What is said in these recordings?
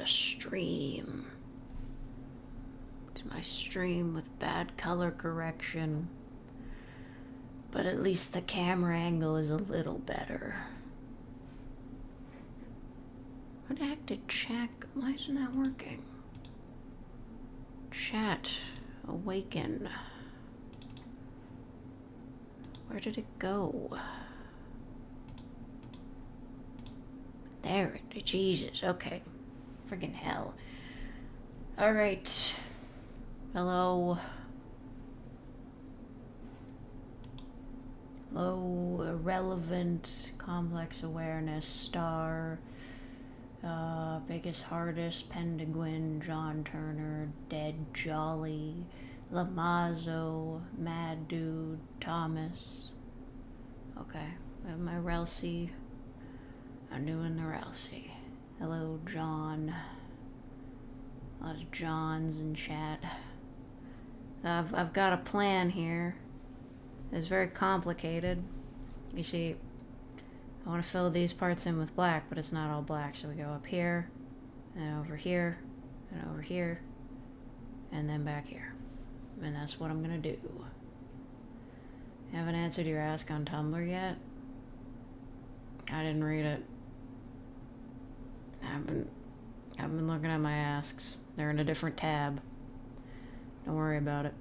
to stream. To my stream with bad color correction. But at least the camera angle is a little better. What the heck did chat... Why isn't that working? Chat. Awaken. Where did it go? There it... Jesus, okay. Friggin' hell. Alright. Hello. Low, irrelevant, complex awareness, star, biggest, hardest, Penguin, John Turner, Dead Jolly, Lamazzo, Mad Dude, Thomas. Okay, I have my Relsey. I'm doing the Relsey. Hello, John. A lot of Johns in chat. I've got a plan here. It's very complicated. You see, I want to fill these parts in with black, but it's not all black. So we go up here, and over here, and over here, and then back here. And that's what I'm gonna do. Haven't answered your ask on Tumblr yet? I didn't read it. I've been looking at my asks. They're in a different tab. Don't worry about it.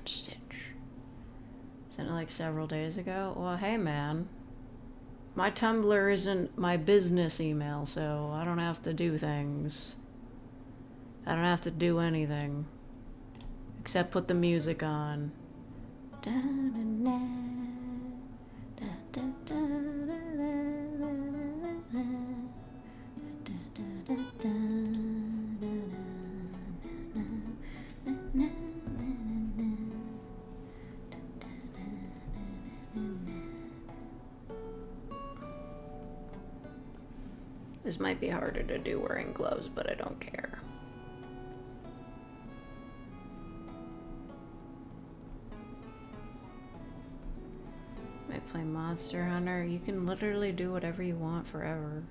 Stitch. Sent it like several days ago. Well, hey man. My Tumblr isn't my business email, so I don't have to do things. I don't have to do anything. Except put the music on. This might be harder to do wearing gloves, but I don't care. I play Monster Hunter. You can literally do whatever you want forever.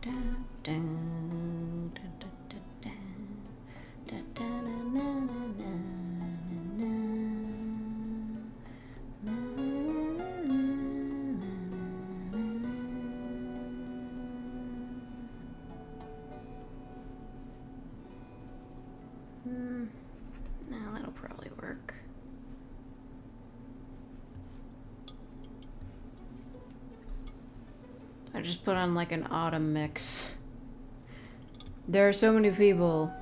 Dun, dun, dun, dun, dun, dun, dun, dun, dun, dun, dun, dun. No, that'll probably work. I just put on like an autumn mix. There are so many people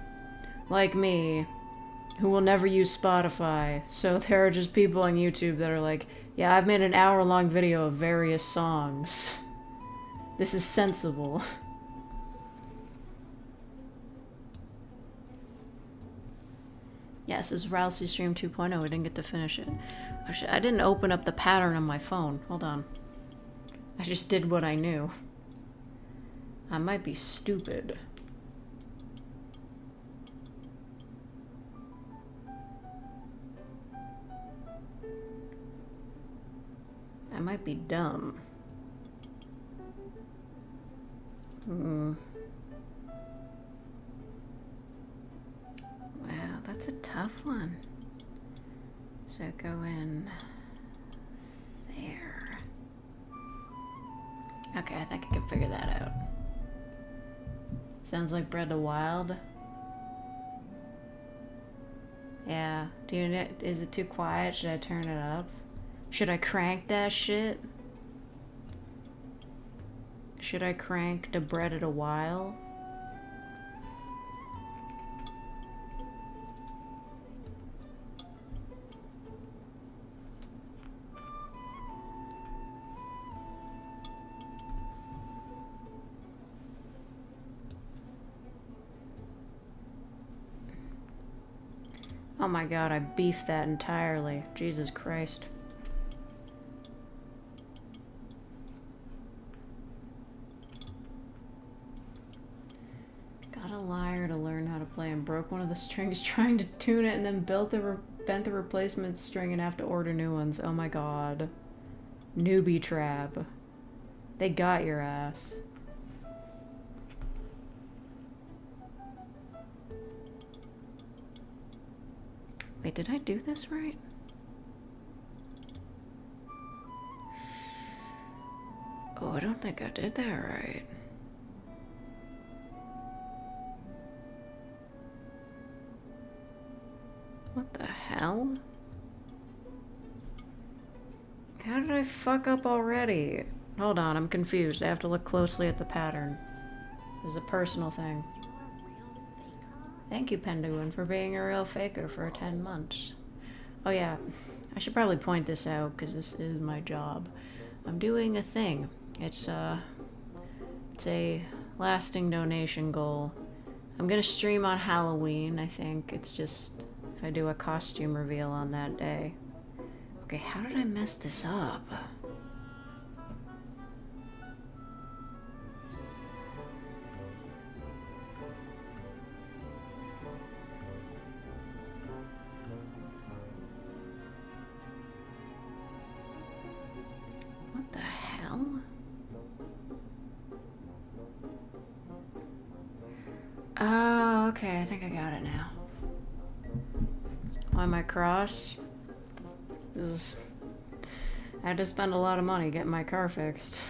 like me who will never use Spotify, so there are just people on YouTube that are like, yeah, I've made an hour-long video of various songs. This is sensible. Yes, this is Rousey Stream 2.0. I didn't get to finish it. I didn't open up the pattern on my phone. Hold on. I just did what I knew. I might be stupid. I might be dumb. Wow, that's a tough one. So go in there. Okay, I think I can figure that out. Sounds like Breath of the Wild. Yeah. Is it too quiet? Should I turn it up? Should I crank that shit? Should I crank the Breath of the Wild? Oh my god, I beefed that entirely. Jesus Christ. Got a liar to learn how to play and broke one of the strings trying to tune it and then built a bent the replacement string and have to order new ones. Oh my god. Newbie trap. They got your ass. Wait, did I do this right? Oh, I don't think I did that right. What the hell? How did I fuck up already? Hold on, I'm confused. I have to look closely at the pattern. This is a personal thing. Thank you, Penduin, for being a real faker for 10 months. Oh yeah, I should probably point this out, because this is my job. I'm doing a thing. It's a lasting donation goal. I'm gonna stream on Halloween, I think. It's just if I do a costume reveal on that day. Okay, how did I mess this up? What the hell? Oh, okay, I think I got it now. Why my cross? This is... I had to spend a lot of money getting my car fixed.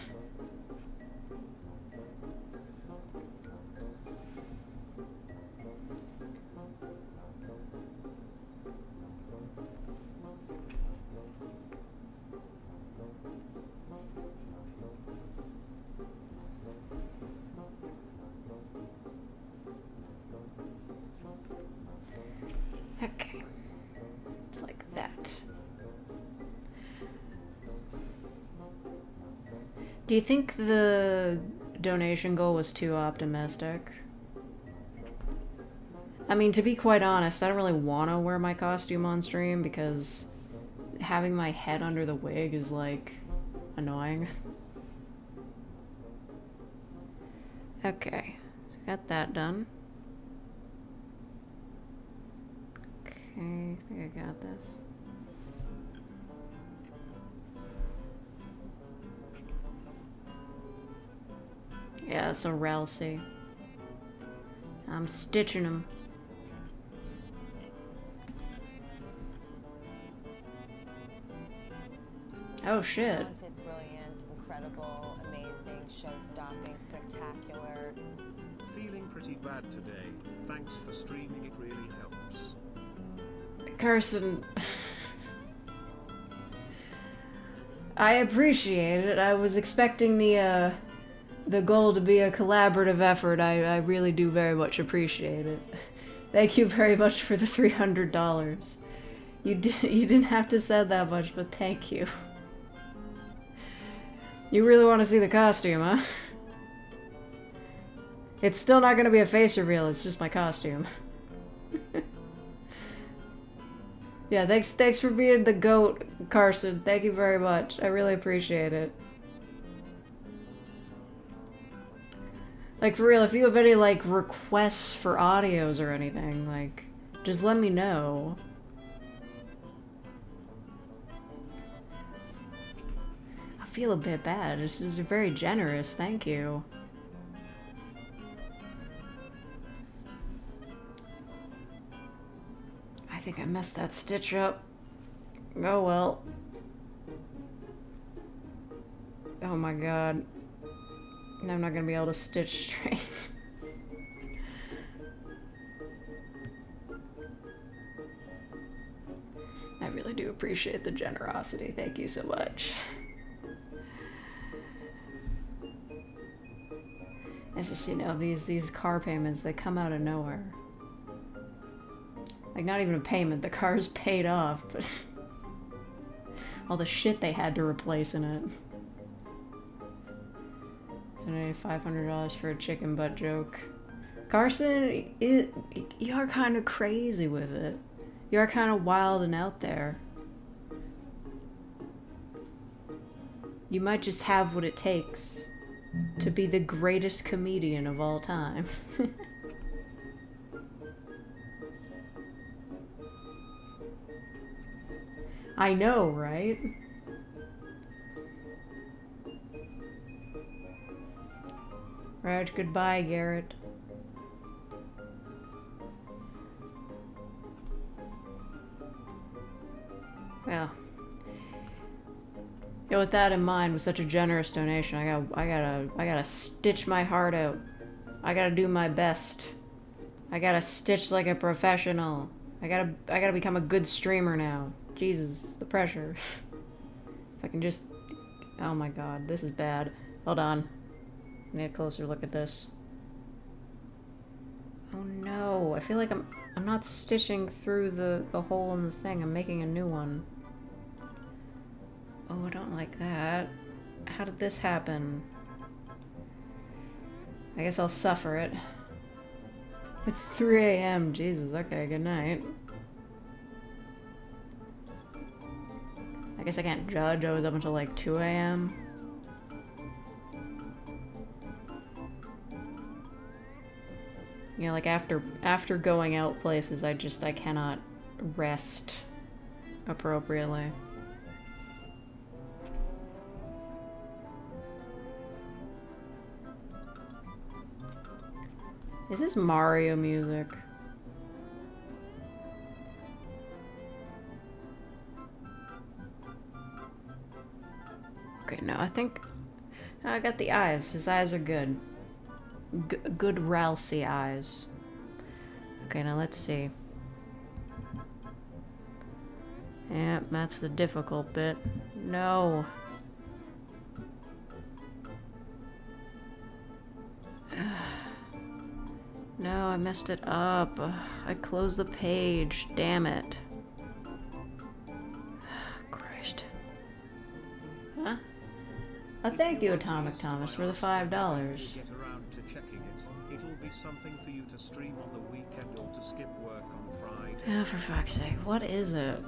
Okay. It's like that. Do you think the donation goal was too optimistic? I mean, to be quite honest, I don't really want to wear my costume on stream because having my head under the wig is, like, annoying. Okay, so got that done. Okay, I think I got this. Yeah, it's a Ralsei. I'm stitching them. Oh shit. Talented, brilliant, incredible, amazing, show-stopping, spectacular. Feeling pretty bad today. Thanks for streaming, it really helps. Carson. I appreciate it. I was expecting the goal to be a collaborative effort. I really do very much appreciate it. Thank you very much for the $300. You didn't have to say that much, but thank you. You really want to see the costume, huh? It's still not going to be a face reveal, it's just my costume. Yeah, thanks for being the GOAT, Carson. Thank you very much. I really appreciate it. Like, for real, if you have any, like, requests for audios or anything, like, just let me know. I feel a bit bad. This is very generous. Thank you. I think I messed that stitch up. Oh well. Oh my god. I'm not gonna be able to stitch straight. I really do appreciate the generosity. Thank you so much. It's just, you know, these car payments, they come out of nowhere. Like, not even a payment, the car's paid off, but all the shit they had to replace in it. So I need $500 for a chicken butt joke. Carson, you are kind of crazy with it. You are kind of wild and out there. You might just have what it takes to be the greatest comedian of all time. I know, right? Right, goodbye, Garrett. Well. Yeah, with that in mind, with such a generous donation, I gotta stitch my heart out. I gotta do my best. I gotta stitch like a professional. I gotta become a good streamer now. Jesus, the pressure. If I can just... Oh my god, this is bad. Hold on. I need a closer look at this. Oh no, I feel like I'm not stitching through the hole in the thing. I'm making a new one. Oh, I don't like that. How did this happen? I guess I'll suffer it. It's 3 a.m. Jesus, okay, good night. I guess I can't judge. I was up until like 2 a.m. You know, like after going out places, I cannot rest appropriately. Is this Mario music? Okay, no, I think I got the eyes. His eyes are good. Good Ralsei eyes. Okay, now let's see. Yeah, that's the difficult bit. No. No, I messed it up. I closed the page. Damn it. Christ. Huh? Oh, thank you, Atomic Thomas, for the $5. Get around to checking it. It'll be something for you to stream on the weekend or to skip work on Friday. Oh, for fuck's sake. What is it?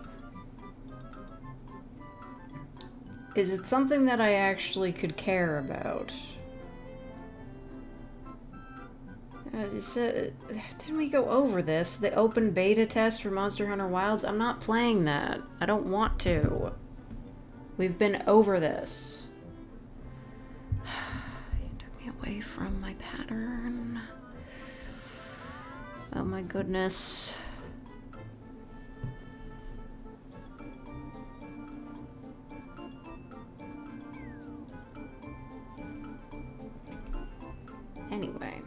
Is it something that I actually could care about? Didn't we go over this? The open beta test for Monster Hunter Wilds? I'm not playing that. I don't want to. We've been over this. You took me away from my pattern. Oh my goodness. Anyway.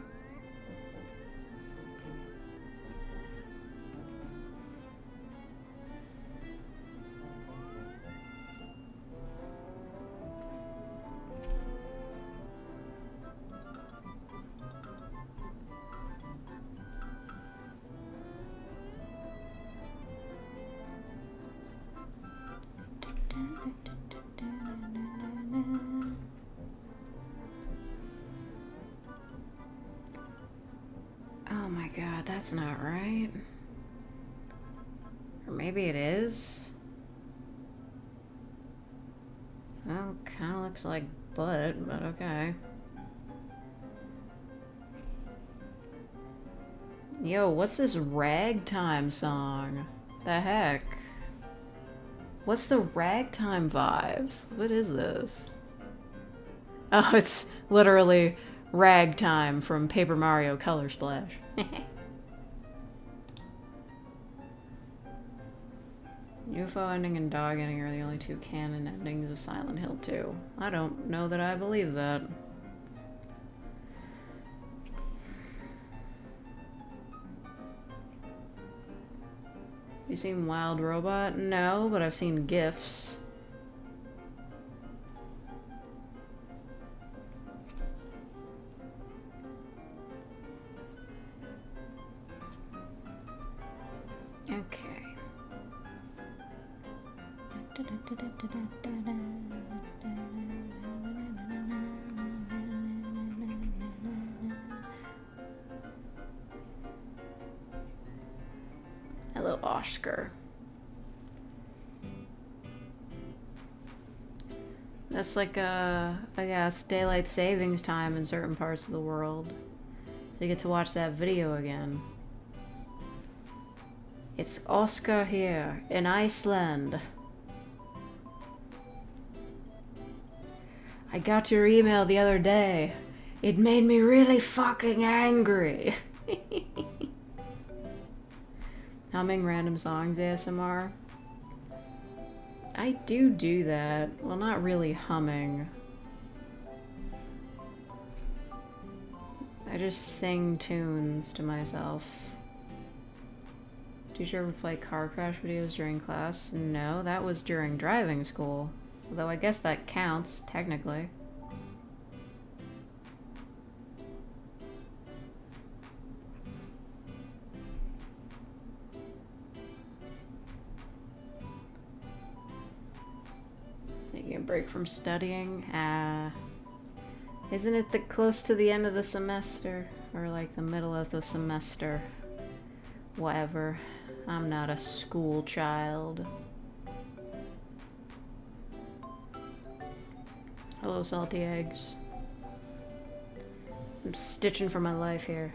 Oh my god, that's not right. Or maybe it is? Well, kinda looks like butt, but okay. Yo, what's this ragtime song? The heck? What's the ragtime vibes? What is this? Oh, it's literally ragtime from Paper Mario Color Splash. UFO ending and dog ending are the only two canon endings of Silent Hill 2. I don't know that I believe that. You seen Wild Robot? No, but I've seen GIFs. Okay. Hello, Oscar. That's like yeah, it's daylight savings time in certain parts of the world. So you get to watch that video again. It's Oscar here in Iceland. I got your email the other day. It made me really fucking angry. Humming random songs ASMR. I do that. Well, not really humming. I just sing tunes to myself. Did you ever play car crash videos during class? No, that was during driving school. Although I guess that counts, technically. Taking a break from studying? Isn't it close to the end of the semester? Or like the middle of the semester? Whatever. I'm not a school child. Hello, salty eggs. I'm stitching for my life here.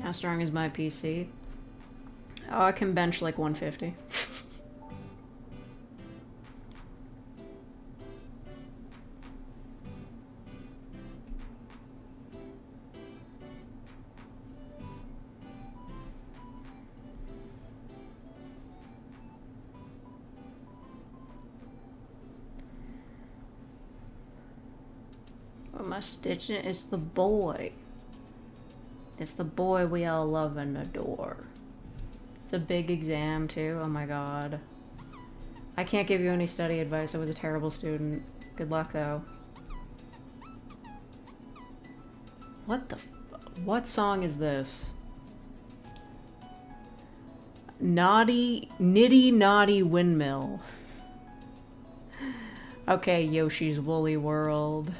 How strong is my PC? Oh, I can bench like 150. What am I stitching? It's the boy. It's the boy we all love and adore. It's a big exam too. Oh my god. I can't give you any study advice. I was a terrible student. Good luck though. What song is this? Nitty Naughty Windmill. Okay, Yoshi's Woolly World.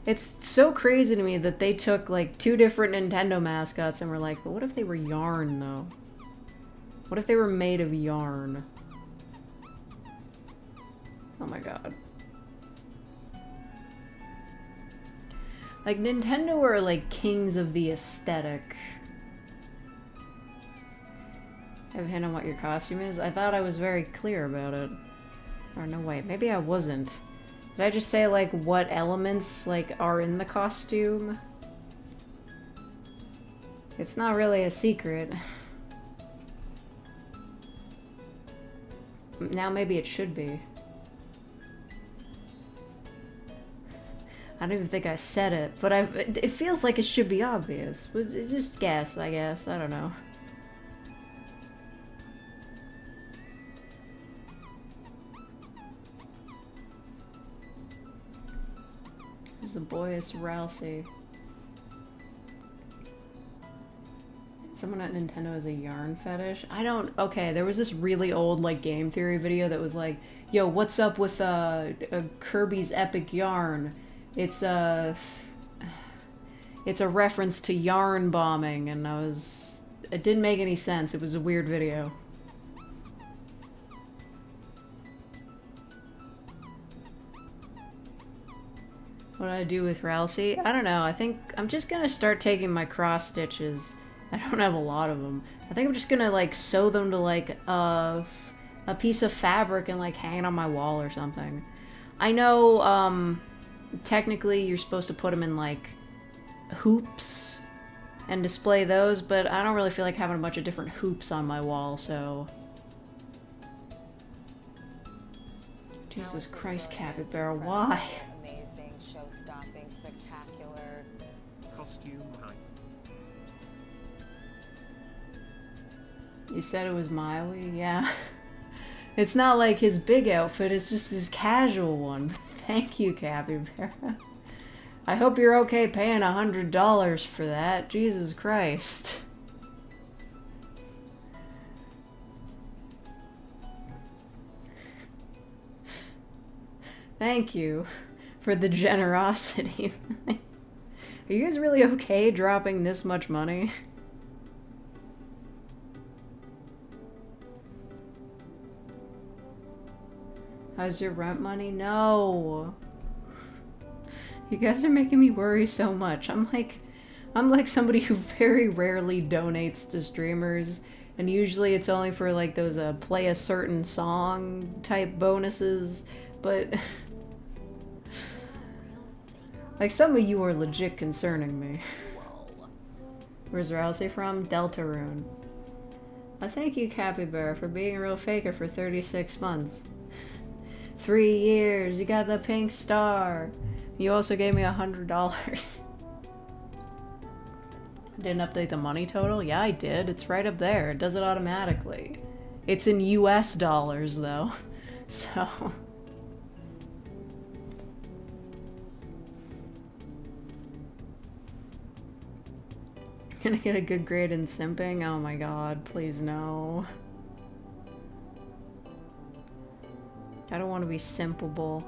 It's so crazy to me that they took like 2 different Nintendo mascots and were like, but what if they were yarn though? What if they were made of yarn? Oh my god. Like, Nintendo are like kings of the aesthetic. Have a hint on what your costume is? I thought I was very clear about it. Or no, wait, maybe I wasn't. Did I just say, like, what elements, like, are in the costume? It's not really a secret. Now maybe it should be. I don't even think I said it, but it feels like it should be obvious. It's just guess, I guess. I don't know. Who's the boy? It's Rousey. Someone at Nintendo has a yarn fetish? I don't... Okay, there was this really old, like, game theory video that was like, yo, what's up with Kirby's Epic Yarn? It's a reference to yarn bombing, and it didn't make any sense. It was a weird video. What did I do with Rousey? I don't know. I think I'm just gonna start taking my cross stitches. I don't have a lot of them. I think I'm just gonna like sew them to like a piece of fabric and like hang it on my wall or something. I know technically you're supposed to put them in like hoops and display those, but I don't really feel like having a bunch of different hoops on my wall, so... Jesus Christ, Capybara, why? Amazing, show-stopping, spectacular. Costume hype. You said it was Maui? Yeah. It's not like his big outfit, it's just his casual one. Thank you, Capybara. I hope you're okay paying $100 for that. Jesus Christ. Thank you for the generosity. Are you guys really okay dropping this much money? How's your rent money? No. You guys are making me worry so much. I'm like somebody who very rarely donates to streamers, and usually it's only for like those play a certain song type bonuses, but like some of you are legit concerning me. Where's Rousey from? Deltarune. I thank you, Capybara, for being a real faker for 36 months. 3 years, you got the pink star. You also gave me $100. Didn't update the money total? Yeah, I did. It's right up there. It does it automatically. It's in US dollars, though. So... Gonna get a good grade in simping? Oh my god, please no. I don't want to be simpable.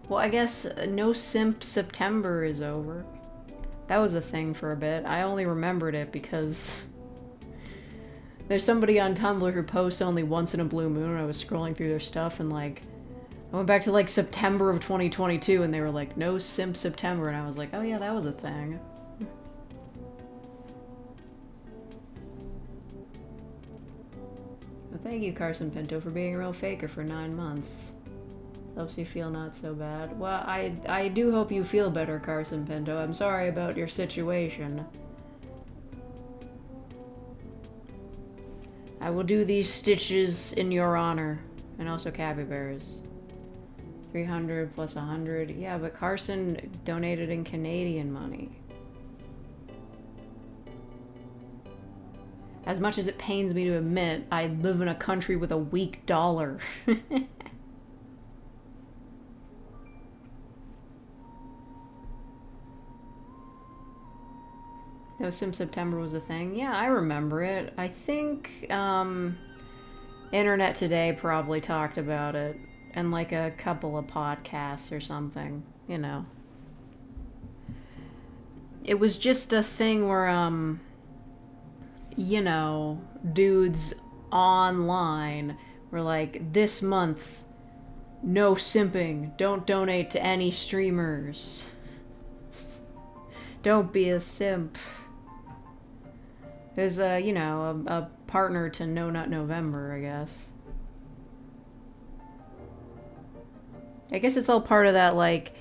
Well, I guess no simp September is over. That was a thing for a bit. I only remembered it because there's somebody on Tumblr who posts only once in a blue moon, and I was scrolling through their stuff and like I went back to like September of 2022 and they were like, no simp September, and I was like, oh yeah, that was a thing. Well, thank you, Carson Pinto, for being a real faker for 9 months. Helps you feel not so bad. Well, I do hope you feel better, Carson Pinto. I'm sorry about your situation. I will do these stitches in your honor. And also capybaras. 300 plus 100. Yeah, but Carson donated in Canadian money. As much as it pains me to admit, I live in a country with a weak dollar. No Sim September was a thing. Yeah, I remember it. I think Internet Today probably talked about it. And like a couple of podcasts or something, you know. It was just a thing where, you know, dudes online were like, this month, no simping, don't donate to any streamers. Don't be a simp. There's a, you know, a partner to No Nut November, I guess. I guess it's all part of that, like,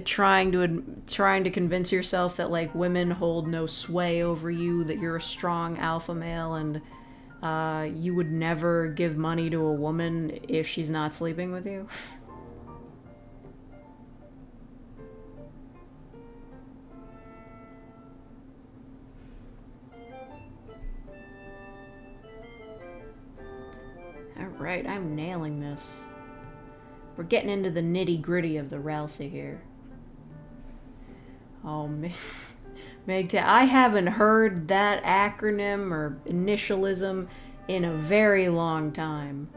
trying to convince yourself that, like, women hold no sway over you, that you're a strong alpha male, and you would never give money to a woman if she's not sleeping with you. Alright, I'm nailing this. We're getting into the nitty-gritty of the Rousey here. Oh, Megta, I haven't heard that acronym or initialism in a very long time.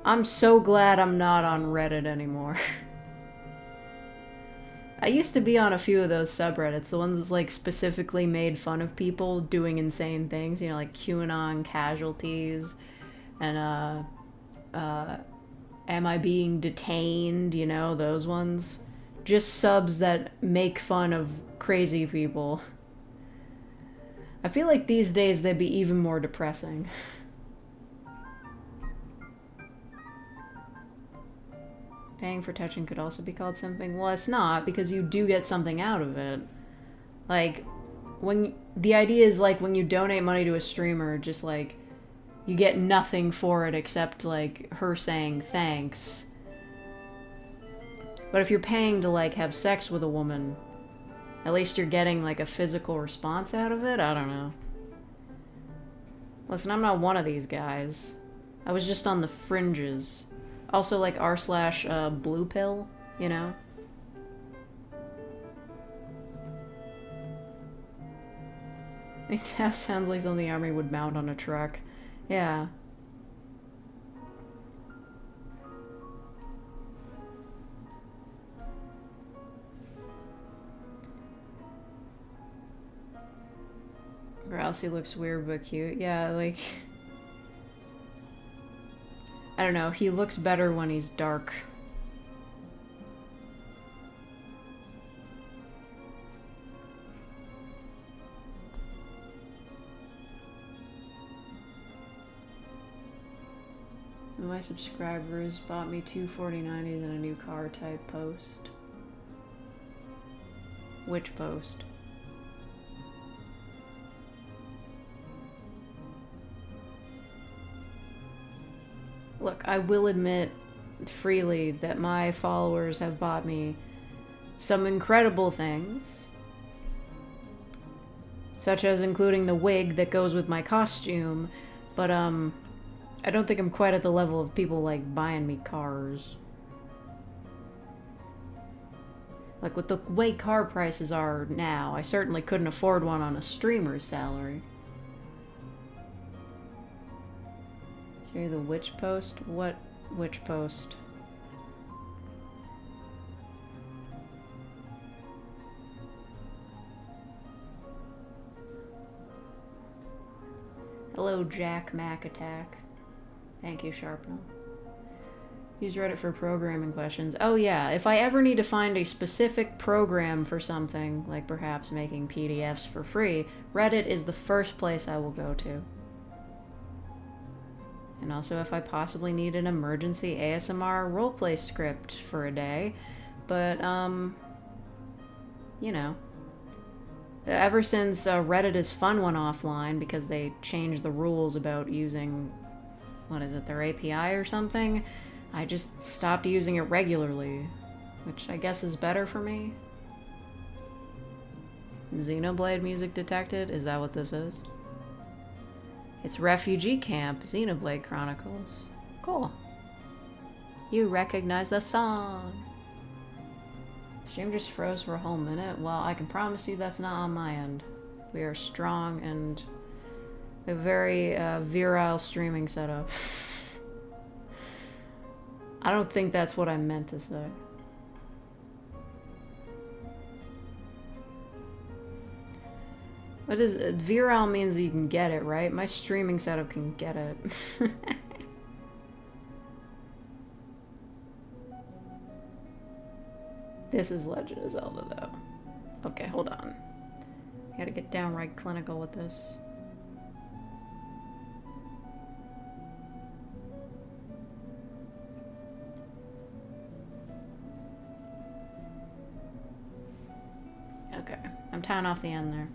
I'm so glad I'm not on Reddit anymore. I used to be on a few of those subreddits, the ones that like specifically made fun of people doing insane things, you know, like QAnon casualties and am I being detained, you know, those ones. Just subs that make fun of crazy people. I feel like these days they'd be even more depressing. Paying for touching could also be called simping. Well, it's not, because you do get something out of it. Like, when the idea is like when you donate money to a streamer, just like you get nothing for it except like her saying thanks. But if you're paying to like have sex with a woman, at least you're getting like a physical response out of it? I don't know. Listen, I'm not one of these guys. I was just on the fringes. Also like r/blue pill, you know? That sounds like something the army would mount on a truck. Yeah. Rousey looks weird but cute. Yeah, like... I don't know, he looks better when he's dark. My subscribers bought me 240.90s and a new car type post. Which post? Look, I will admit freely that my followers have bought me some incredible things, such as including the wig that goes with my costume, but I don't think I'm quite at the level of people like buying me cars. Like with the way car prices are now, I certainly couldn't afford one on a streamer's salary. Show you the witch post? What witch post? Hello, Jack Mac Attack. Thank you, Sharpno. Use Reddit for programming questions. Oh yeah, if I ever need to find a specific program for something, like perhaps making PDFs for free, Reddit is the first place I will go to. And also if I possibly need an emergency ASMR roleplay script for a day. But, you know. Ever since Reddit is Fun went offline because they changed the rules about using, what is it, their API or something, I just stopped using it regularly, which I guess is better for me. Xenoblade music detected? Is that what this is? It's Refugee Camp, Xenoblade Chronicles. Cool. You recognize the song. Stream just froze for a whole minute. Well, I can promise you that's not on my end. We are strong and a very virile streaming setup. I don't think that's what I meant to say. What is it? Virile means that you can get it, right? My streaming setup can get it. This is Legend of Zelda, though. Okay, hold on. I gotta get downright clinical with this. Okay, I'm tying off the end there.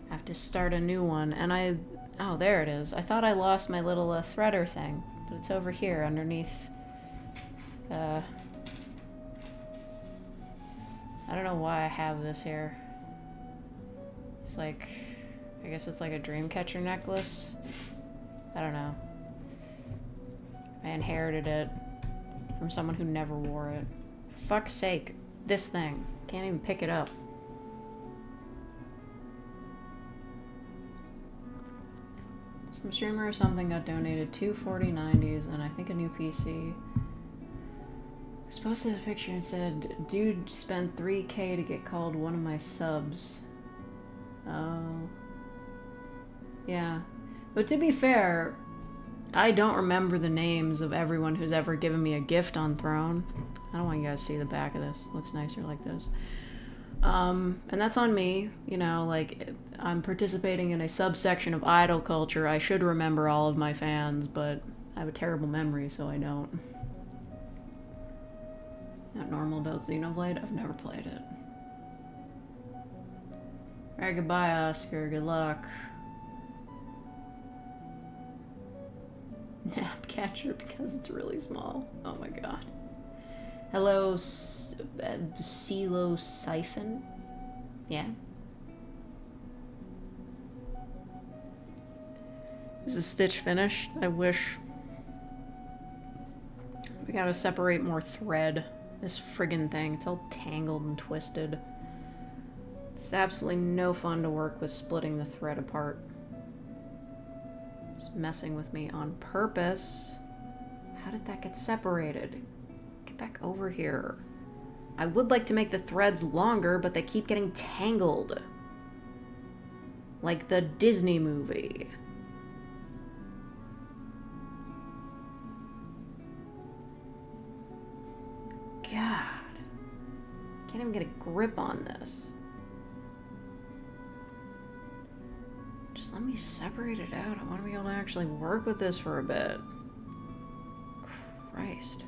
I have to start a new one, and oh, there it is. I thought I lost my little threader thing, but it's over here underneath, I don't know why I have this here. It's like, I guess it's like a dream catcher necklace. I don't know. I inherited it from someone who never wore it. For fuck's sake, this thing. Can't even pick it up. Some streamer or something got donated 240.90s and I think a new PC. I posted a picture and said, dude spent $3K to get called one of my subs. Oh. Yeah. But to be fair, I don't remember the names of everyone who's ever given me a gift on Throne. I don't want you guys to see the back of this. It looks nicer like this. And that's on me. You know, like, I'm participating in a subsection of idol culture. I should remember all of my fans, but I have a terrible memory, so I don't. Not normal about Xenoblade? I've never played it. Alright, goodbye, Oscar. Good luck. Nap catcher because it's really small. Oh my god. Hello, Silo Siphon? Yeah. Is the stitch finished? I wish. We gotta separate more thread. This friggin' thing. It's all tangled and twisted. It's absolutely no fun to work with splitting the thread apart. Just messing with me on purpose. How did that get separated? Get back over here. I would like to make the threads longer, but they keep getting tangled. Like the Disney movie. God. Can't even get a grip on this. Just let me separate it out. I want to be able to actually work with this for a bit. Christ.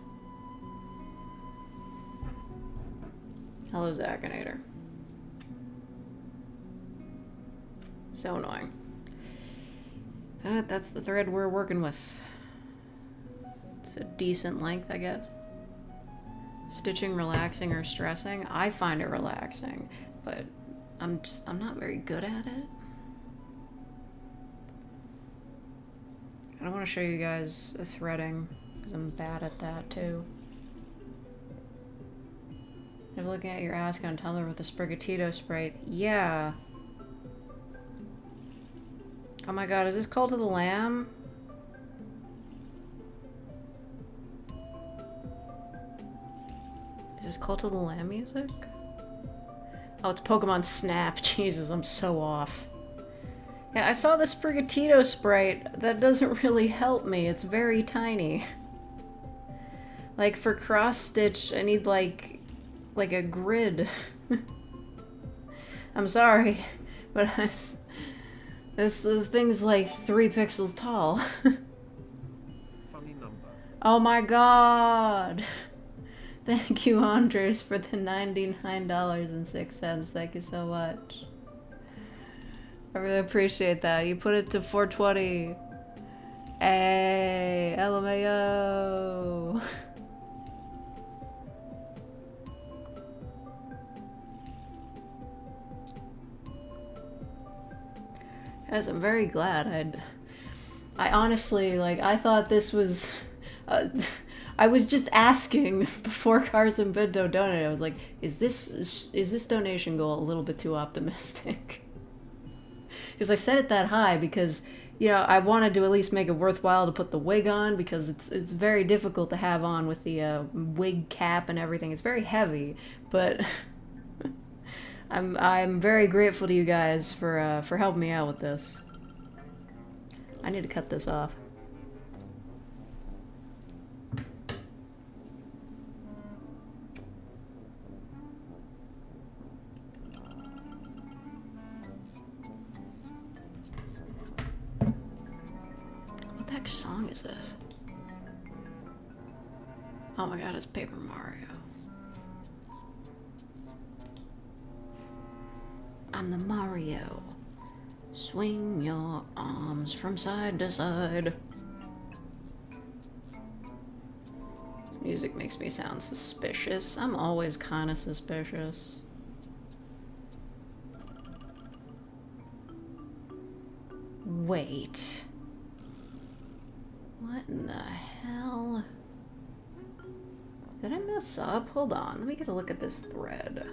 Hello, Zacinator. So annoying. That's the thread we're working with. It's a decent length, I guess. Stitching relaxing or stressing? I find it relaxing, but I'm not very good at it. I don't want to show you guys threading, because I'm bad at that too. If looking at your ass on Tumblr with a Sprigatito sprite. Yeah. Oh my god, is this Cult of the Lamb? Is this Cult of the Lamb music? Oh, it's Pokemon Snap. Jesus, I'm so off. Yeah, I saw the Sprigatito sprite. That doesn't really help me. It's very tiny. Like, for cross-stitch, I need, like a grid. I'm sorry, but this thing's like 3 pixels tall. Funny number. Oh my god! Thank you, Andres, for the $99.06. Thank you so much. I really appreciate that. You put it to 420. Hey, LMAO. Yes, I'm very glad. I honestly, like, I thought this was... I was just asking before Carson Pinto donated. I was like, is this donation goal a little bit too optimistic? Because I set it that high because, you know, I wanted to at least make it worthwhile to put the wig on, because it's very difficult to have on with the wig cap and everything. It's very heavy, but I'm very grateful to you guys for helping me out with this. I need to cut this off. What the heck song is this? Oh my god, it's Paper Mario. I'm the Mario. Swing your arms from side to side. This music makes me sound suspicious. I'm always kind of suspicious. Wait. What in the hell? Did I mess up? Hold on. Let me get a look at this thread.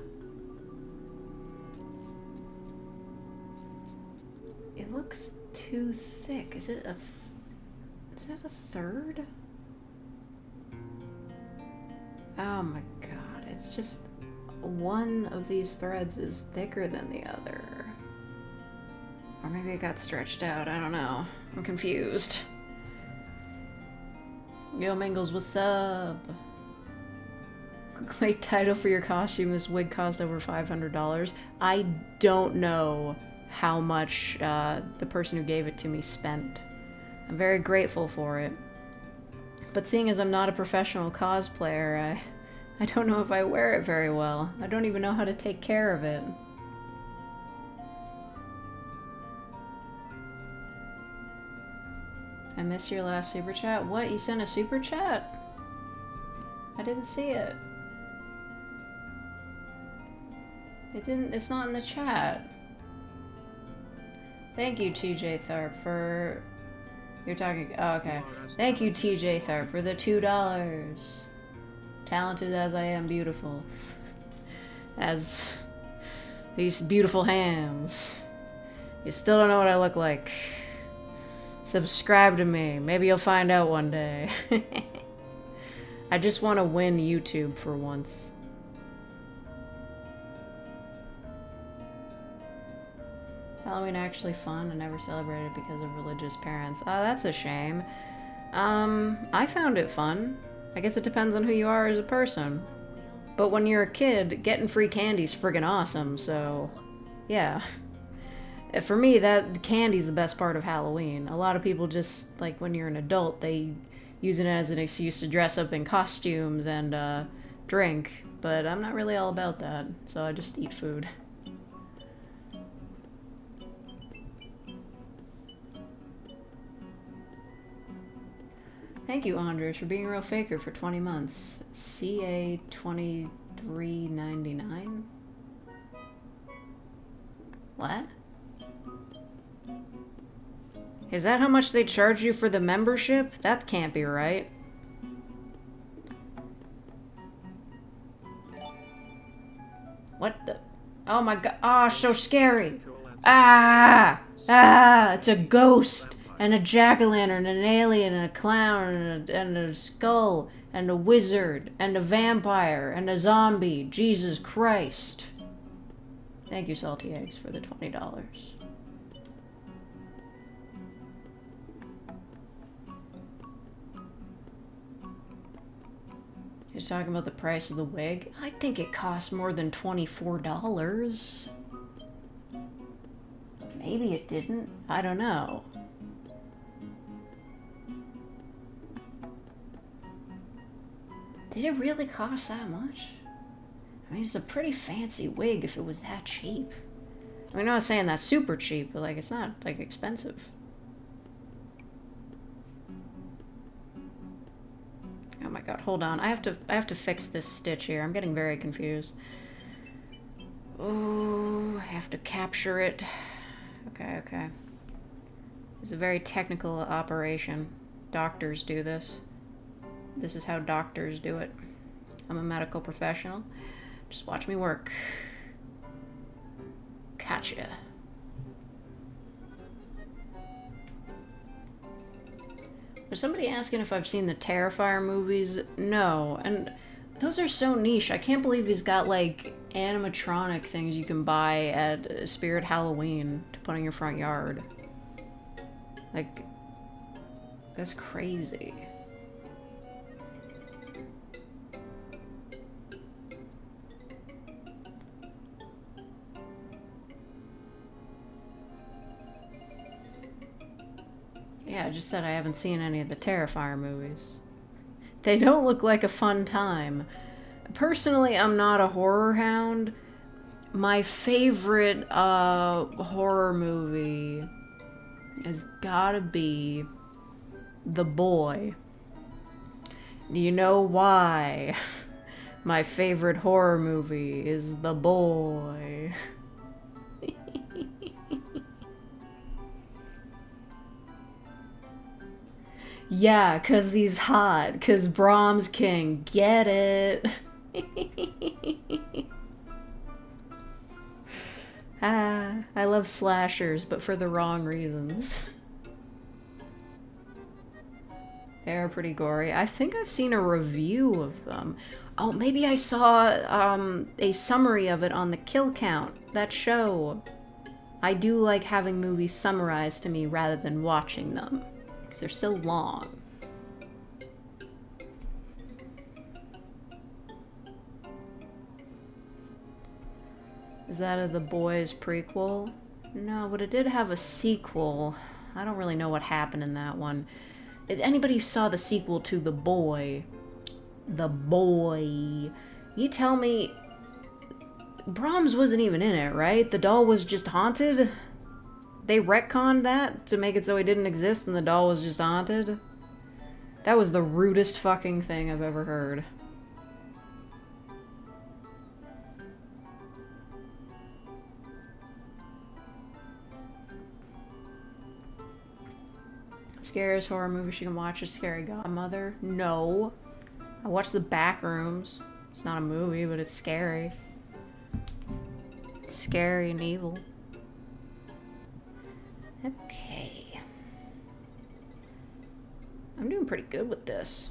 It looks too thick. Is it is that a third? Oh my god. It's just one of these threads is thicker than the other. Or maybe it got stretched out. I don't know. I'm confused. Yo, Mingles, what's up? Clickbait title for your costume. This wig cost over $500. I don't know how much the person who gave it to me spent. I'm very grateful for it. But seeing as I'm not a professional cosplayer, I don't know if I wear it very well. I don't even know how to take care of it. I missed your last super chat. What? You sent a super chat? I didn't see it. It's not in the chat. Thank you, TJ Tharp, for... You're talking... Oh, okay. Thank you, TJ Tharp, for the $2. Talented as I am, beautiful. As these beautiful hands. You still don't know what I look like. Subscribe to me. Maybe you'll find out one day. I just want to win YouTube for once. Halloween actually fun. I never celebrated because of religious parents. Oh, that's a shame. I found it fun. I guess it depends on who you are as a person. But when you're a kid, getting free candy's friggin' awesome, so... yeah. For me, candy's the best part of Halloween. A lot of people just, like, when you're an adult, you using it as an excuse to dress up in costumes and drink, but I'm not really all about that, so I just eat food. Thank you, Andres, for being a real faker for 20 months. CA 23.99. What? Is that how much they charge you for the membership? That can't be right. What the? Oh my god. Oh, so scary. Ah! Ah! It's a ghost! And a jack-o'-lantern, and an alien, and a clown, and a skull, and a wizard, and a vampire, and a zombie. Jesus Christ. Thank you, Salty Eggs, for the $20. He's talking about the price of the wig. I think it costs more than $24. Maybe it didn't. I don't know. Did it really cost that much? I mean, it's a pretty fancy wig if it was that cheap. I mean, I'm not saying that's super cheap, but like, it's not like expensive. Oh my god, hold on. I have to fix this stitch here. I'm getting very confused. Oh, I have to capture it. Okay, okay. It's a very technical operation. Doctors do this. This is how doctors do it. I'm a medical professional. Just watch me work. Gotcha. Was somebody asking if I've seen the Terrifier movies? No. And those are so niche. I can't believe he's got, like, animatronic things you can buy at Spirit Halloween to put in your front yard. Like, that's crazy. Yeah, I just said I haven't seen any of the Terrifier movies. They don't look like a fun time. Personally, I'm not a horror hound. My favorite horror movie has gotta be The Boy. Do you know why my favorite horror movie is The Boy? Yeah, 'cause he's hot. 'Cause Brahms King. Get it? Ah, I love slashers, but for the wrong reasons. They're pretty gory. I think I've seen a review of them. Oh, maybe I saw a summary of it on the Kill Count, that show. I do like having movies summarized to me rather than watching them. They're so long. Is that a The Boys prequel? No, but it did have a sequel. I don't really know what happened in that one. Anybody who saw the sequel to The Boy, you tell me Brahms wasn't even in it, right? The doll was just haunted? They retconned that to make it so he didn't exist and the doll was just haunted? That was the rudest fucking thing I've ever heard. Scariest horror movie she can watch is Scary Godmother? No. I watched The Backrooms. It's not a movie, but it's scary. It's scary and evil. Okay. I'm doing pretty good with this.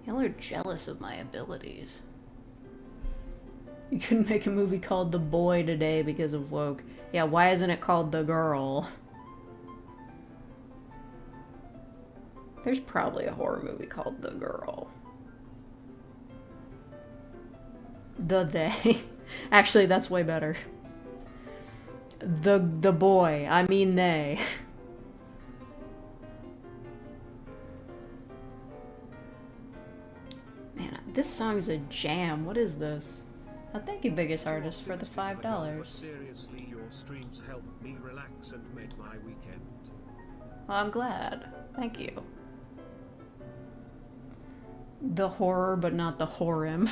Y'all are jealous of my abilities. You couldn't make a movie called The Boy today because of woke. Yeah, why isn't it called The Girl? There's probably a horror movie called The Girl. The They. Actually, that's way better. The boy. I mean they. This song's a jam. What is this? Oh, thank you, biggest artist, for the $5. But seriously, your streams help me relax and make my weekend. Well, I'm glad. Thank you. The horror, but not the whorim.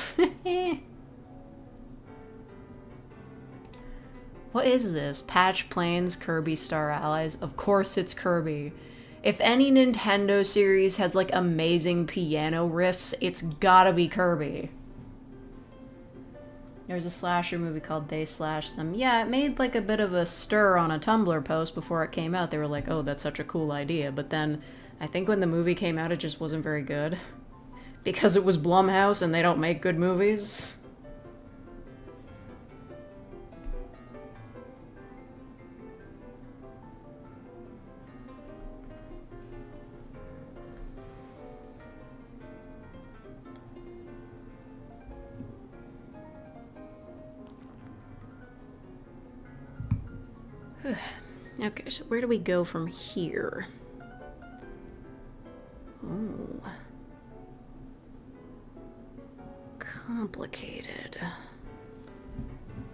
What is this? Patch Planes, Kirby Star Allies. Of course it's Kirby. If any Nintendo series has like amazing piano riffs, it's gotta be Kirby. There's a slasher movie called They Slash Them. Yeah, it made like a bit of a stir on a Tumblr post before it came out. They were like, oh, that's such a cool idea. But then I think when the movie came out, it just wasn't very good. Because it was Blumhouse and they don't make good movies. Okay, so where do we go from here? Ooh. Complicated.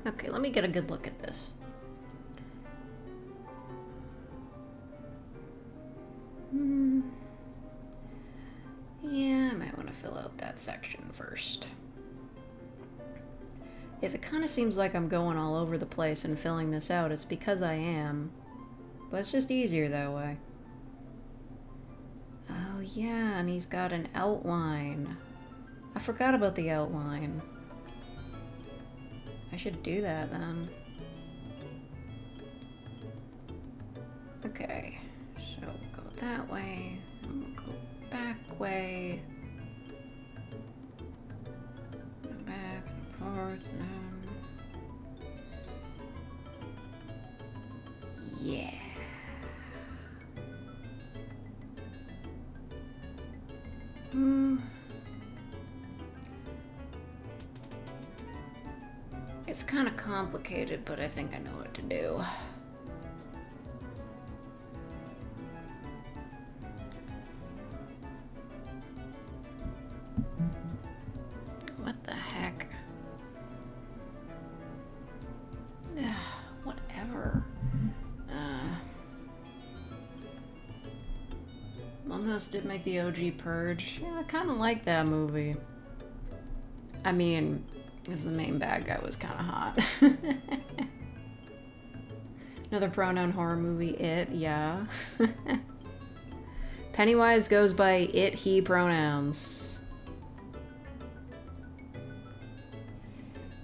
Okay, let me get a good look at this. Yeah, I might want to fill out that section first. If it kind of seems like I'm going all over the place and filling this out, it's because I am. But it's just easier that way. Oh yeah, and he's got an outline. I forgot about the outline. I should do that then. Okay, so we'll go that way, and we'll go back way. Back and forth, and yeah. It's kind of complicated, but I think I know what to do. What the heck? Whatever. Blumhouse did make the OG Purge. Yeah, I kind of like that movie. I mean, because the main bad guy was kind of hot. Another pronoun horror movie, It, yeah. Pennywise goes by it, he pronouns.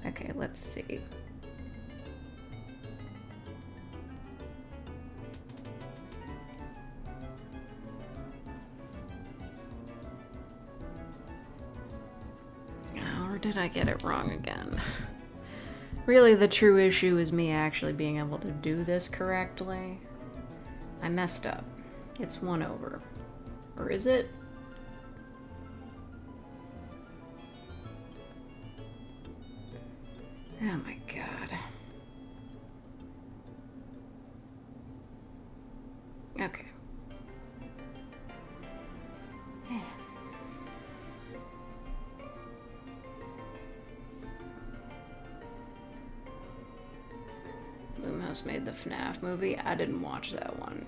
Okay, let's see. Or did I get it wrong again? Really, the true issue is me actually being able to do this correctly. I messed up. It's 1 over. Or is it? Oh my god. Okay. Blumhouse made the FNAF movie. I didn't watch that one.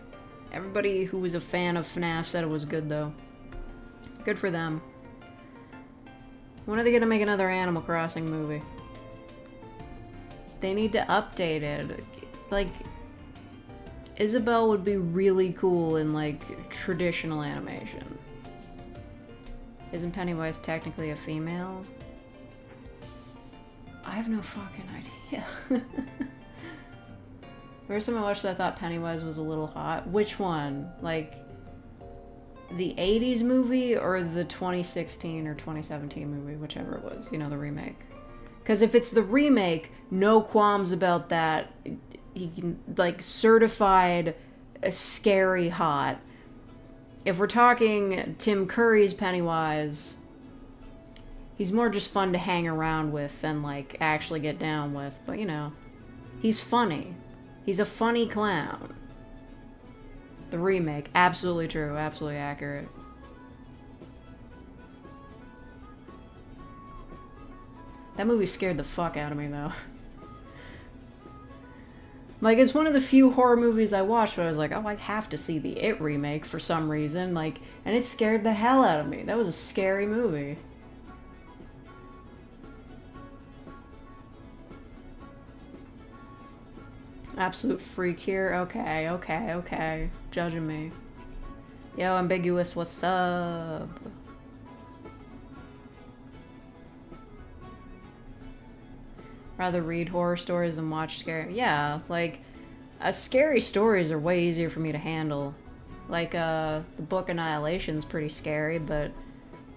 Everybody who was a fan of FNAF said it was good, though. Good for them. When are they gonna make another Animal Crossing movie? They need to update it. Like, Isabelle would be really cool in, like, traditional animation. Isn't Pennywise technically a female? I have no fucking idea. First time I watched that, I thought Pennywise was a little hot. Which one? Like, the 80s movie or the 2016 or 2017 movie? Whichever it was. You know, the remake. Because if it's the remake, no qualms about that. He can, like, certified scary hot. If we're talking Tim Curry's Pennywise, he's more just fun to hang around with than, like, actually get down with. But, you know, he's funny. He's a funny clown. The remake. Absolutely true. Absolutely accurate. That movie scared the fuck out of me, though. Like, it's one of the few horror movies I watched where I was like, oh, I have to see the It remake for some reason. Like, and it scared the hell out of me. That was a scary movie. Absolute freak here. Okay, okay, okay. Judging me. Yo, Ambiguous, what's up? Rather read horror stories than watch scary. Yeah, like, scary stories are way easier for me to handle. Like, the book Annihilation's pretty scary, but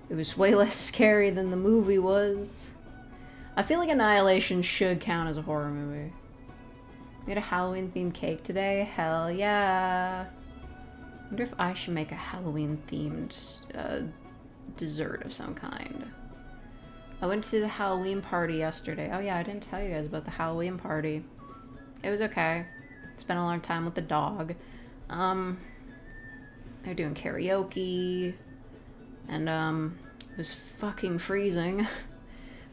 it was way less scary than the movie was. I feel like Annihilation should count as a horror movie. Made a Halloween-themed cake today? Hell yeah! I wonder if I should make a Halloween-themed dessert of some kind. I went to the Halloween party yesterday. Oh yeah, I didn't tell you guys about the Halloween party. It was okay. Spent a long time with the dog. They're doing karaoke. And, it was fucking freezing.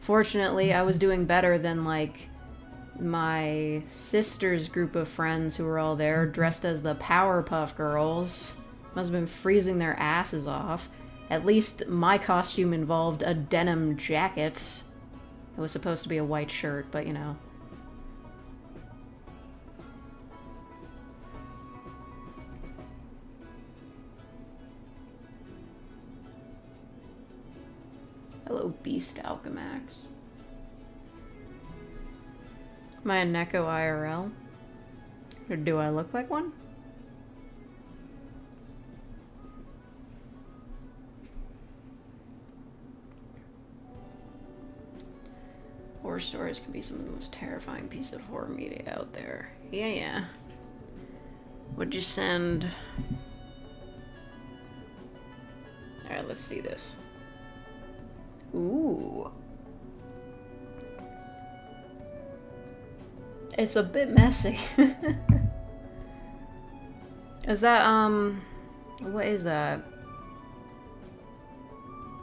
Fortunately, I was doing better than, like, my sister's group of friends who were all there dressed as the Powerpuff Girls. Must have been freezing their asses off. At least my costume involved a denim jacket. It was supposed to be a white shirt, but you know. Hello, Beast Alchemax. Am I a Neko IRL? Or do I look like one? Horror stories can be some of the most terrifying pieces of horror media out there. Yeah, yeah. What'd you send? Alright, let's see this. Ooh. It's a bit messy. Is that, what is that?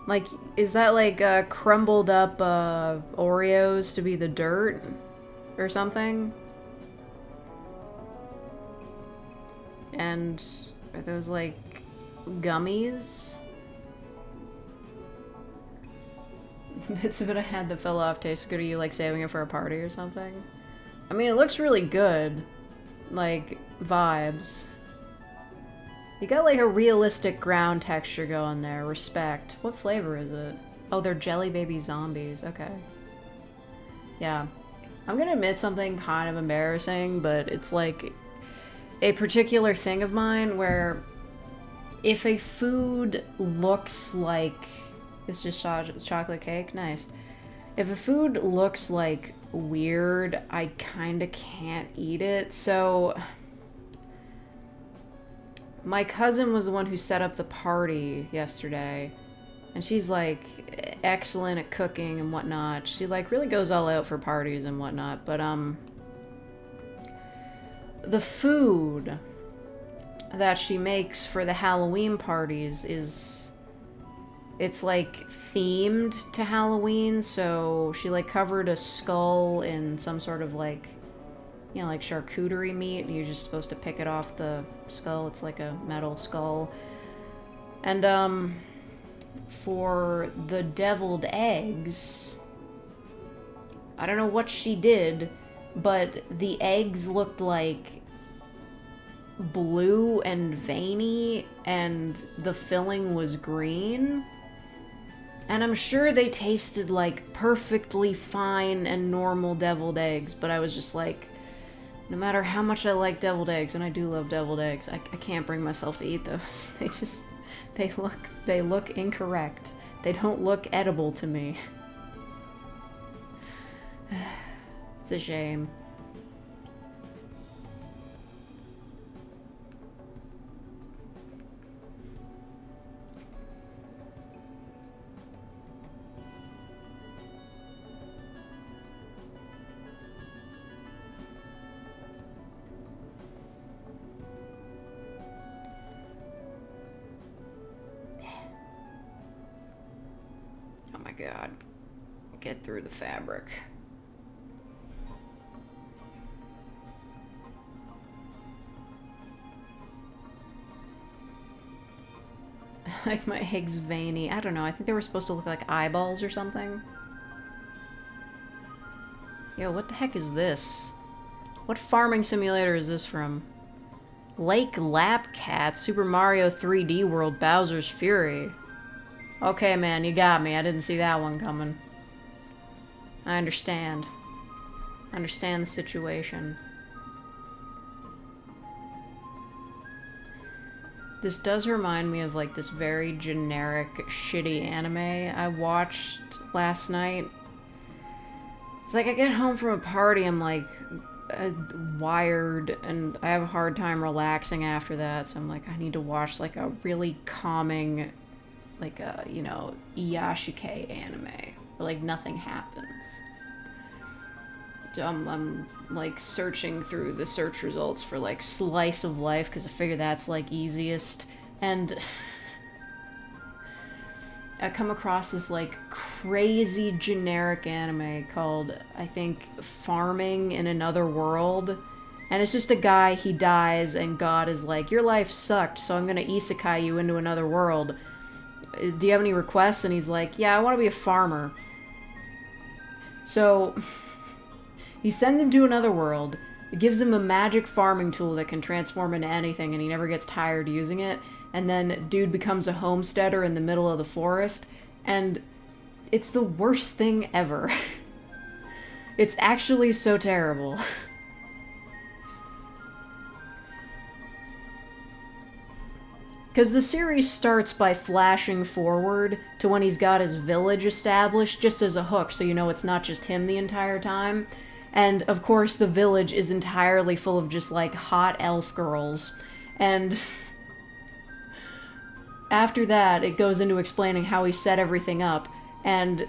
Like, is that like, crumbled up, Oreos to be the dirt? Or something? And are those like gummies? Bits of it I had that fell off tastes good. Are you like saving it for a party or something? I mean, it looks really good. Like, vibes. You got like a realistic ground texture going there. Respect. What flavor is it? Oh, they're Jelly Baby Zombies. Okay. Yeah. I'm gonna admit something kind of embarrassing, but it's like a particular thing of mine where if a food looks like... It's just chocolate cake? Nice. If a food looks like weird, I kinda can't eat it. So my cousin was the one who set up the party yesterday, and she's like excellent at cooking and whatnot. She like really goes all out for parties and whatnot, but the food that she makes for the Halloween parties is, it's like themed to Halloween, so she like covered a skull in some sort of like, you know, like charcuterie meat. You're just supposed to pick it off the skull. It's like a metal skull. And for the deviled eggs, I don't know what she did, but the eggs looked like blue and veiny, and the filling was green. And I'm sure they tasted like perfectly fine and normal deviled eggs, but I was just like, no matter how much I like deviled eggs, and I do love deviled eggs, I can't bring myself to eat those. They look incorrect. They don't look edible to me. It's a shame. Oh my god. get through the fabric. Like my eggs veiny. I don't know, I think they were supposed to look like eyeballs or something. Yo, what the heck is this? What farming simulator is this from? Lake Lapcat, Super Mario 3D World, Bowser's Fury. Okay, man, you got me. I didn't see that one coming. I understand. I understand the situation. This does remind me of, like, this very generic, shitty anime I watched last night. It's like I get home from a party, I'm, like, wired, and I have a hard time relaxing after that, so I'm like, I need to watch, like, a really calming, like, a, you know, Iyashikei anime, where, like, nothing happens. I'm like searching through the search results for like slice of life because I figure that's like easiest, and I come across this like crazy generic anime called, I think, Farming in Another World, and it's just a guy, he dies and God is like, your life sucked, so I'm gonna isekai you into another world. Do you have any requests? And he's like, yeah, I want to be a farmer. So he sends him to another world. It gives him a magic farming tool that can transform into anything, and he never gets tired using it. And then dude becomes a homesteader in the middle of the forest, and it's the worst thing ever. It's actually so terrible. Because the series starts by flashing forward to when he's got his village established, just as a hook, so you know it's not just him the entire time. And, of course, the village is entirely full of just, like, hot elf girls. And after that, it goes into explaining how he set everything up. And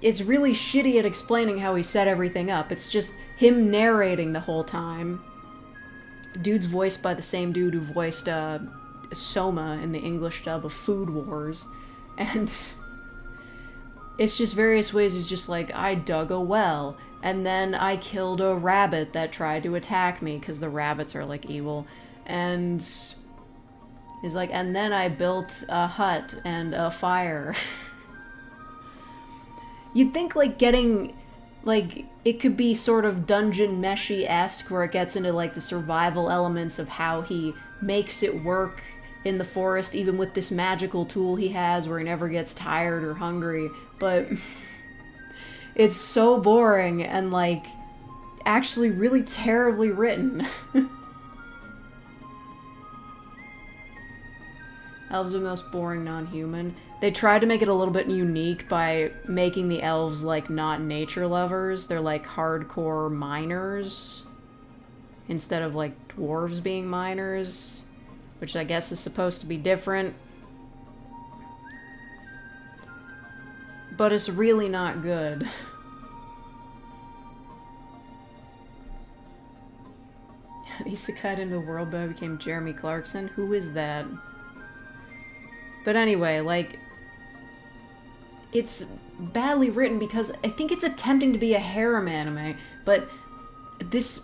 it's really shitty at explaining how he set everything up. It's just him narrating the whole time. Dude's voiced by the same dude who voiced, Soma in the English dub of Food Wars. And it's just various ways. He's just like, I dug a well, and then I killed a rabbit that tried to attack me, because the rabbits are, like, evil. And he's like, and then I built a hut and a fire. You'd think, like, getting, like, it could be sort of Dungeon Meshi-esque, where it gets into, like, the survival elements of how he makes it work in the forest, even with this magical tool he has where he never gets tired or hungry, but it's so boring and, like, actually really terribly written. Elves are the most boring non-human. They tried to make it a little bit unique by making the elves, like, not nature lovers. They're, like, hardcore miners instead of, like, dwarves being miners, which I guess is supposed to be different. But it's really not good. Isekai into the world, but I became Jeremy Clarkson? Who is that? But anyway, like, it's badly written because I think it's attempting to be a harem anime, but this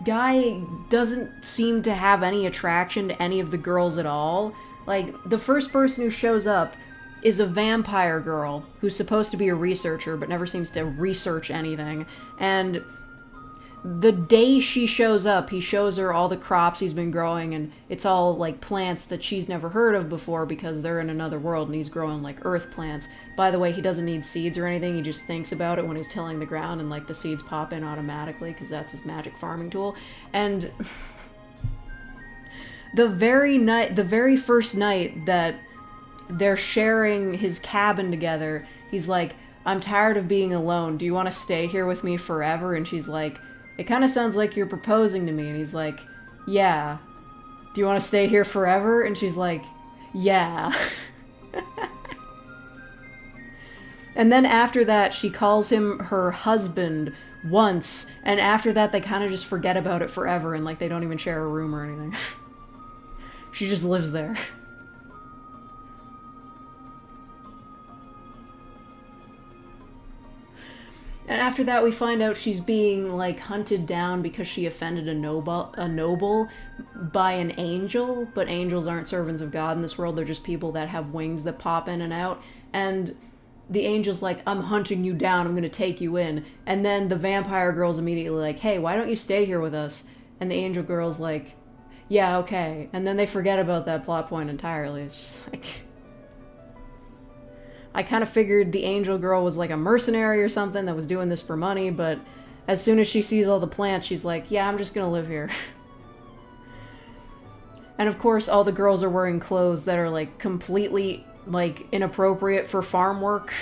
guy doesn't seem to have any attraction to any of the girls at all. Like, the first person who shows up is a vampire girl who's supposed to be a researcher but never seems to research anything, and the day she shows up, he shows her all the crops he's been growing, and it's all, like, plants that she's never heard of before because they're in another world, and he's growing, like, earth plants. By the way, he doesn't need seeds or anything, he just thinks about it when he's tilling the ground, and, like, the seeds pop in automatically, because that's his magic farming tool. And the very first night that they're sharing his cabin together, he's like, I'm tired of being alone, do you want to stay here with me forever? And she's like, it kind of sounds like you're proposing to me. And he's like, yeah. Do you want to stay here forever? And she's like, yeah. And then after that, she calls him her husband once, and after that, they kind of just forget about it forever, and, like, they don't even share a room or anything. She just lives there. And after that, we find out she's being, like, hunted down because she offended a noble by an angel, but angels aren't servants of God in this world, they're just people that have wings that pop in and out, and the angel's like, I'm hunting you down, I'm gonna take you in, and then the vampire girl's immediately like, hey, why don't you stay here with us? And the angel girl's like, yeah, okay, and then they forget about that plot point entirely. It's just like... I kind of figured the angel girl was like a mercenary or something that was doing this for money, but as soon as she sees all the plants, she's like, yeah, I'm just gonna live here. And of course, all the girls are wearing clothes that are like completely, like, inappropriate for farm work.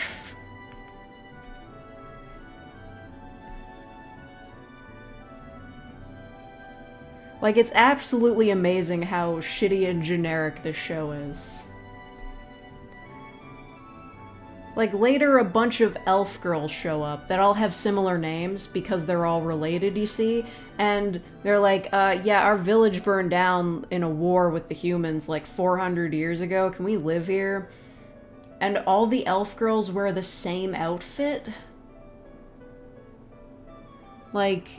Like, it's absolutely amazing how shitty and generic this show is. Like, later a bunch of elf girls show up that all have similar names because they're all related, you see? And they're like, yeah, our village burned down in a war with the humans like 400 years ago. Can we live here? And all the elf girls wear the same outfit. Like,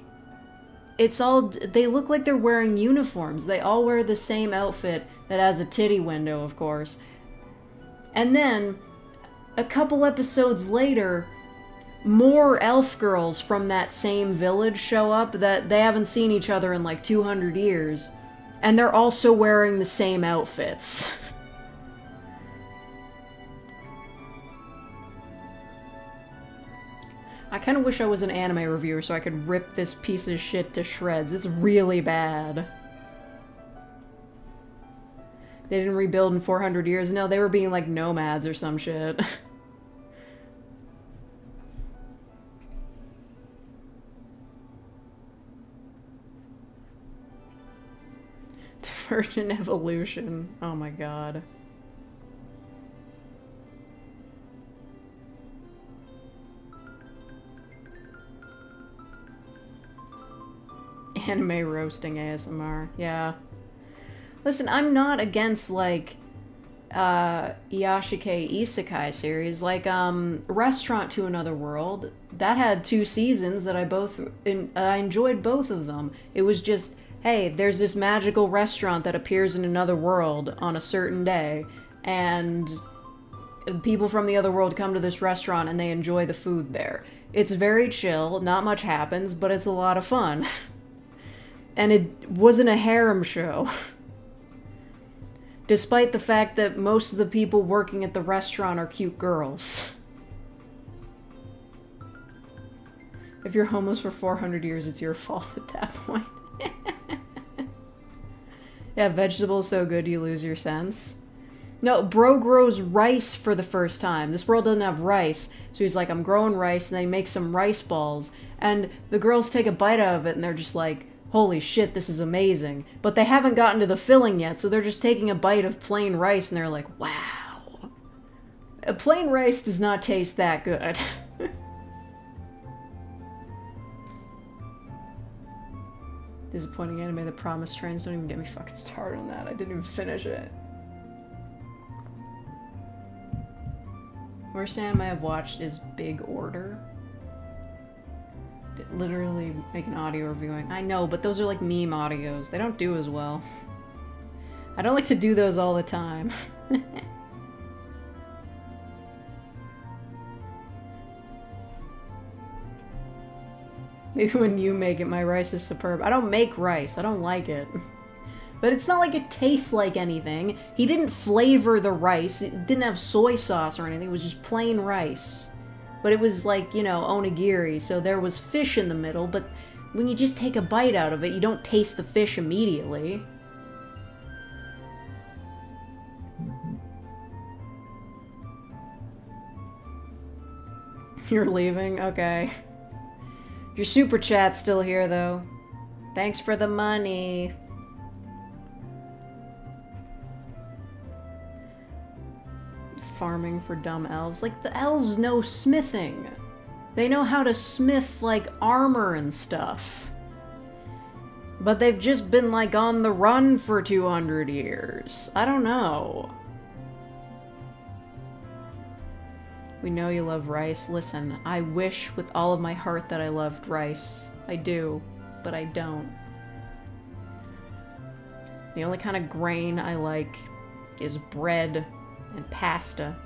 it's all... They look like they're wearing uniforms. They all wear the same outfit that has a titty window, of course. And then... a couple episodes later, more elf girls from that same village show up that they haven't seen each other in like 200 years. And they're also wearing the same outfits. I kind of wish I was an anime reviewer so I could rip this piece of shit to shreds. It's really bad. They didn't rebuild in 400 years. No, they were being like nomads or some shit. Divergent evolution. Oh my god. Anime roasting ASMR. Yeah. Listen, I'm not against, like, Iyashikei Isekai series, like, Restaurant to Another World. That had 2 seasons that I enjoyed both of them. It was just, hey, there's this magical restaurant that appears in another world on a certain day, and people from the other world come to this restaurant and they enjoy the food there. It's very chill, not much happens, but it's a lot of fun. And it wasn't a harem show. Despite the fact that most of the people working at the restaurant are cute girls. If you're homeless for 400 years, it's your fault at that point. Yeah, vegetables so good you lose your sense. No, bro grows rice for the first time. This world doesn't have rice. So he's like, I'm growing rice, and then he makes some rice balls. And the girls take a bite out of it, and they're just like, holy shit, this is amazing. But they haven't gotten to the filling yet, so they're just taking a bite of plain rice, and they're like, wow. Plain rice does not taste that good. Disappointing anime, The Promised Trains. Don't even get me fucking started on that. I didn't even finish it. Worst anime I've watched is Big Order. Literally make an audio reviewing. I know, but those are like meme audios. They don't do as well. I don't like to do those all the time. Maybe when you make it, my rice is superb. I don't make rice. I don't like it. But it's not like it tastes like anything. He didn't flavor the rice. It didn't have soy sauce or anything. It was just plain rice. But it was like, you know, onigiri, so there was fish in the middle, but when you just take a bite out of it, you don't taste the fish immediately. You're leaving? Okay. Your super chat's still here, though. Thanks for the money. Farming for dumb elves. Like, the elves know smithing. They know how to smith, like, armor and stuff. But they've just been, like, on the run for 200 years. I don't know. We know you love rice. Listen, I wish with all of my heart that I loved rice. I do, but I don't. The only kind of grain I like is bread and pasta.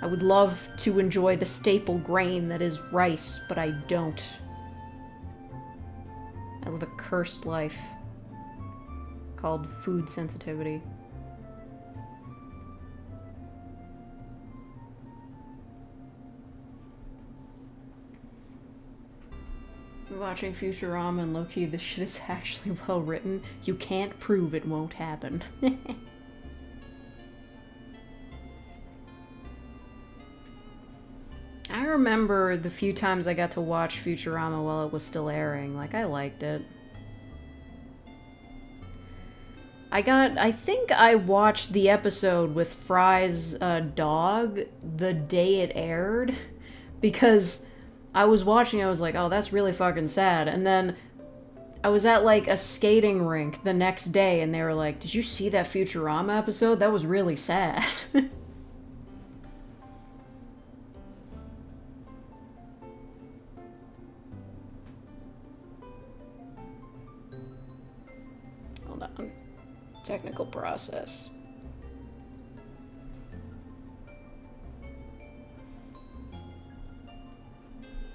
I would love to enjoy the staple grain that is rice, but I don't. I live a cursed life called food sensitivity. Watching Futurama and low-key, this shit is actually well written. You can't prove it won't happen. I remember the few times I got to watch Futurama while it was still airing. Like, I liked it. I think I watched the episode with Fry's dog the day it aired, because I was watching, I was like, oh, that's really fucking sad. And then I was at, like, a skating rink the next day, and they were like, did you see that Futurama episode? That was really sad. Hold on. Technical process.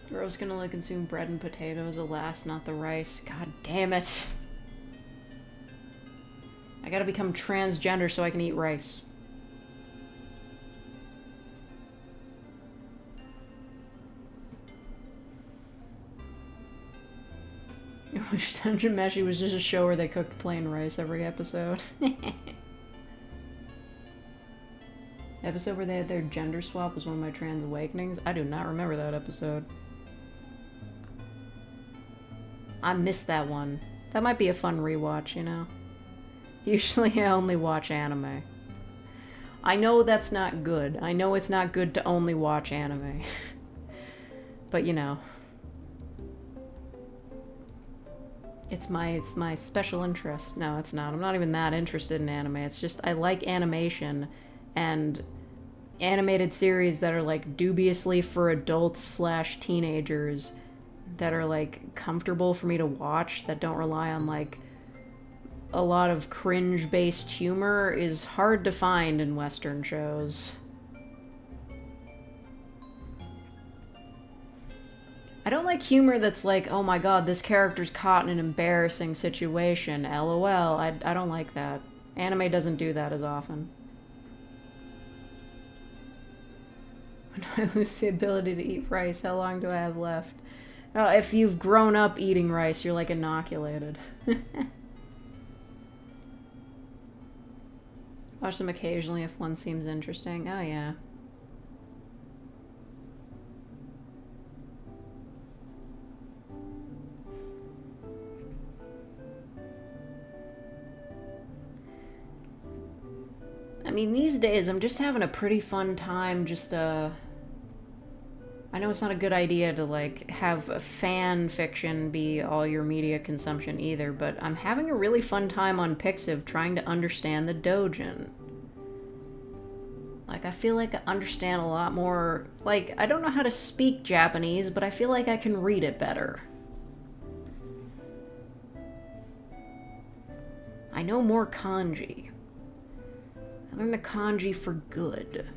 Rose can only consume bread and potatoes, alas, not the rice. God damn it. I gotta become transgender so I can eat rice. I wish Dungeon Meshi was just a show where they cooked plain rice every episode. Episode where they had their gender swap was one of my trans awakenings. I do not remember that episode. I missed that one. That might be a fun rewatch, you know? Usually I only watch anime. I know that's not good. I know it's not good to only watch anime. But, you know. It's my special interest. No, it's not. I'm not even that interested in anime. It's just I like animation and animated series that are like dubiously for adults / teenagers that are like comfortable for me to watch, that don't rely on like a lot of cringe-based humor, is hard to find in Western shows. I don't like humor that's like, oh my god, this character's caught in an embarrassing situation, LOL. I don't like that. Anime doesn't do that as often. When I lose the ability to eat rice, how long do I have left? Oh, if you've grown up eating rice, you're like inoculated. Watch them occasionally if one seems interesting. Oh yeah. I mean, these days I'm just having a pretty fun time just, I know it's not a good idea to, like, have fan fiction be all your media consumption either, but I'm having a really fun time on Pixiv trying to understand the doujin. Like, I feel like I understand a lot more, like, I don't know how to speak Japanese, but I feel like I can read it better. I know more kanji. I learned the kanji for good.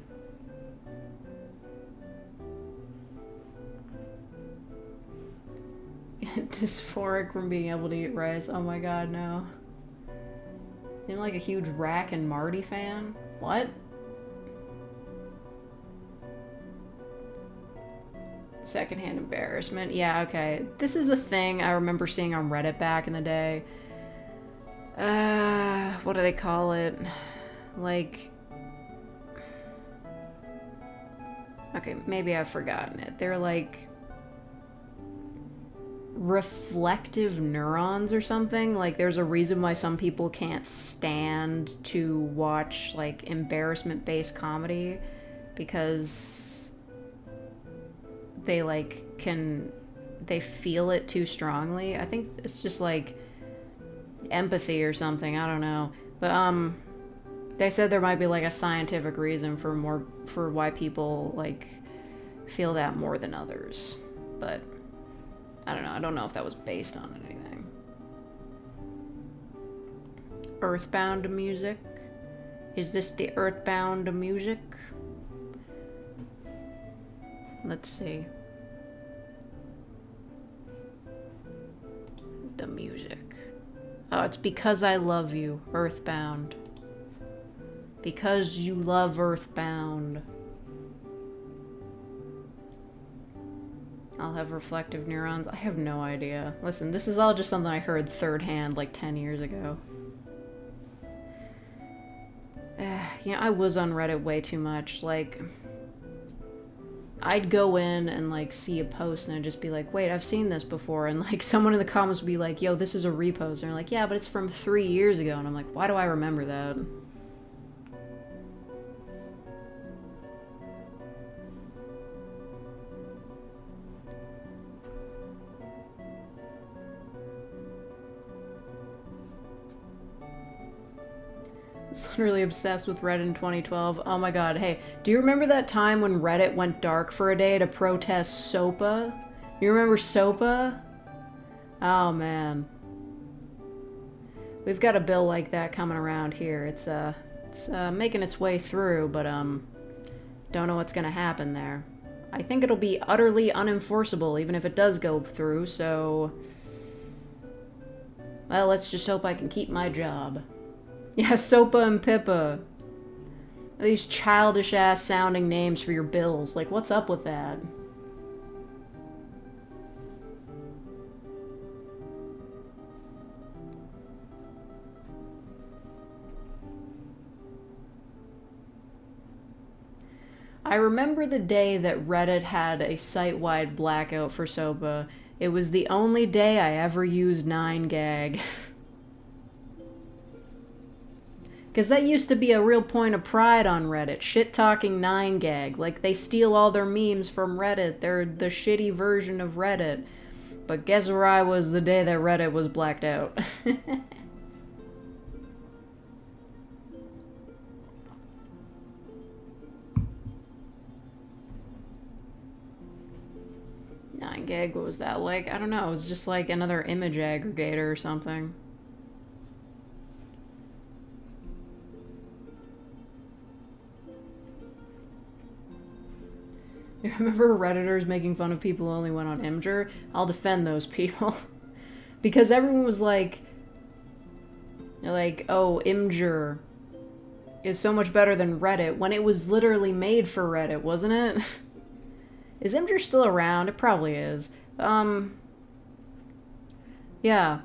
Dysphoric from being able to eat rice. Oh my god, no. You're like a huge Rack and Marty fan? What? Secondhand embarrassment. Yeah, okay. This is a thing I remember seeing on Reddit back in the day. What do they call it? Like... Okay, maybe I've forgotten it. They're like... reflective neurons or something. Like, there's a reason why some people can't stand to watch, like, embarrassment-based comedy. Because... they, like, they feel it too strongly. I think it's just, like, empathy or something. I don't know. But, They said there might be like a scientific reason for why people like feel that more than others, but I don't know. I don't know if that was based on anything. Earthbound music? Is this the Earthbound music? Let's see. The music. Oh, it's Because I Love You, Earthbound. Because you love Earthbound. I'll have reflective neurons. I have no idea. Listen, this is all just something I heard third hand like 10 years ago. You know, I was on Reddit way too much. Like, I'd go in and like see a post and I'd just be like, wait, I've seen this before. And like someone in the comments would be like, yo, this is a repost. And they're like, yeah, but it's from 3 years ago. And I'm like, why do I remember that? I was literally obsessed with Reddit in 2012. Oh my god, hey, do you remember that time when Reddit went dark for a day to protest SOPA? You remember SOPA? Oh man. We've got a bill like that coming around here. It's making its way through, but don't know what's gonna happen there. I think it'll be utterly unenforceable even if it does go through, so... Well, let's just hope I can keep my job. Yeah, Sopa and Pippa. These childish-ass sounding names for your bills. Like, what's up with that? I remember the day that Reddit had a site-wide blackout for SOPA. It was the only day I ever used 9gag. Because that used to be a real point of pride on Reddit. Shit-talking 9gag. Like, they steal all their memes from Reddit. They're the shitty version of Reddit. But guess where I was the day that Reddit was blacked out? 9gag, what was that like? I don't know, it was just like another image aggregator or something. You remember Redditors making fun of people who only went on Imgur? I'll defend those people. Because everyone was like, oh, Imgur is so much better than Reddit, when it was literally made for Reddit, wasn't it? Is Imgur still around? It probably is. Yeah.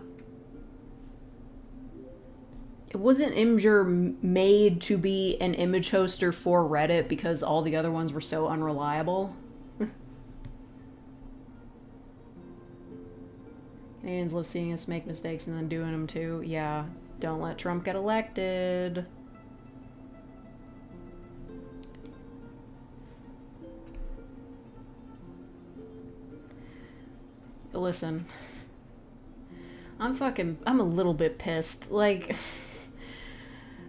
It wasn't Imgur made to be an image hoster for Reddit because all the other ones were so unreliable? Canadians love seeing us make mistakes and then doing them too. Yeah. Don't let Trump get elected. Listen. I'm a little bit pissed. Like...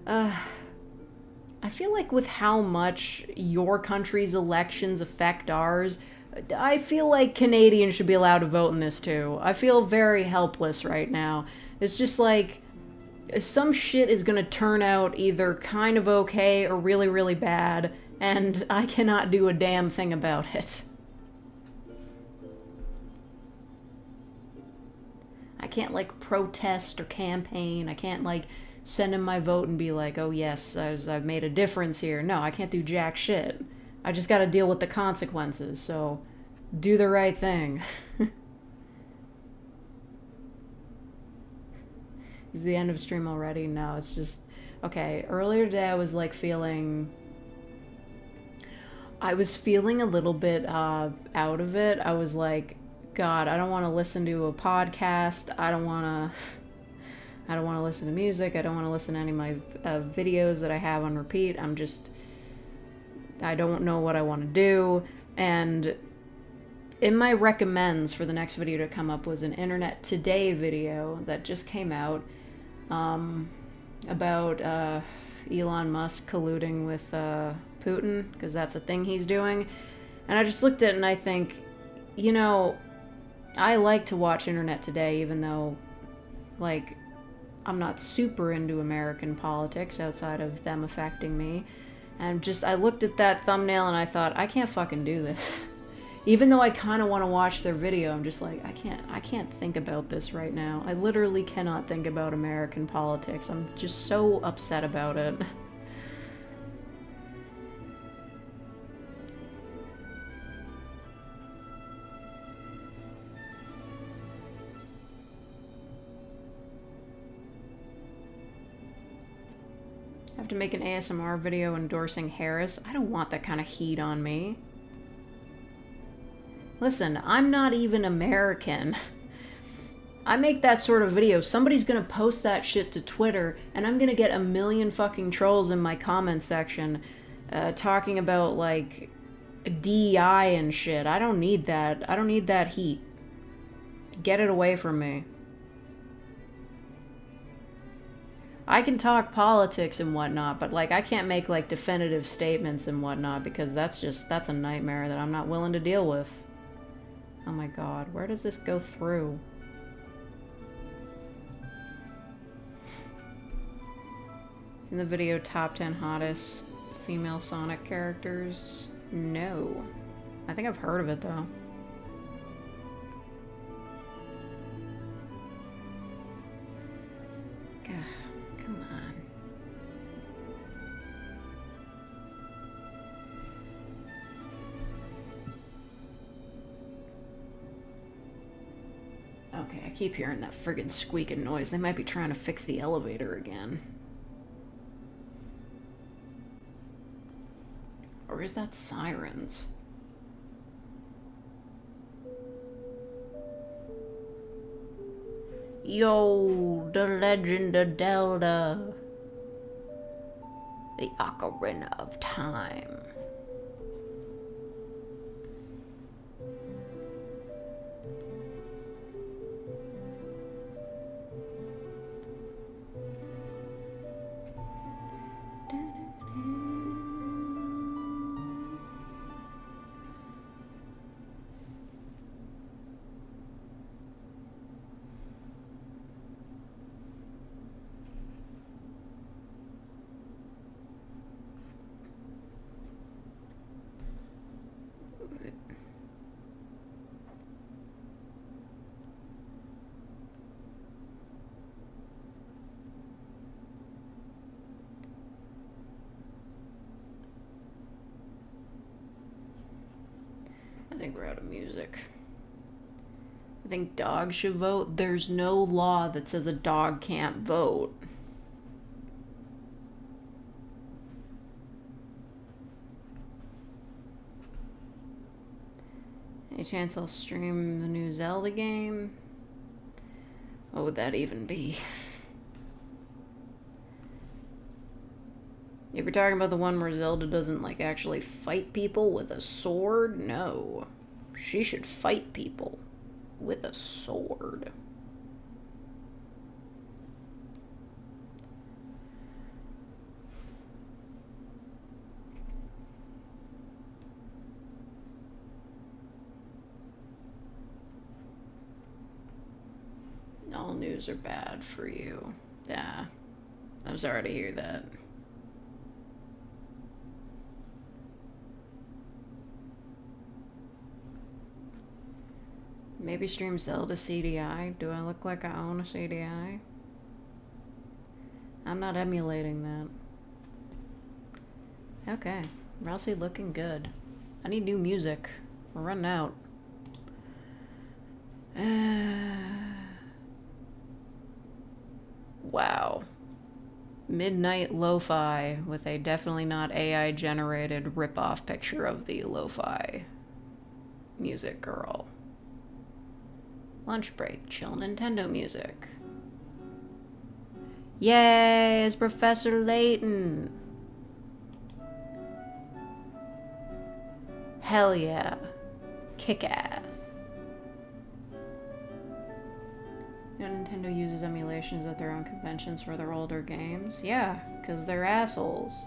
I feel like with how much your country's elections affect ours, I feel like Canadians should be allowed to vote in this too. I feel very helpless right now. It's just like, some shit is gonna turn out either kind of okay or really, really bad, and I cannot do a damn thing about it. I can't, like, protest or campaign. I can't, like, send in my vote and be like, oh yes, I've made a difference here. No, I can't do jack shit. I just gotta deal with the consequences, so do the right thing. Is the end of stream already? No, it's just... Okay, earlier today I was like feeling... I was feeling a little bit out of it. I was like, God, I don't want to listen to a podcast. I don't want to listen to music. I don't want to listen to any of my videos that I have on repeat. I don't know what I want to do. And in my recommends for the next video to come up was an Internet Today video that just came out about, Elon Musk colluding with Putin, because that's a thing he's doing. And I just looked at it and I think, you know, I like to watch internet today, even though, like, I'm not super into American politics outside of them affecting me. And just, I looked at that thumbnail and I thought, I can't fucking do this. Even though I kind of want to watch their video, I'm just like, I can't think about this right now. I literally cannot think about American politics. I'm just so upset about it. I have to make an ASMR video endorsing Harris. I don't want that kind of heat on me. Listen, I'm not even American. I make that sort of video, somebody's gonna post that shit to Twitter, and I'm gonna get a million fucking trolls in my comment section talking about, like, DEI and shit. I don't need that. I don't need that heat. Get it away from me. I can talk politics and whatnot, but, like, I can't make, like, definitive statements and whatnot, because that's a nightmare that I'm not willing to deal with. Oh my god, where does this go through? In the video, top 10 hottest female Sonic characters? No. I think I've heard of it, though. Gah, come on. Okay, I keep hearing that friggin' squeaking noise. They might be trying to fix the elevator again. Or is that sirens? Yo, the Legend of Zelda. The Ocarina of Time. I think we're out of music. I think dogs should vote. There's no law that says a dog can't vote. Any chance I'll stream the new Zelda game? What would that even be? If you're talking about the one where Zelda doesn't, like, actually fight people with a sword, no. She should fight people with a sword. All news are bad for you. Yeah, I'm sorry to hear that. Maybe stream Zelda CDI. Do I look like I own a CDI? I'm not emulating that. Okay. Rousey looking good. I need new music. We're running out. Wow. Midnight Lo-Fi with a definitely not AI generated rip-off picture of the Lo-Fi music girl. Lunch break, chill Nintendo music. Yay, it's Professor Layton. Hell yeah. Kick ass. You know, Nintendo uses emulations at their own conventions for their older games. Yeah, because they're assholes.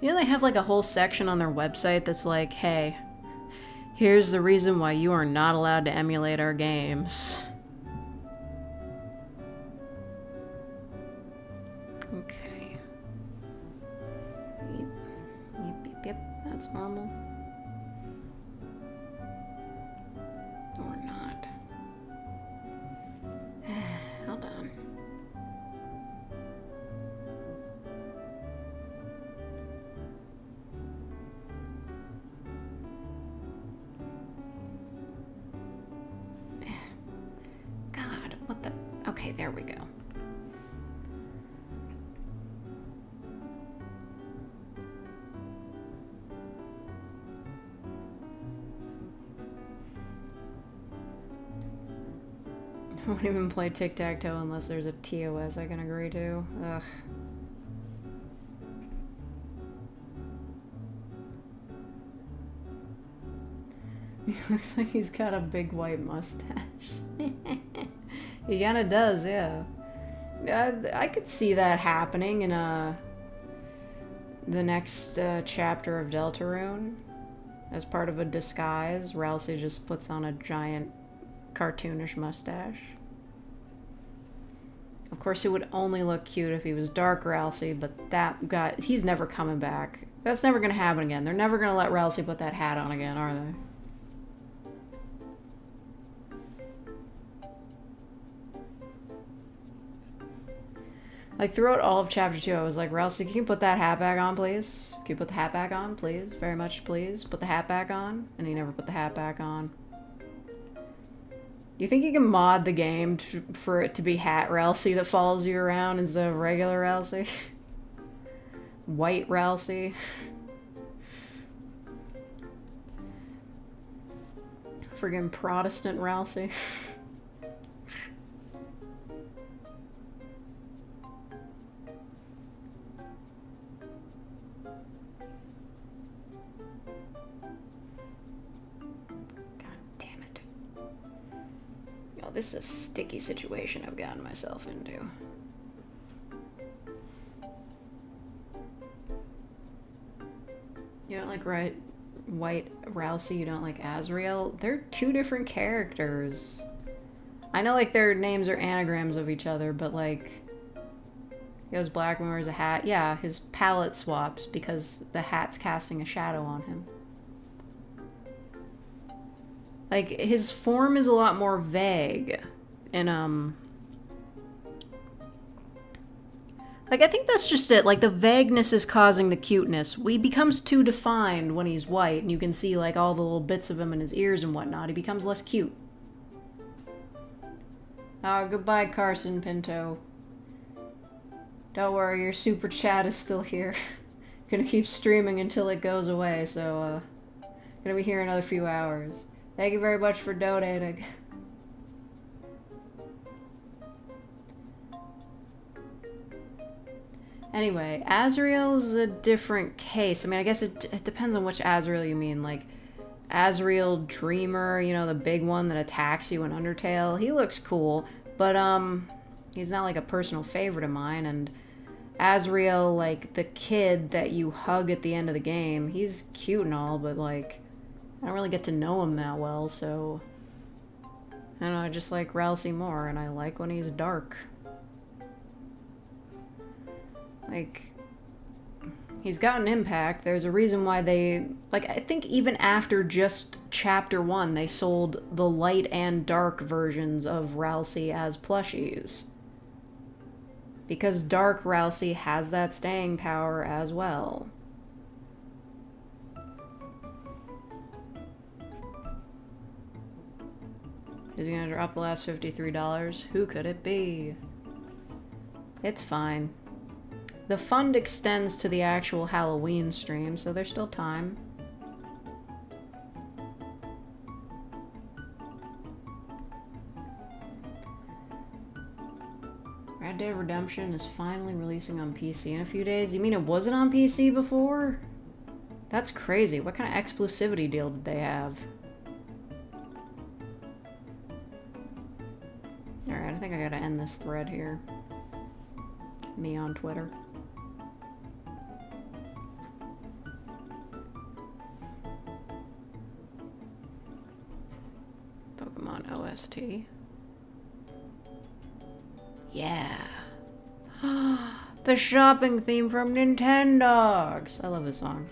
You know, they have like a whole section on their website that's like, hey, here's the reason why you are not allowed to emulate our games. Okay. Yep, yep, yep, yep. That's normal. Or not. Hold on. God, what the... Okay, there we go. I won't even play tic-tac-toe unless there's a TOS I can agree to. Ugh. He looks like he's got a big white mustache. He kinda does, yeah. I could see that happening in the next chapter of Deltarune. As part of a disguise, Ralsei just puts on a giant cartoonish mustache. Of course, it would only look cute if he was dark Ralsei, but that guy, he's never coming back. That's never gonna happen again. They're never gonna let Ralsei put that hat on again, are they? Like, throughout all of Chapter 2, I was like, Ralsei, can you put that hat back on, please? Can you put the hat back on, please? Very much, please. Put the hat back on. And he never put the hat back on. Do you think you can mod the game for it to be Hat Ralsei that follows you around instead of regular Ralsei? White Ralsei? Friggin' Protestant Ralsei? This is a sticky situation I've gotten myself into. You don't like White Ralsei, you don't like Azrael? They're two different characters. I know like their names are anagrams of each other, but like he goes black and wears a hat. Yeah, his palette swaps because the hat's casting a shadow on him. Like, his form is a lot more vague. And, like, I think that's just it. Like, the vagueness is causing the cuteness. He becomes too defined when he's white, and you can see, like, all the little bits of him in his ears and whatnot. He becomes less cute. Oh, goodbye, Carson Pinto. Don't worry, your super chat is still here. Gonna keep streaming until it goes away, so, gonna be here another few hours. Thank you very much for donating. Anyway, Azrael is a different case. I mean, I guess it depends on which Azrael you mean. Like, Azrael Dreamer, you know, the big one that attacks you in Undertale. He looks cool, but, he's not, like, a personal favorite of mine. And Azrael, like, the kid that you hug at the end of the game, he's cute and all, but, like, I don't really get to know him that well, so I don't know, I just like Ralsei more, and I like when he's dark. Like, he's got an impact. There's a reason why they... Like, I think even after just Chapter 1, they sold the light and dark versions of Ralsei as plushies. Because dark Ralsei has that staying power as well. Is he gonna drop the last $53? Who could it be? It's fine. The fund extends to the actual Halloween stream, so there's still time. Red Dead Redemption is finally releasing on PC in a few days. You mean it wasn't on PC before? That's crazy. What kind of exclusivity deal did they have? I think I gotta end this thread here. Me on Twitter. Pokemon OST. Yeah. The shopping theme from Nintendogs. I love this song.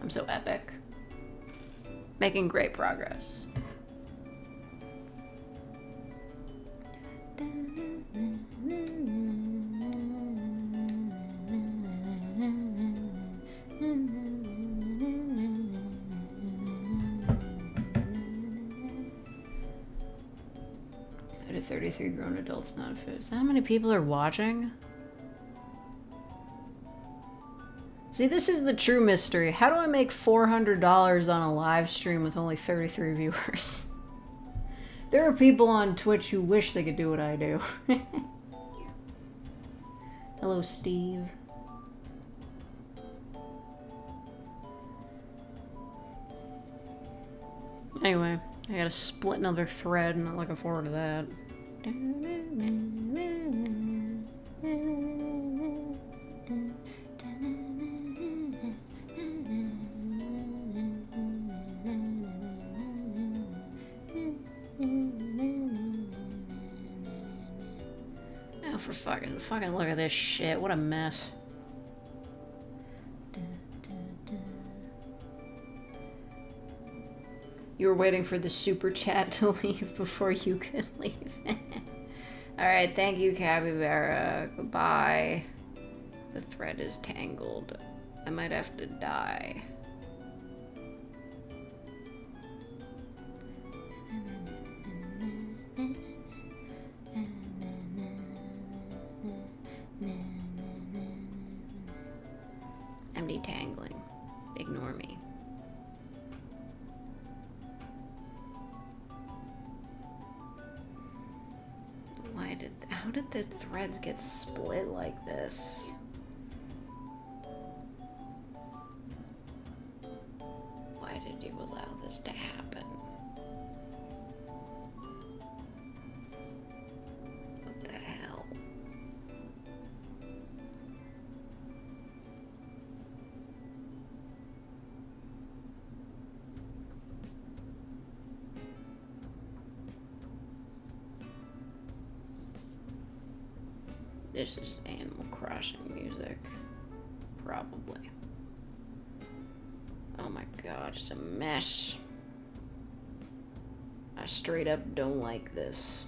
I'm so epic. Making great progress. Out of 33 grown adults not fit. So how many people are watching? See, this is the true mystery. How do I make $400 on a live stream with only 33 viewers? There are people on Twitch who wish they could do what I do. Hello, Steve. Anyway, I gotta split another thread. Not looking forward to that. Oh, for fucking look at this shit. What a mess. You were waiting for the super chat to leave before you could leave. Alright, thank you, Capybara. Goodbye. The thread is tangled. I might have to die. I'm detangling. Ignore me. How did the threads get split like this? Why did you allow this to happen? What the hell? This is Animal Crossing music. Probably. Oh my god, it's a mess. I straight up don't like this.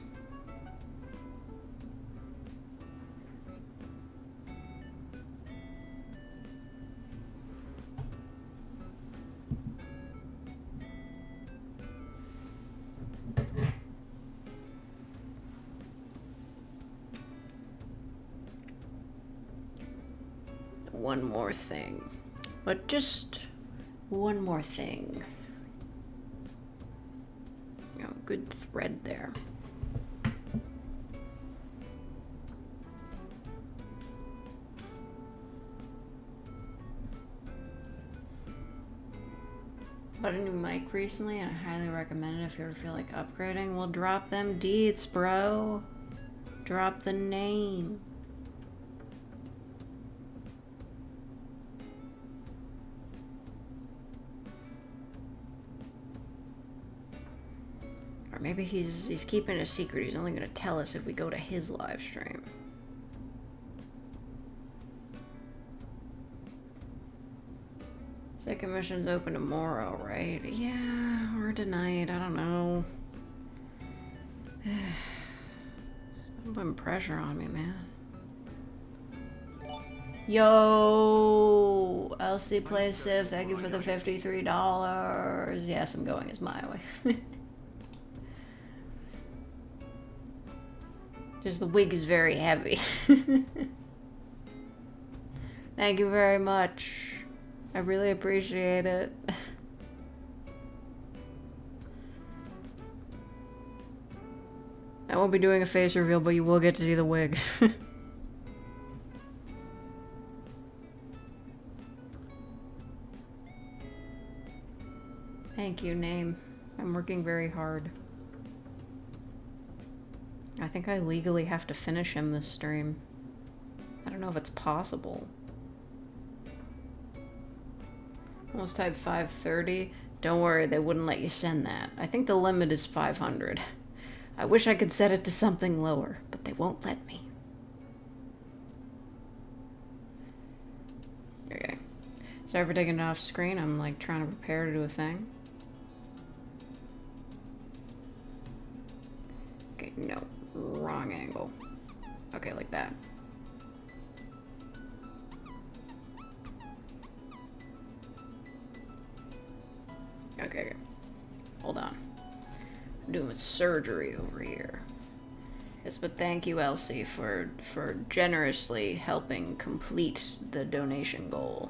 One more thing. But just one more thing. You know, good thread there. Bought a new mic recently and I highly recommend it if you ever feel like upgrading. Well, drop them deets, bro. Drop the name. Or maybe he's keeping it a secret. He's only going to tell us if we go to his live stream. Second mission's open tomorrow, right? Yeah, or tonight. I don't know. Don't put pressure on me, man. Yo, LC Play Civ, thank you for the $53. Yes, I'm going as my way. Just the wig is very heavy. Thank you very much. I really appreciate it. I won't be doing a face reveal, but you will get to see the wig. Thank you, name. I'm working very hard. I think I legally have to finish him this stream. I don't know if it's possible. Almost typed 530. Don't worry, they wouldn't let you send that. I think the limit is 500. I wish I could set it to something lower, but they won't let me. Okay. Sorry for taking it off screen. I'm like trying to prepare to do a thing. Okay, no. Wrong angle. Okay, like that. Okay. Hold on. I'm doing surgery over here. Yes, but thank you, Elsie, for generously helping complete the donation goal.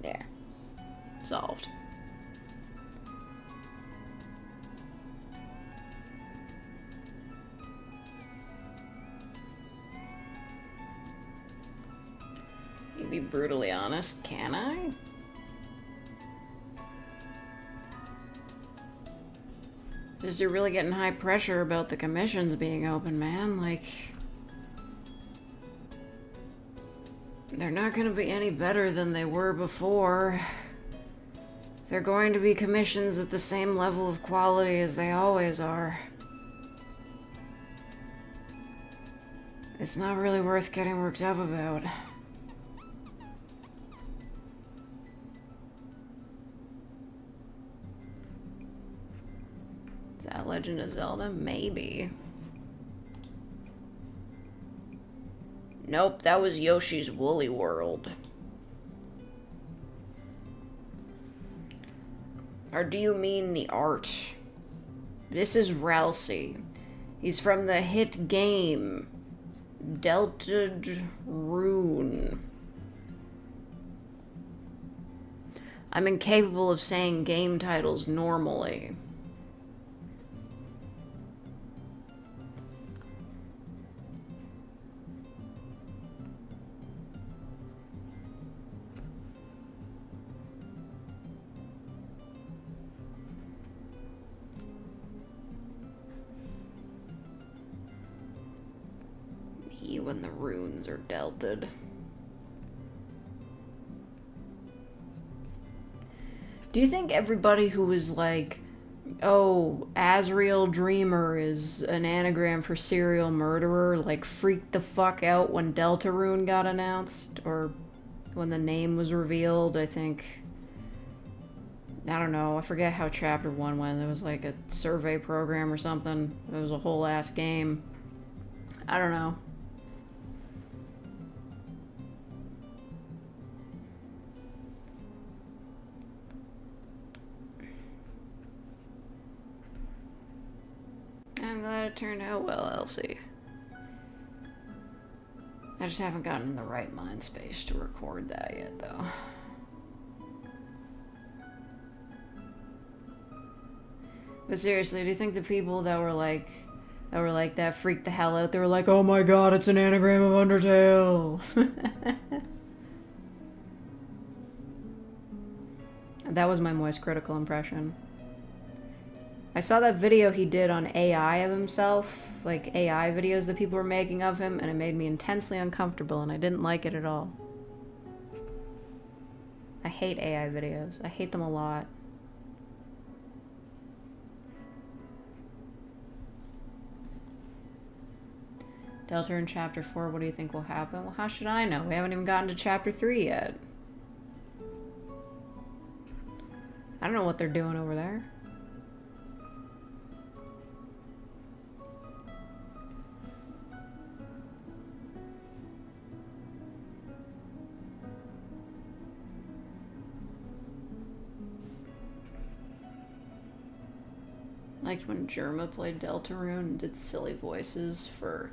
There. Solved. To be brutally honest, can I? Just you're really getting high pressure about the commissions being open, man. Like, they're not going to be any better than they were before. They're going to be commissions at the same level of quality as they always are. It's not really worth getting worked up about. Is that Legend of Zelda? Maybe. Nope, that was Yoshi's Woolly World. Or do you mean the art? This is Ralsei. He's from the hit game Deltarune. I'm incapable of saying game titles normally. When the runes are delted. Do you think everybody who was like, oh, Azrael Dreamer is an anagram for serial murderer, like freaked the fuck out when Deltarune got announced? Or when the name was revealed? I think, I don't know, I forget how chapter 1 went. There was like a survey program or something. It was a whole ass game. I don't know. I'm glad it turned out well, Elsie. I just haven't gotten in the right mind space to record that yet, though. But seriously, do you think the people that were like that freaked the hell out? They were like, oh my god, it's an anagram of Undertale! That was my Moist Critical impression. I saw that video he did on AI of himself, like AI videos that people were making of him, and it made me intensely uncomfortable, and I didn't like it at all. I hate AI videos. I hate them a lot. Delta in Chapter 4, what do you think will happen? Well, how should I know? We haven't even gotten to Chapter 3 yet. I don't know what they're doing over there. Liked when Germa played Deltarune and did silly voices for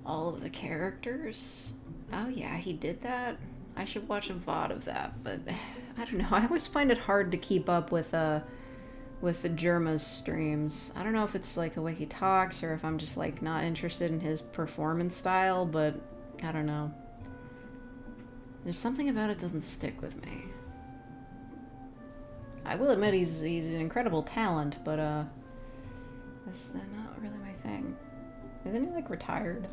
all of the characters. Oh yeah, he did that? I should watch a VOD of that, but I don't know. I always find it hard to keep up with the Germa's streams. I don't know if it's like the way he talks or if I'm just like not interested in his performance style, but I don't know. There's something about it doesn't stick with me. I will admit he's an incredible talent, but that's not really my thing. Isn't he like retired?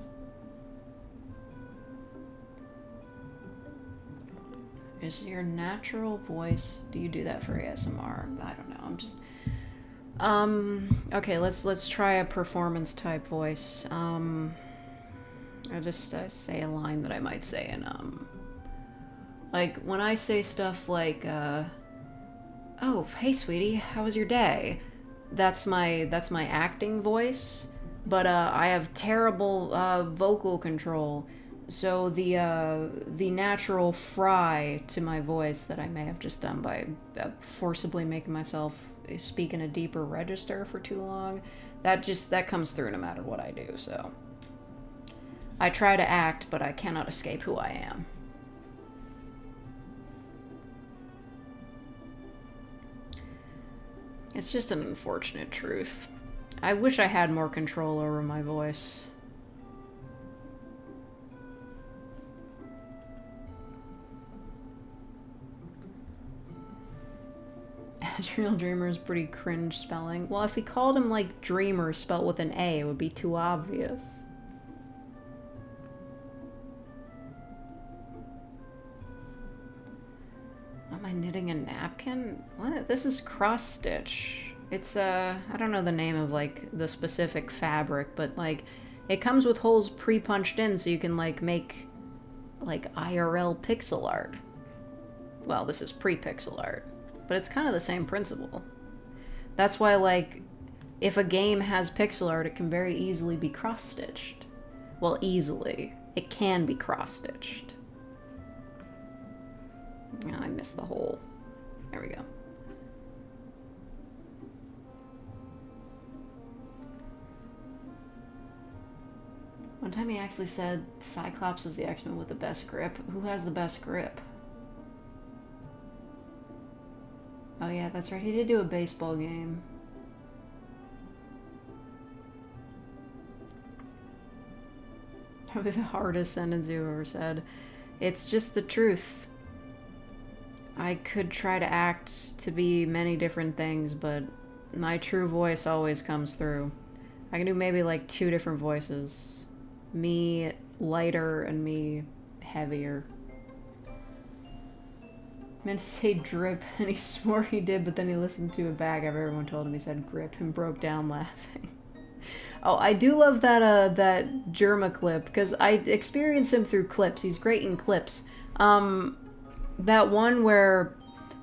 Is your natural voice, do you do that for ASMR? I don't know. I'm just okay, let's try a performance type voice. I'll just say a line that I might say in like when I say stuff like oh, hey sweetie, how was your day? That's my acting voice, but I have terrible vocal control. So the natural fry to my voice that I may have just done by forcibly making myself speak in a deeper register for too long, that comes through no matter what I do. So I try to act, but I cannot escape who I am. It's just an unfortunate truth. I wish I had more control over my voice. Real Dreamer is pretty cringe spelling. Well, if he called him like Dreamer spelt with an A, it would be too obvious. Am I knitting a napkin? What? This is cross stitch. It's I don't know the name of like the specific fabric, but like it comes with holes pre-punched in so you can like make like IRL pixel art. Well, this is pre-pixel art. But it's kind of the same principle. That's why, like, if a game has pixel art, it can very easily be cross-stitched. Well, easily. It can be cross-stitched. Oh, I missed the hole. There we go. One time he actually said Cyclops was the X-Men with the best grip. Who has the best grip? Oh yeah, that's right. He did do a baseball game. Probably the hardest sentence you've ever said. It's just the truth. I could try to act to be many different things, but my true voice always comes through. I can do maybe like 2 different voices. Me lighter and me heavier. Meant to say drip, and he swore he did, but then he listened to it back after everyone told him he said grip and broke down laughing. Oh, I do love that that Germa clip, because I experience him through clips. He's great in clips. That one where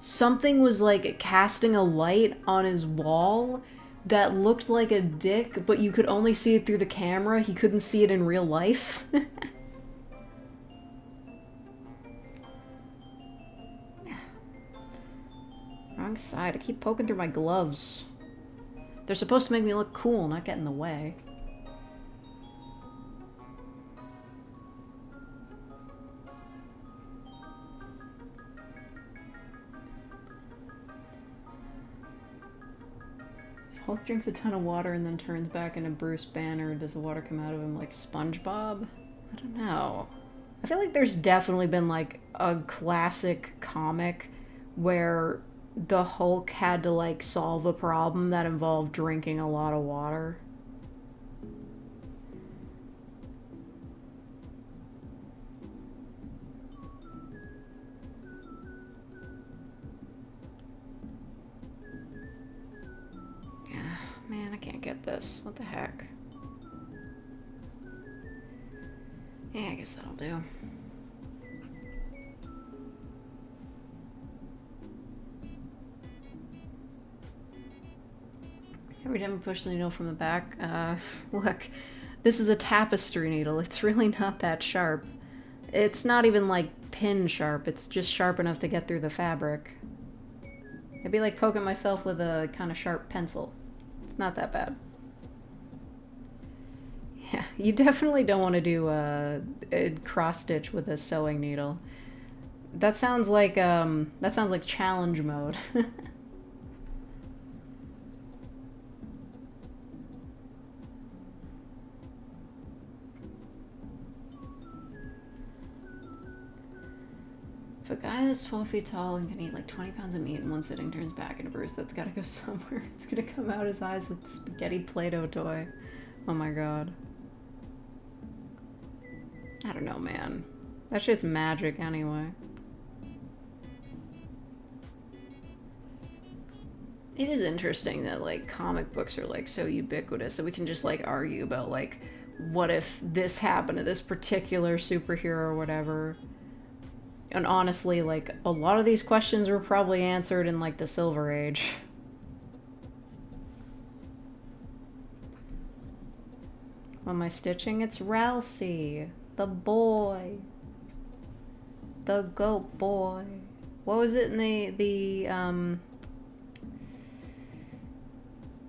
something was like casting a light on his wall that looked like a dick, but you could only see it through the camera. He couldn't see it in real life. Wrong side. I keep poking through my gloves. They're supposed to make me look cool, not get in the way. Hulk drinks a ton of water and then turns back into Bruce Banner. Does the water come out of him like SpongeBob? I don't know. I feel like there's definitely been like a classic comic where the Hulk had to like solve a problem that involved drinking a lot of water. Man, I can't get this. What the heck? Yeah, I guess that'll do. Every time I push the needle from the back, look, this is a tapestry needle. It's really not that sharp. It's not even like pin sharp. It's just sharp enough to get through the fabric. It'd be like poking myself with a kind of sharp pencil. not that bad. Yeah, you definitely don't want to do a cross stitch with a sewing needle. That sounds like challenge mode. If a guy that's 12 feet tall and can eat like 20 pounds of meat in one sitting turns back into Bruce, that's gotta go somewhere. It's gonna come out his eyes like the spaghetti Play-Doh toy. Oh my god. I don't know, man. That shit's magic anyway. It is interesting that, like, comic books are, like, so ubiquitous that we can just, like, argue about, like, what if this happened to this particular superhero or whatever. And honestly, like, a lot of these questions were probably answered in, like, the Silver Age. What am I stitching? It's Ralsei, the boy. The goat boy. What was it in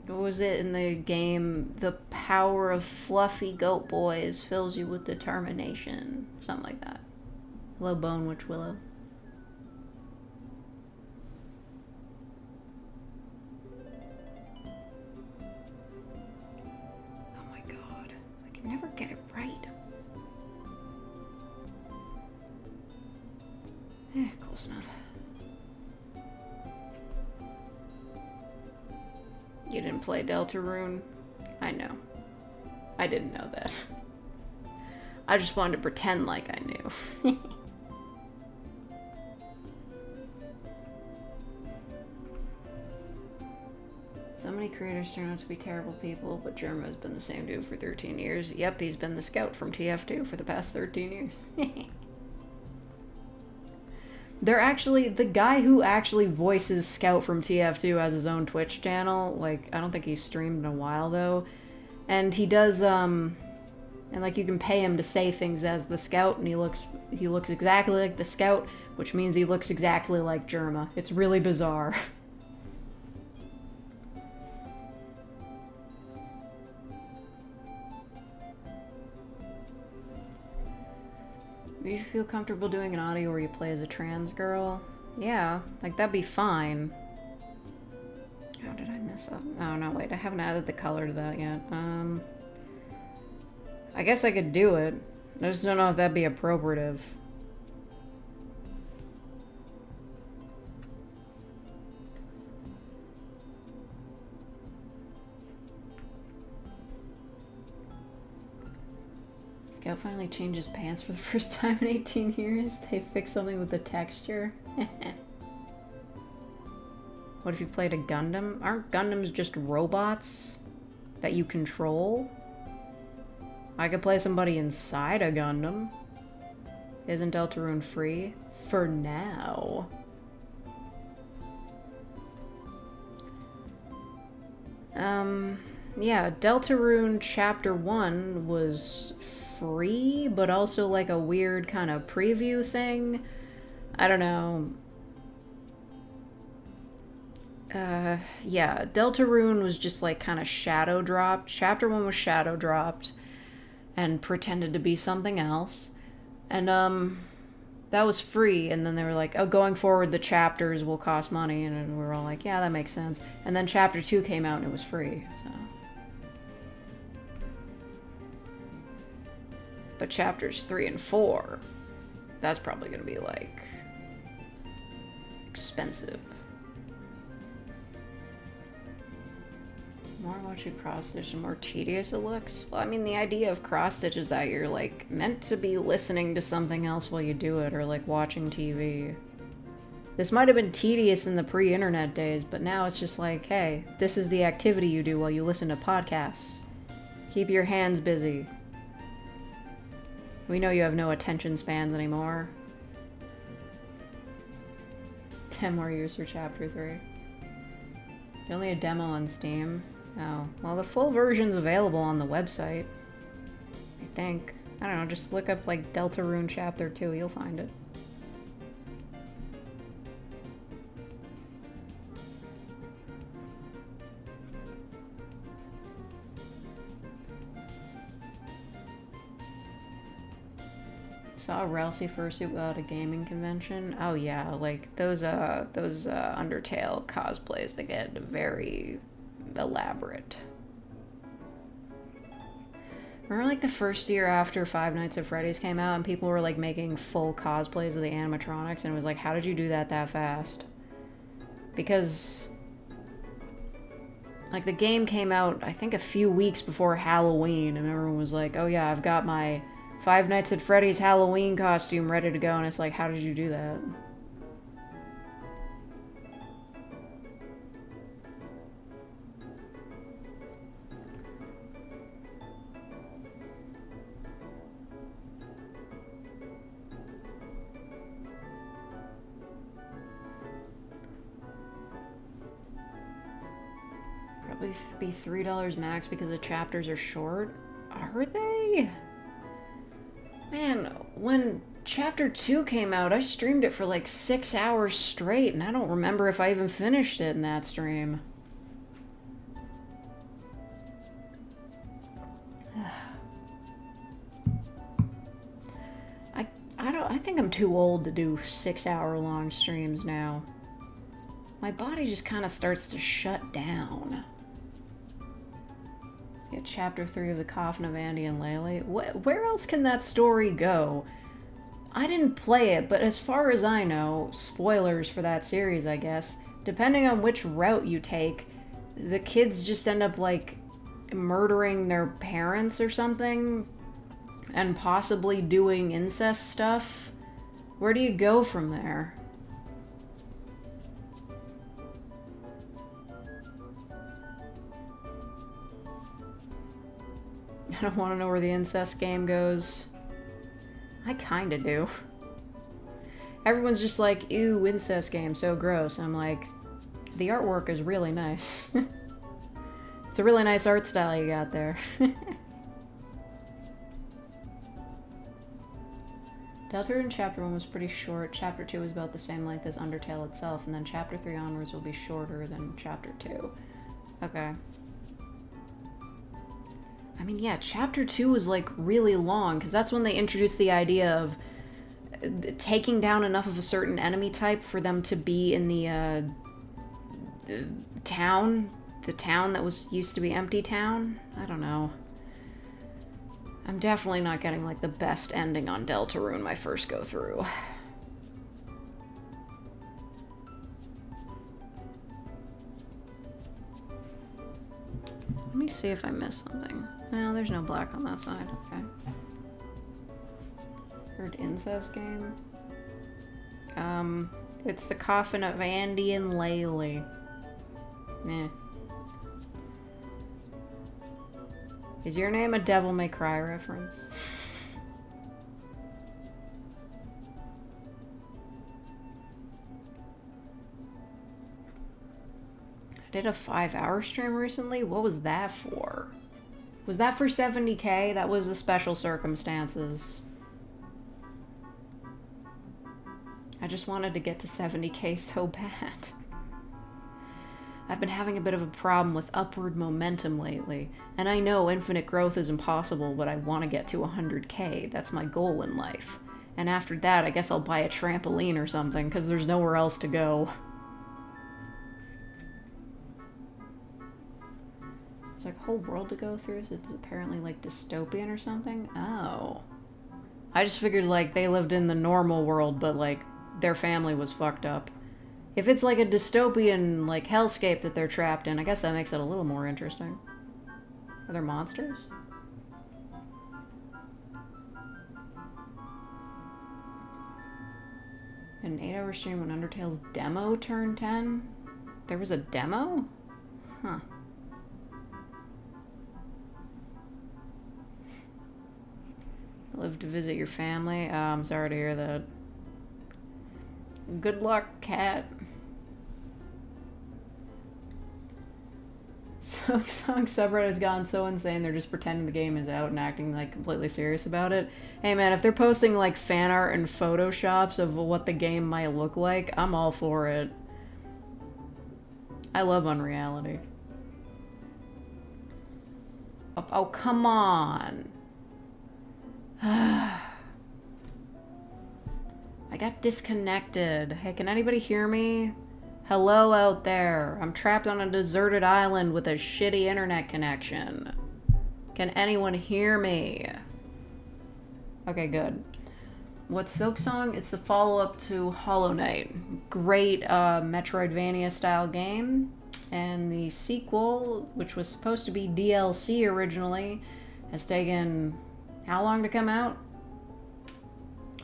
what was it in the game? The power of fluffy goat boys fills you with determination. Something like that. Hello, Bone Witch Willow. Oh my god. I can never get it right. Close enough. You didn't play Deltarune? I know. I didn't know that. I just wanted to pretend like I knew. So many creators turn out to be terrible people, but Germa has been the same dude for 13 years. Yep, he's been the scout from TF2 for the past 13 years. They're actually, the guy who actually voices Scout from TF2 has his own Twitch channel. Like, I don't think he's streamed in a while, though. And he does, and like, you can pay him to say things as the Scout, and he looks exactly like the Scout, which means he looks exactly like Germa. It's really bizarre. Do you feel comfortable doing an audio where you play as a trans girl? Yeah, like that'd be fine. How did I mess up? Oh no, wait, I haven't added the color to that yet. I guess I could do it. I just don't know if that'd be appropriative. Scout finally changed his pants for the first time in 18 years. They fixed something with the texture. What if you played a Gundam? Aren't Gundams just robots that you control? I could play somebody inside a Gundam. Isn't Deltarune free? For now. Yeah, Deltarune Chapter 1 was free, but also like a weird kind of preview thing. I don't know. Yeah, Deltarune was just like kind of shadow dropped. Chapter 1 was shadow dropped and pretended to be something else. And that was free, and then they were like, oh, going forward the chapters will cost money, and we were all like, yeah, that makes sense. And then Chapter 2 came out and it was free, so. But chapters 3 and 4, that's probably gonna be like expensive. The more I watch you cross stitch, the more tedious it looks. Well, I mean, the idea of cross stitch is that you're like meant to be listening to something else while you do it, or like watching TV. This might have been tedious in the pre-internet days, but now it's just like, hey, this is the activity you do while you listen to podcasts. Keep your hands busy. We know you have no attention spans anymore. 10 more years for Chapter 3. There's only a demo on Steam. Oh, well, the full version's available on the website. I think. I don't know, just look up, like, Deltarune Chapter 2, you'll find it. Saw a Ralsei fursuit without a gaming convention. Oh yeah, like those Undertale cosplays, they get very elaborate. Remember like the first year after Five Nights at Freddy's came out and people were like making full cosplays of the animatronics, and it was like, how did you do that fast? Because like the game came out I think a few weeks before Halloween, and everyone was like, oh yeah, I've got my Five Nights at Freddy's Halloween costume ready to go, and it's like, how did you do that? Probably be $3 max because the chapters are short. Are they? Man, when Chapter 2 came out, I streamed it for like 6 hours straight, and I don't remember if I even finished it in that stream. I think I'm too old to do 6-hour-long streams now. My body just kind of starts to shut down. Yeah, Chapter 3 of The Coffin of Andy and Lele. Where else can that story go? I didn't play it, but as far as I know, spoilers for that series, I guess, depending on which route you take, the kids just end up, like, murdering their parents or something, and possibly doing incest stuff. Where do you go from there? I don't want to know where the incest game goes. I kinda do. Everyone's just like, ew, incest game, so gross. I'm like, the artwork is really nice. It's a really nice art style you got there. Deltarune Chapter 1 was pretty short. Chapter 2 was about the same length as Undertale itself, and then Chapter 3 onwards will be shorter than Chapter 2. Okay. I mean, yeah, Chapter 2 was, like, really long, because that's when they introduced the idea of taking down enough of a certain enemy type for them to be in the town that was used to be Empty Town. I don't know. I'm definitely not getting, like, the best ending on Deltarune my first go through. Let me see if I missed something. No, there's no black on that side. Okay. Heard incest game? It's the Coffin of Andy and Lele. Nah. Is your name a Devil May Cry reference? I did a 5-hour stream recently. What was that for? Was that for 70k? That was the special circumstances. I just wanted to get to 70k so bad. I've been having a bit of a problem with upward momentum lately, and I know infinite growth is impossible, but I want to get to 100k. That's my goal in life. And after that, I guess I'll buy a trampoline or something, because there's nowhere else to go. It's like a whole world to go through, so it's apparently like dystopian or something? Oh. I just figured like they lived in the normal world, but like their family was fucked up. If it's like a dystopian, like, hellscape that they're trapped in, I guess that makes it a little more interesting. Are there monsters? An 8-hour stream when Undertale's demo turned 10? There was a demo? Huh. Live to visit your family? I'm sorry to hear that. Good luck, cat. Song subreddit has gotten so insane they're just pretending the game is out and acting like completely serious about it. Hey man, if they're posting like fan art and photoshops of what the game might look like, I'm all for it. I love unreality. Oh, come on. I got disconnected. Hey, can anybody hear me? Hello out there. I'm trapped on a deserted island with a shitty internet connection. Can anyone hear me? Okay, good. What's Silksong? It's the follow-up to Hollow Knight. Great Metroidvania style game. And the sequel, which was supposed to be DLC originally, has taken how long to come out?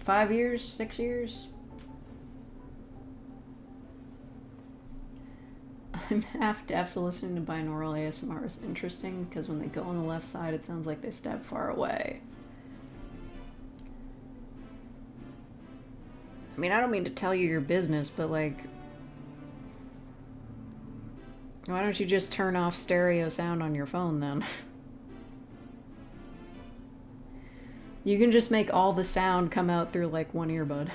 5 years? 6 years? I'm half deaf, so listening to binaural ASMR is interesting because when they go on the left side, it sounds like they step far away. I mean, I don't mean to tell you your business, but like, why don't you just turn off stereo sound on your phone then? You can just make all the sound come out through like one earbud.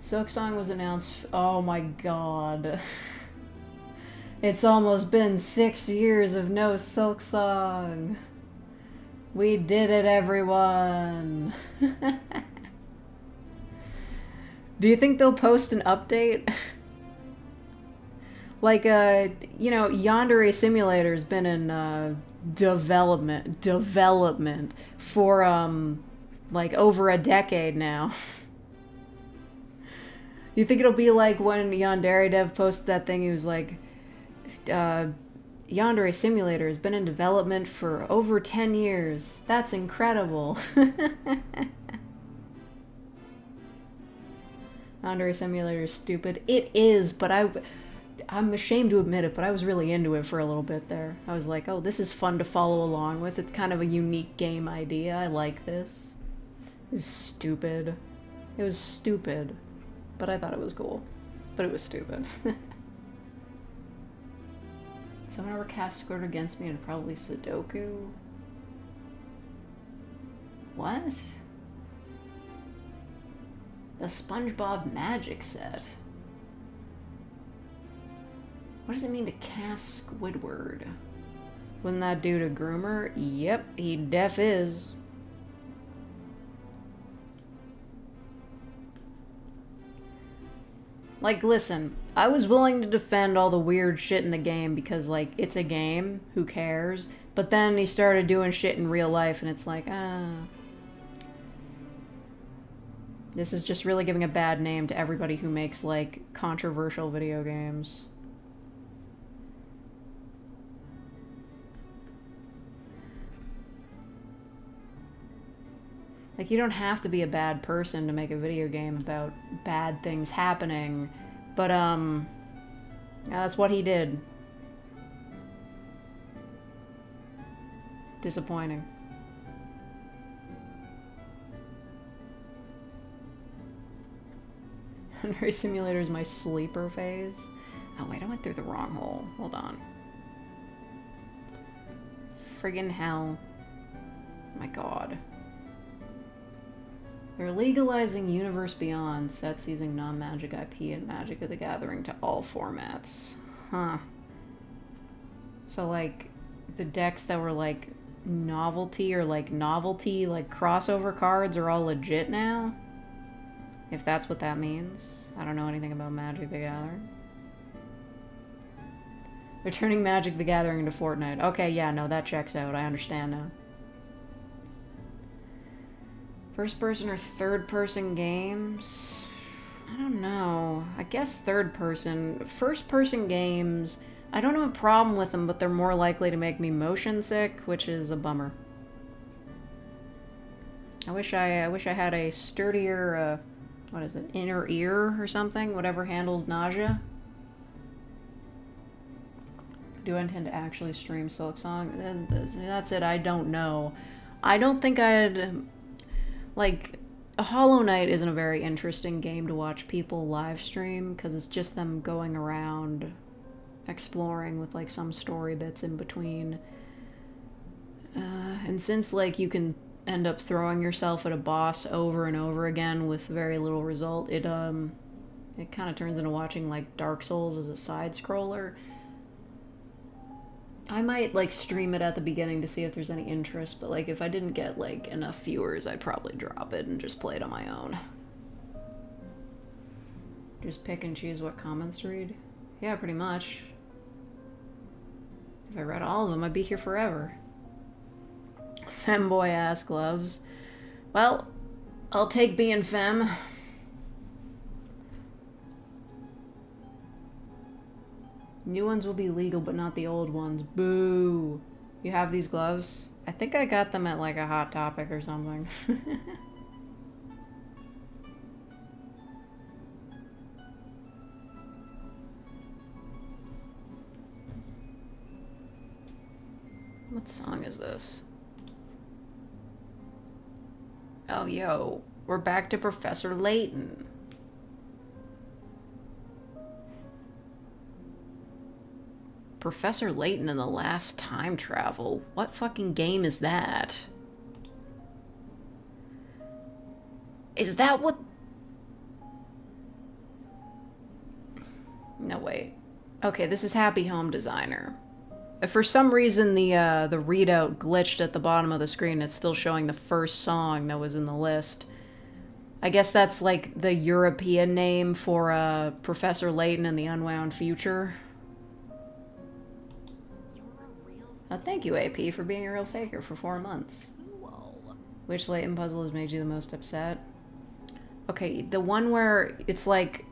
Silksong was announced. Oh my god. It's almost been 6 years of no Silksong. We did it, everyone. Do you think they'll post an update? Like, you know, Yandere Simulator's been in development for like over a decade now. You think it'll be like when Yandere Dev posted that thing, he was like, Yandere Simulator has been in development for over 10 years. That's incredible. Yandere Simulator is stupid. It is, but I'm ashamed to admit it, but I was really into it for a little bit there. I was like, oh, this is fun to follow along with. It's kind of a unique game idea. I like this. It's stupid. It was stupid. But I thought it was cool. But it was stupid. If someone ever cast scored against me, it'd probably Sudoku. What? The SpongeBob Magic Set. What does it mean to cast Squidward? Wasn't that dude a groomer? Yep, he def is. Like, listen, I was willing to defend all the weird shit in the game because, like, it's a game, who cares? But then he started doing shit in real life and it's like, this is just really giving a bad name to everybody who makes, like, controversial video games. Like, you don't have to be a bad person to make a video game about bad things happening, but, yeah, that's what he did. Disappointing. Yandere Simulator is my sleeper phase. Oh wait, I went through the wrong hole. Hold on. Friggin' hell. Oh my god. They're legalizing Universe Beyond sets using non-Magic IP and Magic of the Gathering to all formats. Huh. So, like, the decks that were, like, novelty or, like, like, crossover cards are all legit now? If that's what that means. I don't know anything about Magic the Gathering. They're turning Magic the Gathering into Fortnite. Okay, yeah, no, that checks out. I understand now. First person or third person games? I don't know. I guess third person. First person games, I don't have a problem with them, but they're more likely to make me motion sick, which is a bummer. I wish I had a sturdier, what is it, inner ear or something? Whatever handles nausea. Do I intend to actually stream Silksong? That's it, I don't know. I don't think I'd... Like, a Hollow Knight isn't a very interesting game to watch people live stream, because it's just them going around exploring with, like, some story bits in between. And since, like, you can end up throwing yourself at a boss over and over again with very little result, it kind of turns into watching, like, Dark Souls as a side-scroller. I might, like, stream it at the beginning to see if there's any interest, but, like, if I didn't get, like, enough viewers, I'd probably drop it and just play it on my own. Just pick and choose what comments to read? Yeah, pretty much. If I read all of them, I'd be here forever. Femboy ass gloves. Well, I'll take being femme. New ones will be legal, but not the old ones. Boo. You have these gloves? I think I got them at like a Hot Topic or something. What song is this? Oh, yo. We're back to Professor Layton. Professor Layton in the Last Time Travel? What fucking game is that? Is that what... No, wait. Okay, this is Happy Home Designer. For some reason, the readout glitched at the bottom of the screen. It's still showing the first song that was in the list. I guess that's like the European name for Professor Layton in the Unwound Future. Thank you, AP, for being a real faker for 4 months. Which Layton puzzle has made you the most upset? Okay, the one where it's like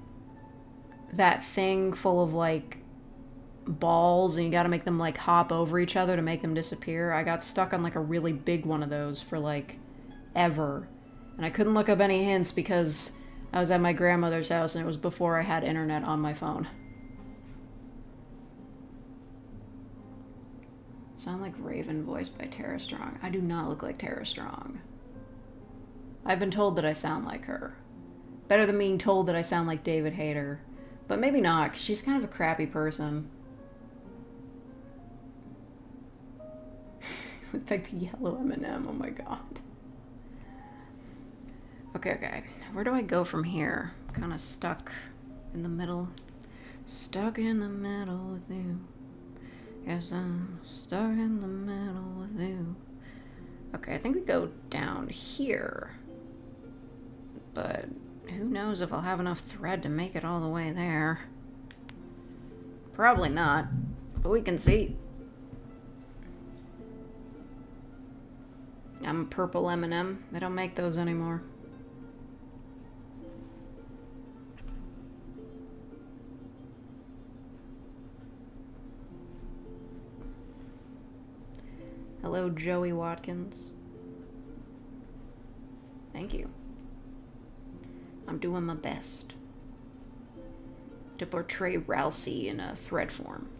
that thing full of like balls and you gotta make them like hop over each other to make them disappear. I got stuck on like a really big one of those for like ever. And I couldn't look up any hints because I was at my grandmother's house and it was before I had internet on my phone. Sound like Raven voiced by Tara Strong. I do not look like Tara Strong. I've been told that I sound like her. Better than being told that I sound like David Hayter. But maybe not, 'cause she's kind of a crappy person. It's like the yellow M&M, oh my god. Okay. Where do I go from here? I'm kind of stuck in the middle. Stuck in the middle with you. Yes, I'm stuck in the middle with you. Okay, I think we go down here. But who knows if I'll have enough thread to make it all the way there. Probably not, but we can see. I'm a purple M&M. They don't make those anymore. Hello, Joey Watkins. Thank you. I'm doing my best to portray Rousey in a thread form.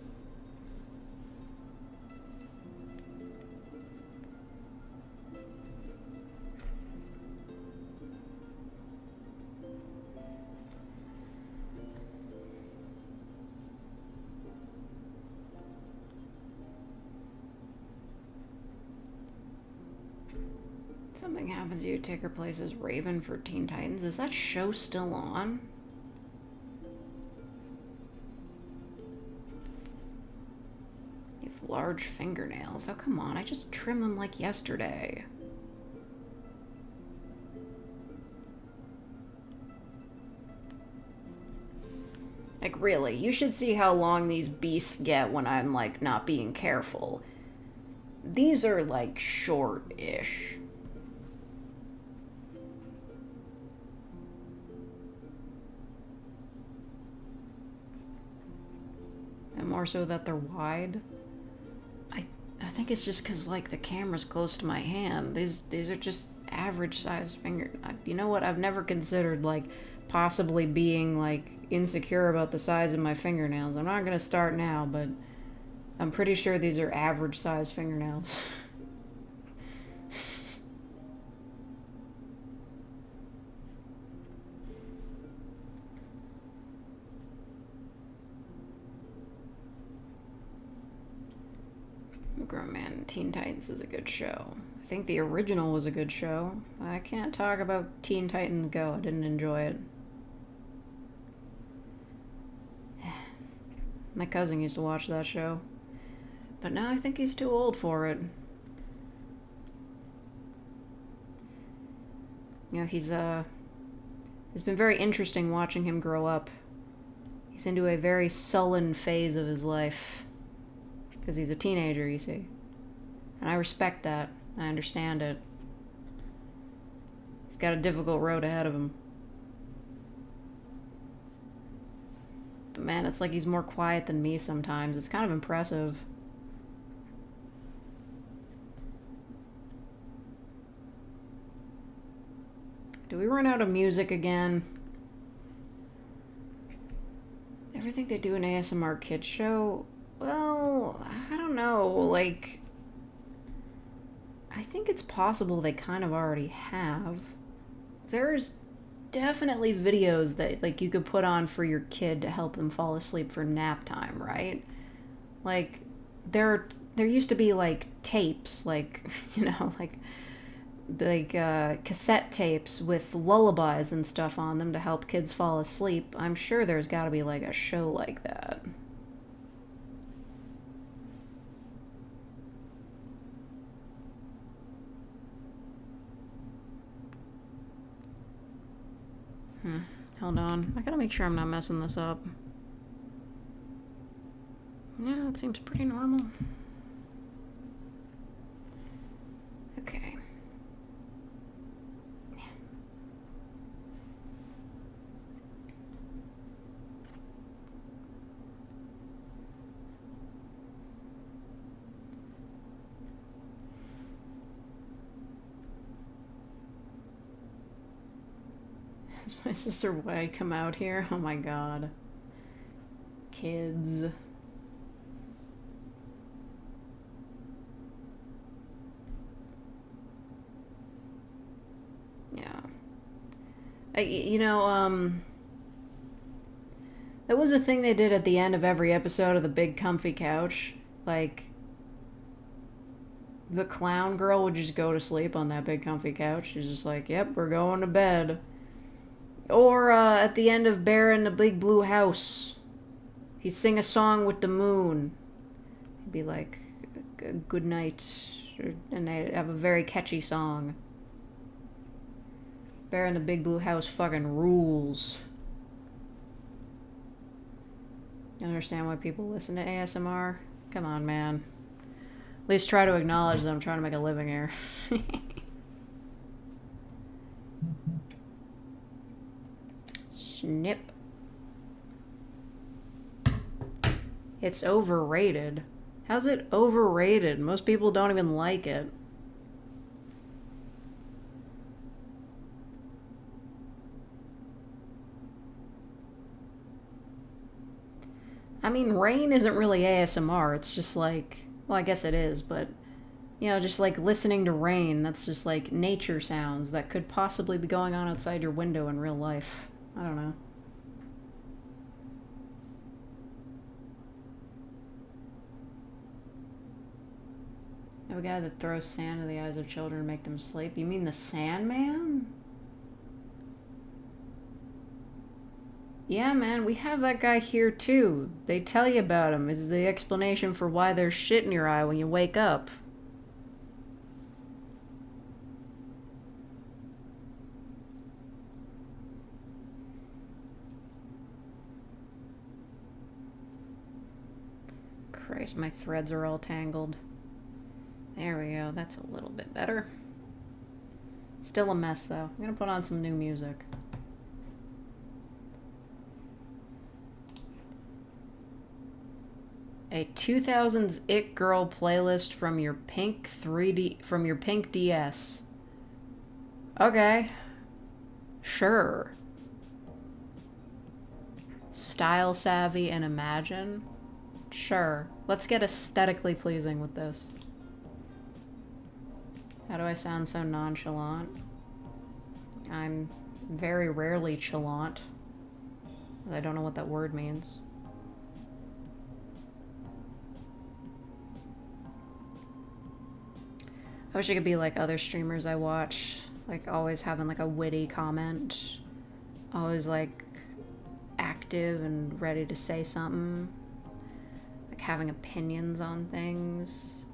Something happens, you take her place as Raven for Teen Titans. Is that show still on? You have large fingernails. Oh, come on. I just trimmed them like yesterday. Like, really, you should see how long these beasts get when I'm, like, not being careful. These are, like, short-ish. And more so that they're wide. I think it's just because, like, the camera's close to my hand. These are just average-sized finger... You know what? I've never considered, like, possibly being, like, insecure about the size of my fingernails. I'm not gonna start now, but I'm pretty sure these are average-sized fingernails. Grown Man, Teen Titans is a good show. I think the original was a good show. I can't talk about Teen Titans Go. I didn't enjoy it. My cousin used to watch that show. But now I think he's too old for it. You know, it's been very interesting watching him grow up. He's into a very sullen phase of his life. Because he's a teenager, you see. And I respect that. I understand it. He's got a difficult road ahead of him. But man, it's like he's more quiet than me sometimes. It's kind of impressive. Do we run out of music again? Ever think they do an ASMR kids show? Well, I don't know. Like, I think it's possible they kind of already have. There's definitely videos that, like, you could put on for your kid to help them fall asleep for nap time, right? Like, there used to be, like, tapes, like, you know, like cassette tapes with lullabies and stuff on them to help kids fall asleep. I'm sure there's got to be, like, a show like that. Hold on. I gotta make sure I'm not messing this up. Yeah, that seems pretty normal. Okay. Has my sister Way come out here? Oh my god. Kids. Yeah. That was a thing they did at the end of every episode of The Big Comfy Couch. Like, the clown girl would just go to sleep on that big comfy couch. She's just like, yep, we're going to bed. Or at the end of Bear in the Big Blue House, he'd sing a song with the moon. He'd be like, good night. And they'd have a very catchy song. Bear in the Big Blue House fucking rules. You understand why people listen to ASMR? Come on, man. At least try to acknowledge that I'm trying to make a living here. Snip. It's overrated. How's it overrated? Most people don't even like it. I mean, rain isn't really ASMR. It's just like, well, I guess it is, but, you know, just like listening to rain, that's just like nature sounds that could possibly be going on outside your window in real life. I don't know. A guy that throws sand in the eyes of children to make them sleep. You mean the Sandman? Yeah, man, we have that guy here too. They tell you about him. It's the explanation for why there's shit in your eye when you wake up. Christ, my threads are all tangled. There we go, that's a little bit better. Still a mess though. I'm gonna put on some new music. A 2000s It Girl playlist from your pink DS. Okay. Sure. Style savvy and imagine. Sure. Let's get aesthetically pleasing with this. How do I sound so nonchalant? I'm very rarely chalant. I don't know what that word means. I wish I could be like other streamers I watch, like always having like a witty comment, always like active and ready to say something. like having opinions on things,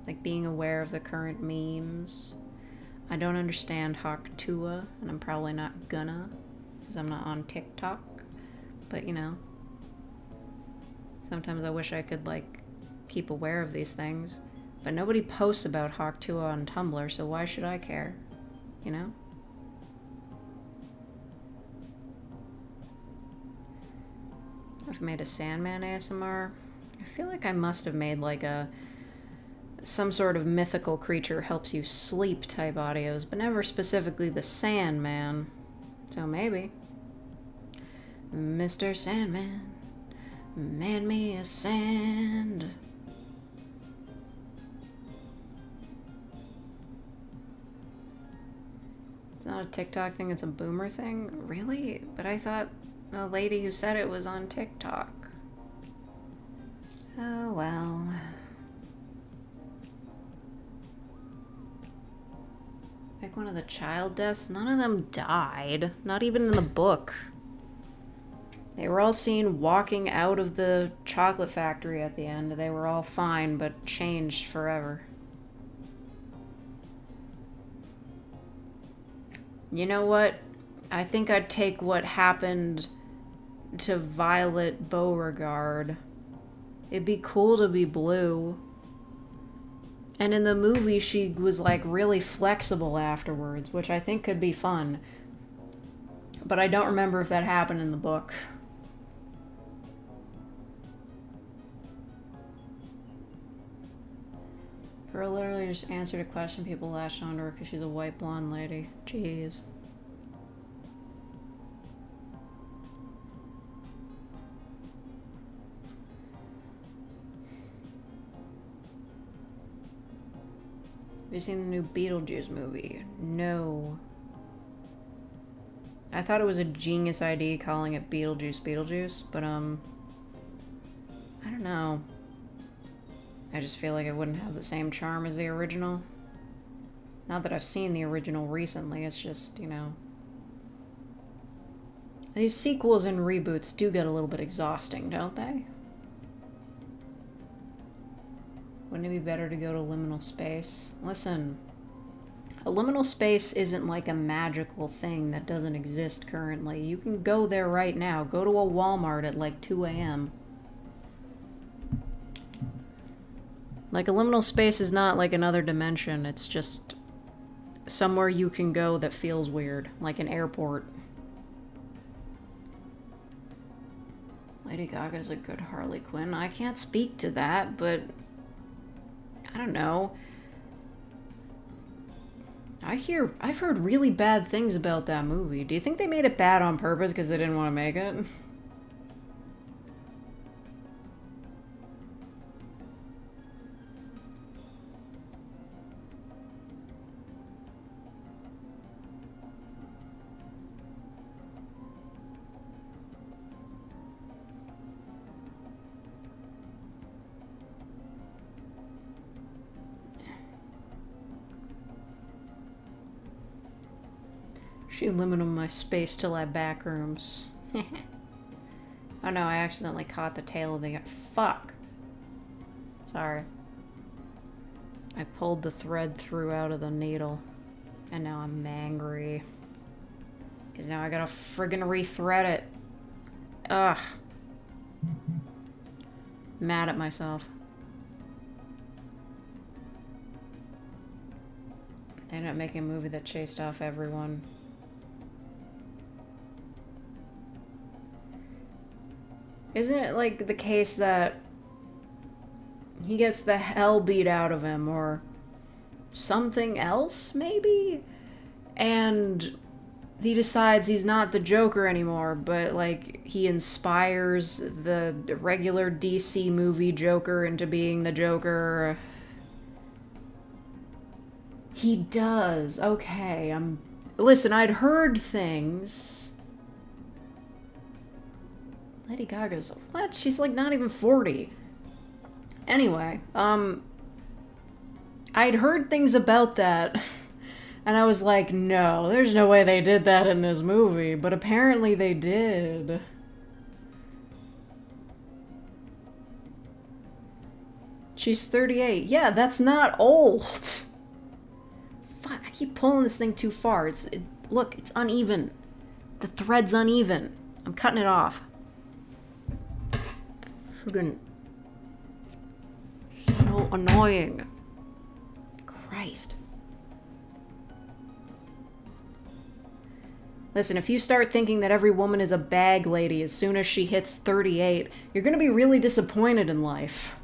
like being aware of the current memes. I don't understand Hawk Tuah, and I'm probably not gonna, because I'm not on TikTok, but you know, sometimes I wish I could like keep aware of these things, but nobody posts about Hawk Tuah on Tumblr, so why should I care, you know? I've made a Sandman ASMR. I feel like I must have made like some sort of mythical creature helps you sleep type audios, but never specifically the Sandman. So maybe. Mr. Sandman, man me a sand. It's not a TikTok thing, it's a boomer thing? Really? But I thought the lady who said it was on TikTok. Oh well. Pick one of the child deaths. None of them died. Not even in the book. They were all seen walking out of the chocolate factory at the end. They were all fine, but changed forever. You know what? I think I'd take what happened to Violet Beauregard. It'd be cool to be blue. And in the movie, she was like really flexible afterwards, which I think could be fun. But I don't remember if that happened in the book. Girl literally just answered a question people lashed onto her because she's a white blonde lady. Jeez. Have you seen the new Beetlejuice movie? No. I thought it was a genius idea calling it Beetlejuice, but I don't know. I just feel like it wouldn't have the same charm as the original. Not that I've seen the original recently, it's just, you know. These sequels and reboots do get a little bit exhausting, don't they? Wouldn't it be better to go to liminal space? Listen, a liminal space isn't like a magical thing that doesn't exist currently. You can go there right now. Go to a Walmart at like 2 a.m. Like, a liminal space is not like another dimension. It's just somewhere you can go that feels weird. Like an airport. Lady Gaga's a good Harley Quinn. I can't speak to that, but I don't know. I've heard really bad things about that movie. Do you think they made it bad on purpose because they didn't want to make it? She limited my space to my back rooms. Oh no, I accidentally caught the tail of the... Fuck! Sorry. I pulled the thread through out of the needle. And now I'm angry. Because now I gotta friggin' rethread it. Ugh. Mad at myself. They ended up making a movie that chased off everyone. Isn't it like the case that he gets the hell beat out of him or something else, maybe? And he decides he's not the Joker anymore, but like he inspires the regular DC movie Joker into being the Joker. He does. Okay, Listen, I'd heard things. Lady Gaga's... What? She's like not even 40. Anyway, I'd heard things about that, and I was like, no, there's no way they did that in this movie, but apparently they did. She's 38. Yeah, that's not old. Fuck, I keep pulling this thing too far. Look, it's uneven. The thread's uneven. I'm cutting it off. Friggin' so annoying. Christ. Listen, if you start thinking that every woman is a bag lady as soon as she hits 38, you're gonna be really disappointed in life.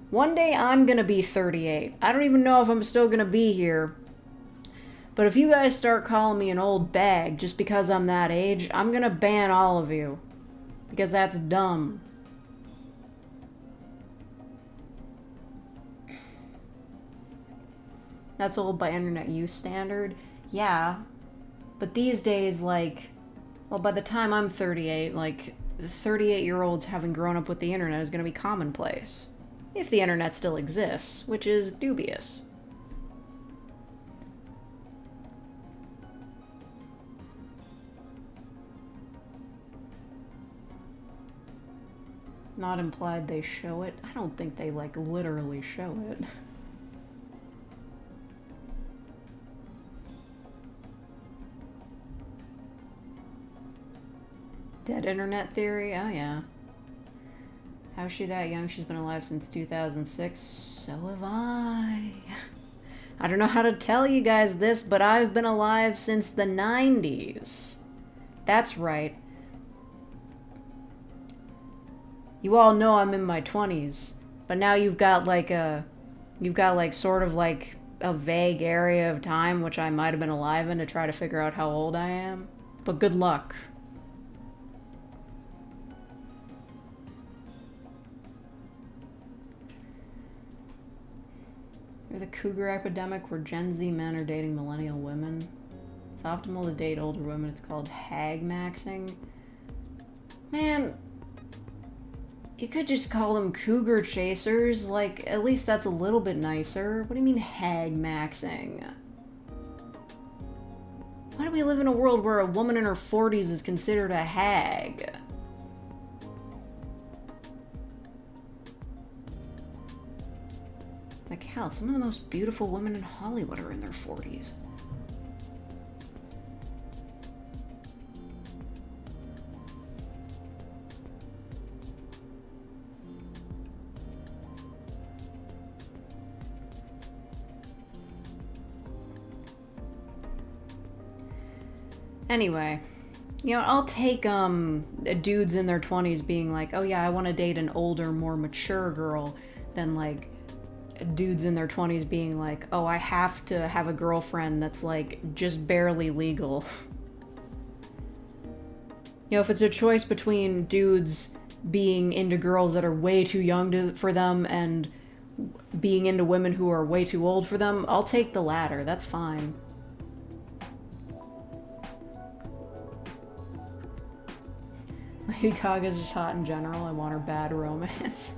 One day I'm gonna be 38. I don't even know if I'm still gonna be here. But if you guys start calling me an old bag just because I'm that age, I'm gonna ban all of you. Because that's dumb. That's old by internet use standard. Yeah. But these days, like, well, by the time I'm 38, like, the 38-year-olds having grown up with the internet is gonna be commonplace. If the internet still exists, which is dubious. Not implied they show it. I don't think they, like, literally show it. Dead internet theory? Oh, yeah. How's she that young? She's been alive since 2006. So have I. I don't know how to tell you guys this, but I've been alive since the 90s. That's right. You all know I'm in my 20s, but now you've got like sort of like a vague area of time which I might have been alive in to try to figure out how old I am. But good luck. Or the cougar epidemic where Gen Z men are dating millennial women. It's optimal to date older women. It's called hag maxing. Man, you could just call them cougar chasers. Like, at least that's a little bit nicer. What do you mean hag maxing? Why do we live in a world where a woman in her 40s is considered a hag? Like, hell, some of the most beautiful women in Hollywood are in their 40s. Anyway, you know, I'll take dudes in their 20s being like, oh yeah, I want to date an older, more mature girl, than like dudes in their 20s being like, oh, I have to have a girlfriend that's like just barely legal. You know, if it's a choice between dudes being into girls that are way too young for them and being into women who are way too old for them, I'll take the latter. That's fine. Lady Gaga's just hot in general. I want her bad romance.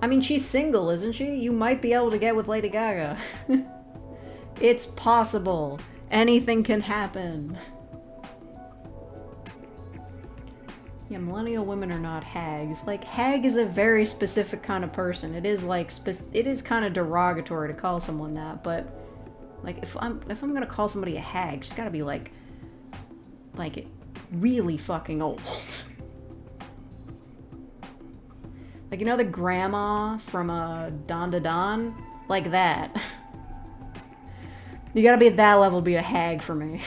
I mean, she's single, isn't she? You might be able to get with Lady Gaga. It's possible. Anything can happen. Yeah, millennial women are not hags. Like, hag is a very specific kind of person. It is like it is kind of derogatory to call someone that, but like if I'm gonna call somebody a hag, she's gotta be like really fucking old. Like, you know the grandma from Don Da Don? Like that. You gotta be at that level to be a hag for me.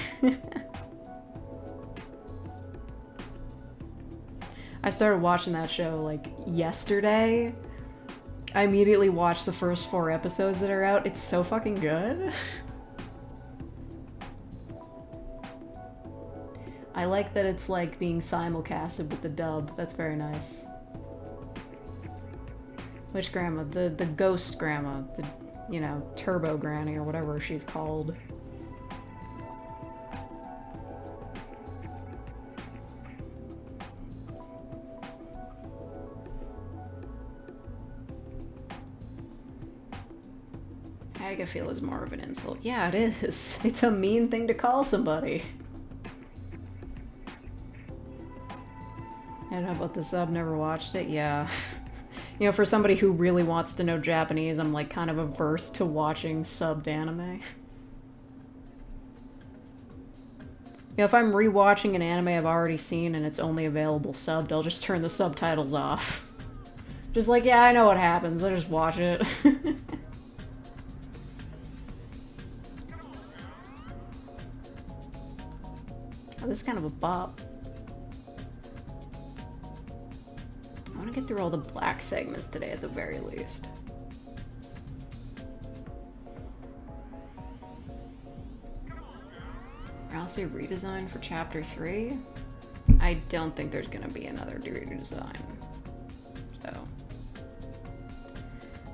I started watching that show like yesterday. I immediately watched the first 4 episodes that are out. It's so fucking good. I like that it's like being simulcasted with the dub. That's very nice. Which grandma? The ghost grandma. The, you know, Turbo Granny or whatever she's called. Hag, I feel, is more of an insult. Yeah, it is. It's a mean thing to call somebody. I don't know about the sub, never watched it. Yeah. You know, for somebody who really wants to know Japanese, I'm like kind of averse to watching subbed anime. You know, if I'm rewatching an anime I've already seen and it's only available subbed, I'll just turn the subtitles off. Just like, yeah, I know what happens, I'll just watch it. Oh, this is kind of a bop. I want to get through all the black segments today at the very least. Ralsei redesign for chapter 3? I don't think there's gonna be another redesign. So.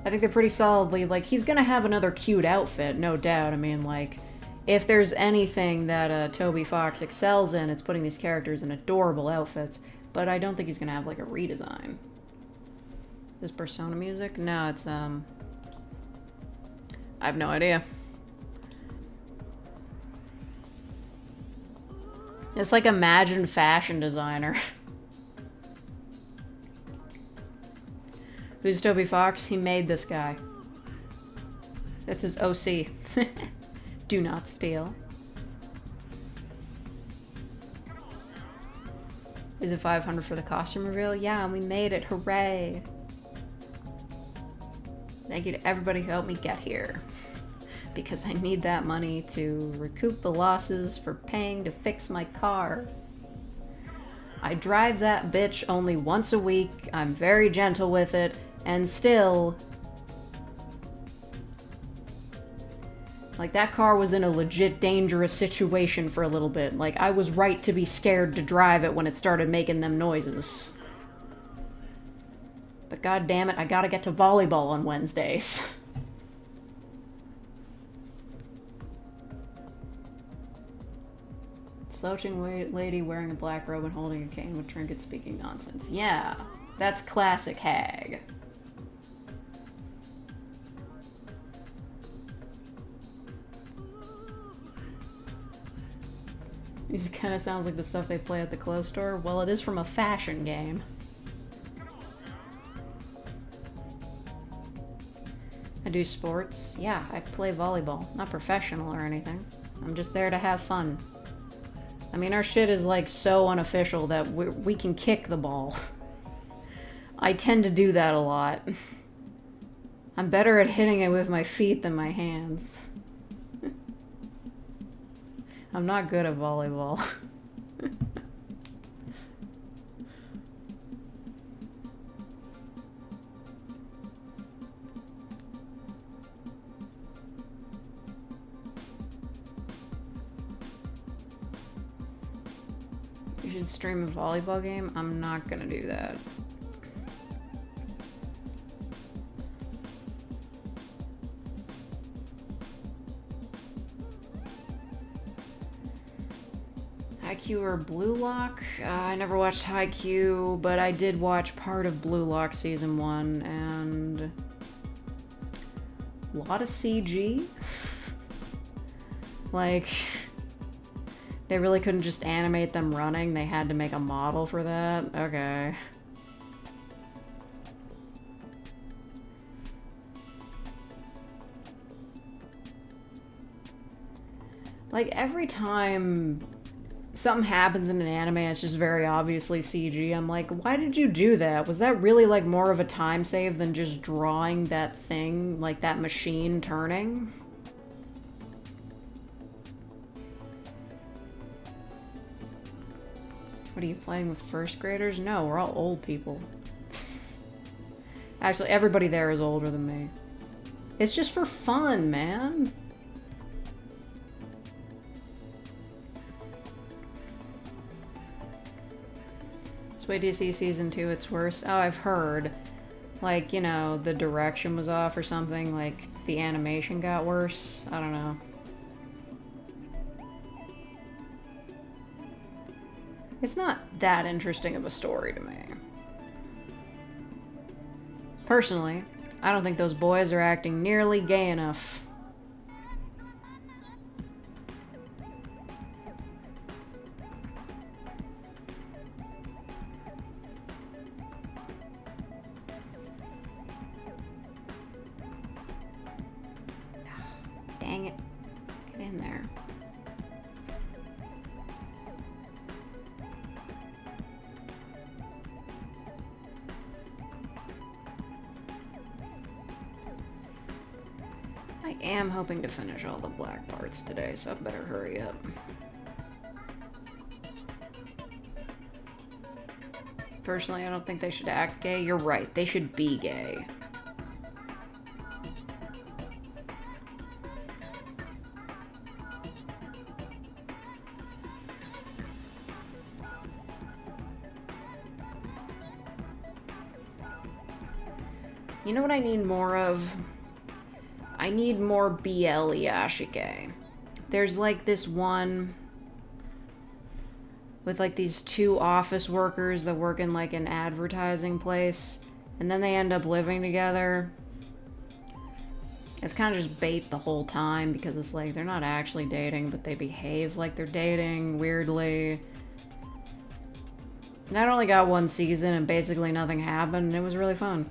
I think they're pretty solidly, like, he's gonna have another cute outfit, no doubt. I mean, like, if there's anything that Toby Fox excels in, it's putting these characters in adorable outfits. But I don't think he's gonna have, like, a redesign. This Persona music? No, it's, I have no idea. It's like Imagine Fashion Designer. Who's Toby Fox? He made this guy. That's his OC. Do not steal. Is it 500 for the costume reveal? Yeah, we made it. Hooray. Thank you to everybody who helped me get here. Because I need that money to recoup the losses for paying to fix my car. I drive that bitch only once a week. I'm very gentle with it. And still... like, that car was in a legit dangerous situation for a little bit. Like, I was right to be scared to drive it when it started making them noises. But god damn it, I gotta get to volleyball on Wednesdays. Slouching lady wearing a black robe and holding a cane with trinkets speaking nonsense. Yeah, that's classic hag. Music kind of sounds like the stuff they play at the clothes store. Well, it is from a fashion game. I do sports. Yeah, I play volleyball. Not professional or anything. I'm just there to have fun. I mean, our shit is like so unofficial that we can kick the ball. I tend to do that a lot. I'm better at hitting it with my feet than my hands. I'm not good at volleyball. You should stream a volleyball game? I'm not gonna do that. Haikyuu or Blue Lock? I never watched Haikyuu, but I did watch part of Blue Lock Season 1, and... a lot of CG. Like... they really couldn't just animate them running, they had to make a model for that? Okay. Like, every time something happens in an anime, it's just very obviously CG. I'm like, why did you do that? Was that really, like, more of a time save than just drawing that thing, like, that machine turning? What are you playing with, first graders? No, we're all old people. Actually, everybody there is older than me. It's just for fun, man. Wait till you see season 2, it's worse. Oh, I've heard. Like, you know, the direction was off or something. Like, the animation got worse. I don't know. It's not that interesting of a story to me. Personally, I don't think those boys are acting nearly gay enough. Dang it. Get in there. I am hoping to finish all the black parts today, so I better hurry up. Personally, I don't think they should act gay. You're right, they should be gay. You know what I need more of? I need more BL Yashike. There's like this one with like these two office workers that work in like an advertising place, and then they end up living together. It's kind of just bait the whole time because it's like they're not actually dating, but they behave like they're dating weirdly. And I only got one season and basically nothing happened, and it was really fun.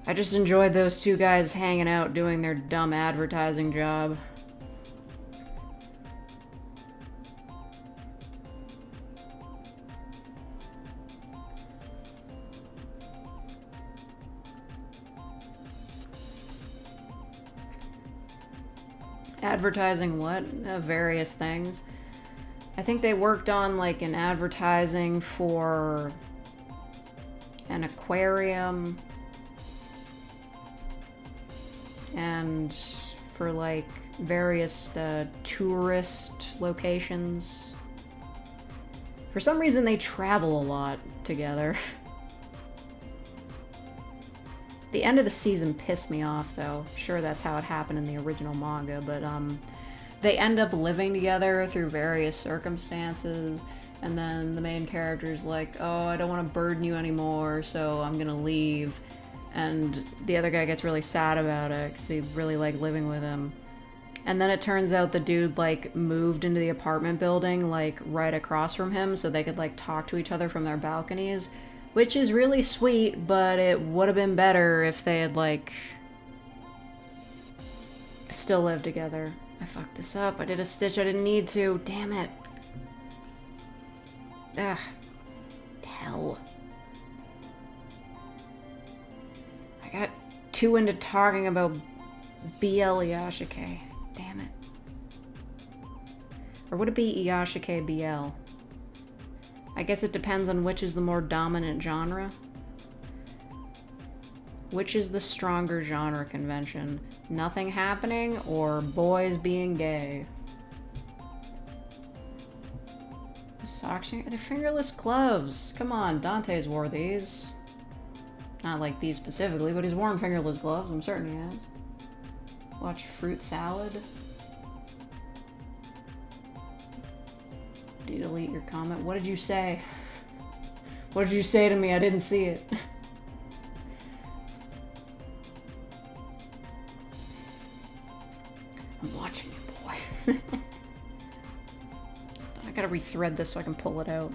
I just enjoyed those two guys hanging out doing their dumb advertising job. Advertising what? Various things. I think they worked on like an advertising for an aquarium and for like various tourist locations. For some reason they travel a lot together. The end of the season pissed me off though. Sure, that's how it happened in the original manga, but they end up living together through various circumstances, and then the main character's like, oh, I don't want to burden you anymore, so I'm gonna leave. And the other guy gets really sad about it because he really liked living with him. And then it turns out the dude like moved into the apartment building like right across from him so they could like talk to each other from their balconies, which is really sweet, but it would have been better if they had like still lived together. I fucked this up. I did a stitch I didn't need to. Damn it. Ugh. Hell. I got too into talking about BL Iyashike. Damn it. Or would it be Iyashike BL? I guess it depends on which is the more dominant genre. Which is the stronger genre convention? Nothing happening or boys being gay? Socks? They're fingerless gloves. Come on, Dante's wore these. Not like these specifically, but he's worn fingerless gloves. I'm certain he has. Watch Fruit Salad. Did you delete your comment? What did you say? What did you say to me? I didn't see it. I'm watching you, boy. I gotta rethread this so I can pull it out.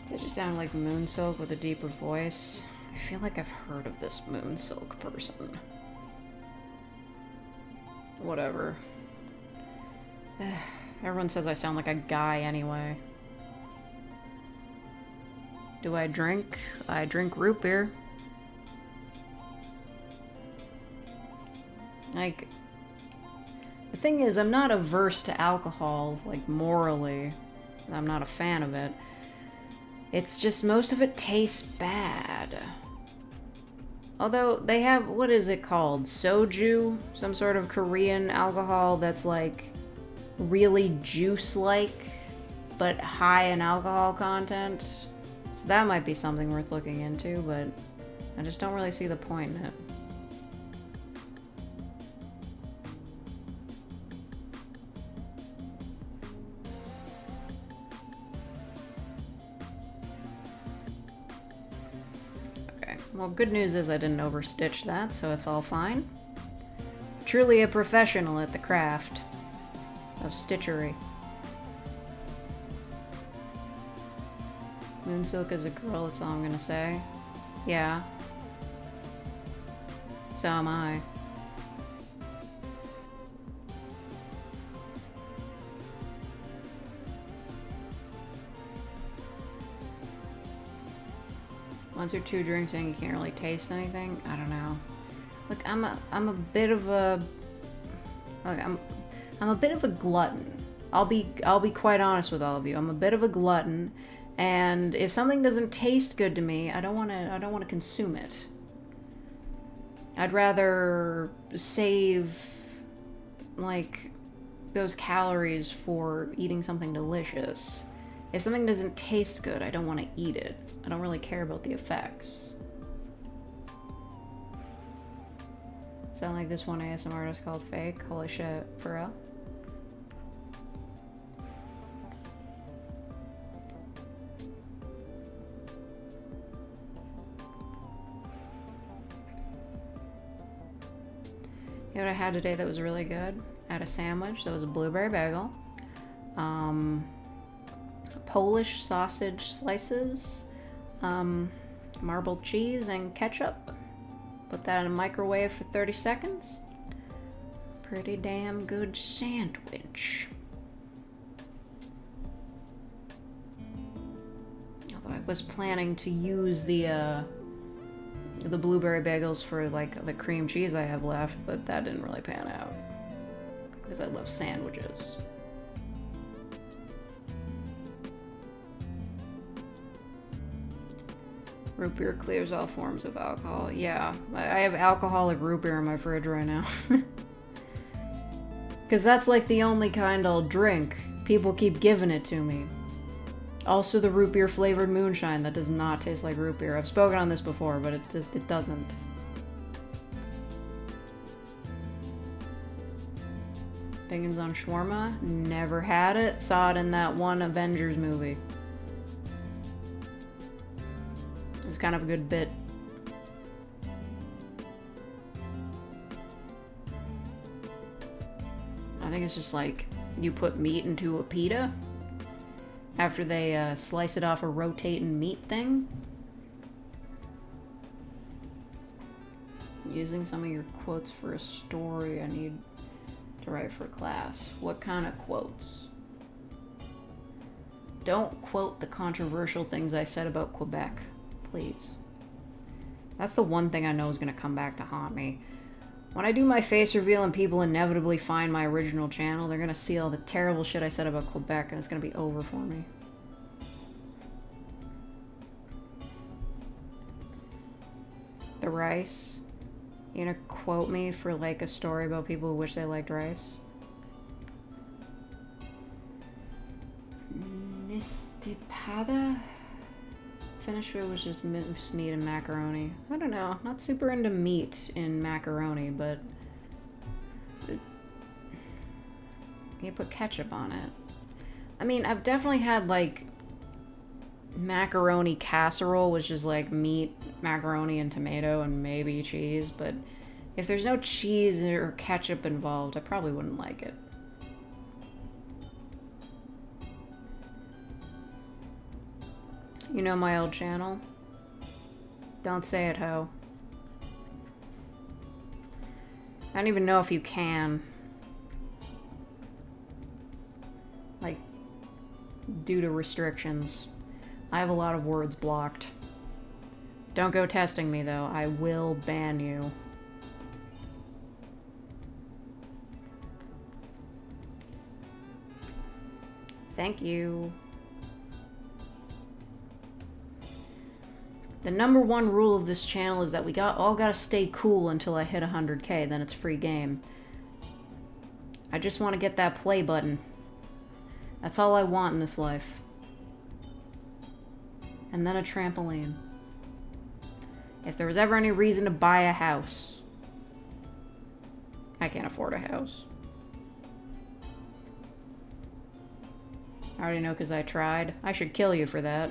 It just sounded like Moonsilk with a deeper voice. I feel like I've heard of this Moonsilk person. Whatever. Everyone says I sound like a guy anyway. Do I drink? I drink root beer. Like, the thing is, I'm not averse to alcohol, like, morally. I'm not a fan of it. It's just most of it tastes bad. Although they have, what is it called? Soju? Some sort of Korean alcohol that's like really juice-like, but high in alcohol content. So that might be something worth looking into, but I just don't really see the point in it. Well, good news is I didn't overstitch that, so it's all fine. Truly a professional at the craft of stitchery. Moonsilk is a girl, that's all I'm gonna say. Yeah. So am I. Once or two drinks and you can't really taste anything? I don't know. Look, I'm a bit of a look, I'm a bit of a glutton. I'll be quite honest with all of you. I'm a bit of a glutton, and if something doesn't taste good to me, I don't want to consume it. I'd rather save like those calories for eating something delicious. If something doesn't taste good, I don't want to eat it. I don't really care about the effects. Sound like this one ASMR artist called Fake? Holy shit, for real? You know what I had today that was really good? I had a sandwich that was a blueberry bagel. Polish sausage slices, marbled cheese and ketchup. Put that in a microwave for 30 seconds. Pretty damn good sandwich. Although I was planning to use the blueberry bagels for like the cream cheese I have left, but that didn't really pan out because I love sandwiches. Root beer clears all forms of alcohol. Yeah, I have alcoholic root beer in my fridge right now. Because that's like the only kind I'll drink. People keep giving it to me. Also the root beer flavored moonshine that does not taste like root beer. I've spoken on this before, but it doesn't. Bacons on shawarma? Never had it. Saw it in that one Avengers movie. It's kind of a good bit. I think it's just like you put meat into a pita after they slice it off a rotating meat thing. Using some of your quotes for a story I need to write for class. What kind of quotes? Don't quote the controversial things I said about Quebec. Please. That's the one thing I know is going to come back to haunt me. When I do my face reveal and people inevitably find my original channel, they're going to see all the terrible shit I said about Quebec and it's going to be over for me. The rice. You gonna quote me for like a story about people who wish they liked rice? Nistipada? Finished food was just meat and macaroni. I don't know. Not super into meat in macaroni, but you put ketchup on it. I mean, I've definitely had like macaroni casserole, which is like meat, macaroni, and tomato, and maybe cheese, but if there's no cheese or ketchup involved, I probably wouldn't like it. You know my old channel? Don't say it, ho. I don't even know if you can. Like, due to restrictions. I have a lot of words blocked. Don't go testing me, though. I will ban you. Thank you. The #1 rule of this channel is that we all gotta stay cool until I hit 100K, then it's free game. I just want to get that play button. That's all I want in this life. And then a trampoline. If there was ever any reason to buy a house. I can't afford a house. I already know because I tried. I should kill you for that.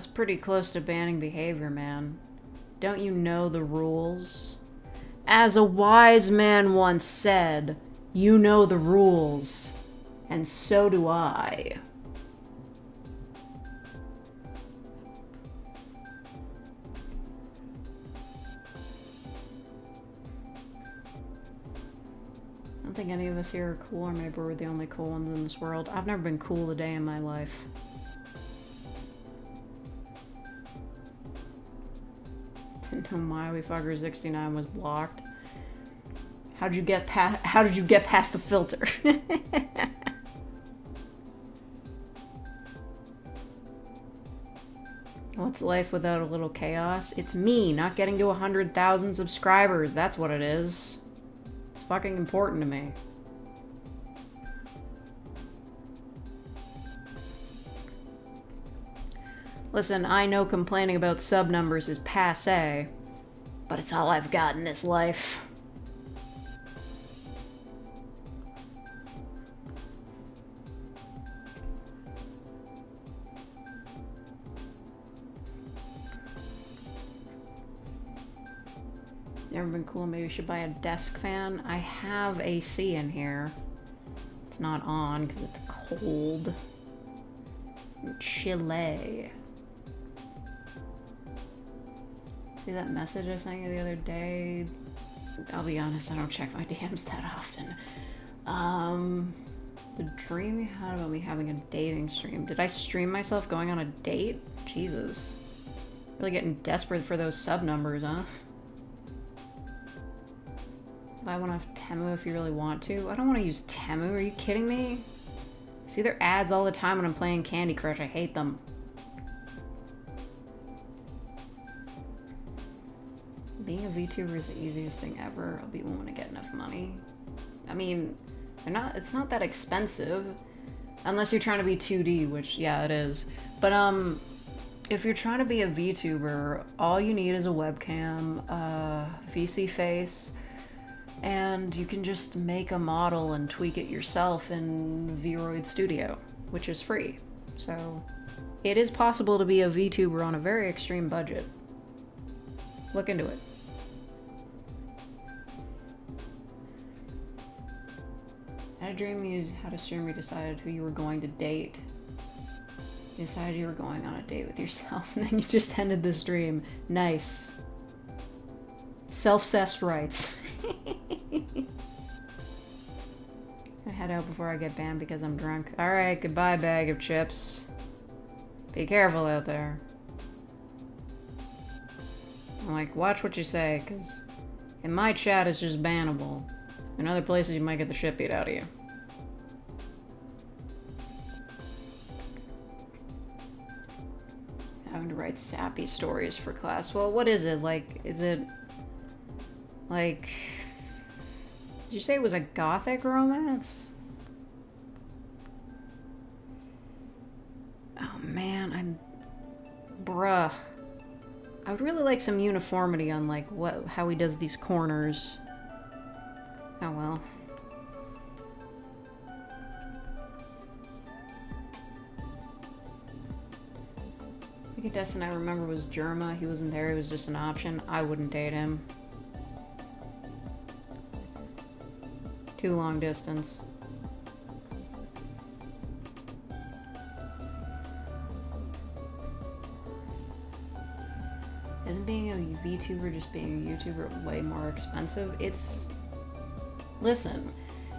That's pretty close to banning behavior, man. Don't you know the rules? As a wise man once said, you know the rules, and so do I. I don't think any of us here are cool, or maybe we're the only cool ones in this world. I've never been cool a day in my life. Didn't know MyWeFucker69 was blocked. How did you get past the filter? What's life without a little chaos? It's me not getting to 100,000 subscribers. That's what it is. It's fucking important to me. Listen, I know complaining about sub numbers is passé, but it's all I've got in this life. Never been cool, maybe you should buy a desk fan. I have AC in here. It's not on because it's cold. Chilly. See that message I sent you the other day? I'll be honest, I don't check my DMs that often. The dream you had about me having a dating stream. Did I stream myself going on a date? Jesus. Really getting desperate for those sub numbers, huh? Buy one off Temu if you really want to. I don't want to use Temu. Are you kidding me? I see their ads all the time when I'm playing Candy Crush. I hate them. Being a VTuber is the easiest thing ever. I'll be one when I get enough money. I mean, it's not that expensive. Unless you're trying to be 2D, which, yeah, it is. But, if you're trying to be a VTuber, all you need is a webcam, VC face, and you can just make a model and tweak it yourself in Vroid Studio, which is free. So, it is possible to be a VTuber on a very extreme budget. Look into it. I had a dream you had a stream, you decided who you were going to date. You decided you were going on a date with yourself, and then you just ended the stream. Nice. Self-cessed rights. I head out before I get banned because I'm drunk. Alright, goodbye, bag of chips. Be careful out there. I'm like, watch what you say, because in my chat it's just bannable. In other places you might get the shit beat out of you. Having to write sappy stories for class. Well, what is it? Like, is it... like... Did you say it was a gothic romance? Oh man, bruh. I would really like some uniformity on, like, how he does these corners. Oh well. The contestant I remember was Germa. He wasn't there, he was just an option. I wouldn't date him. Too long distance. Isn't being a VTuber just being a YouTuber way more expensive? It's... Listen,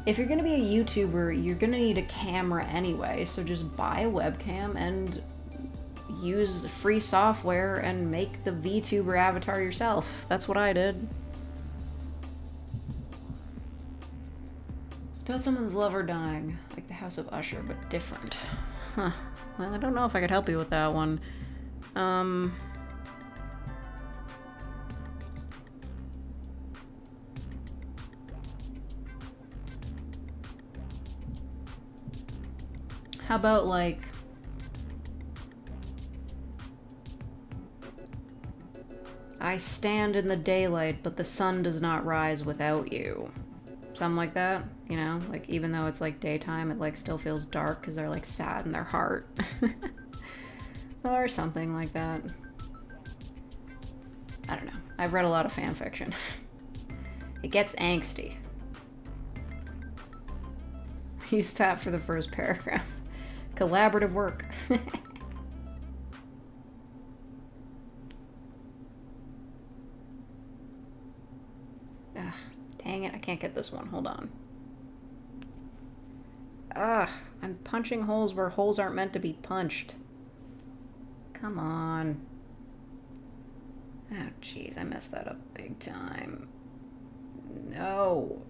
if you're gonna be a YouTuber, you're gonna need a camera anyway, so just buy a webcam and use free software and make the VTuber avatar yourself. That's what I did. About someone's lover dying, like the House of Usher, but different. Huh. Well, I don't know if I could help you with that one. How about, like... I stand in the daylight, but the sun does not rise without you. Something like that, you know? Like, even though it's, like, daytime, it, like, still feels dark because they're, like, sad in their heart. Or something like that. I don't know. I've read a lot of fan fiction. It gets angsty. Use that for the first paragraph. Collaborative work. Ugh, dang it, I can't get this one. Hold on. Ugh, I'm punching holes where holes aren't meant to be punched. Come on. Oh, jeez, I messed that up big time. No.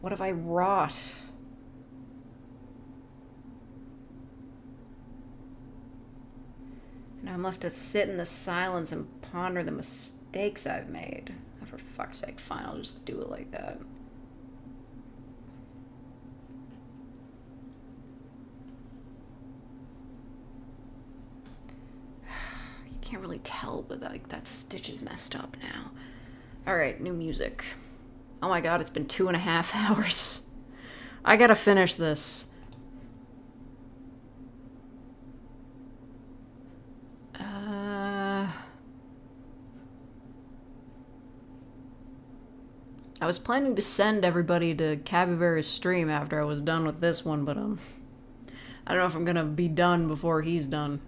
What have I wrought? Now I'm left to sit in the silence and ponder the mistakes I've made. Oh, for fuck's sake, fine, I'll just do it like that. You can't really tell, but like that stitch is messed up now. Alright, new music. Oh my god, it's been 2.5 hours. I gotta finish this. I was planning to send everybody to Cabaver's stream after I was done with this one, but I don't know if I'm gonna be done before he's done.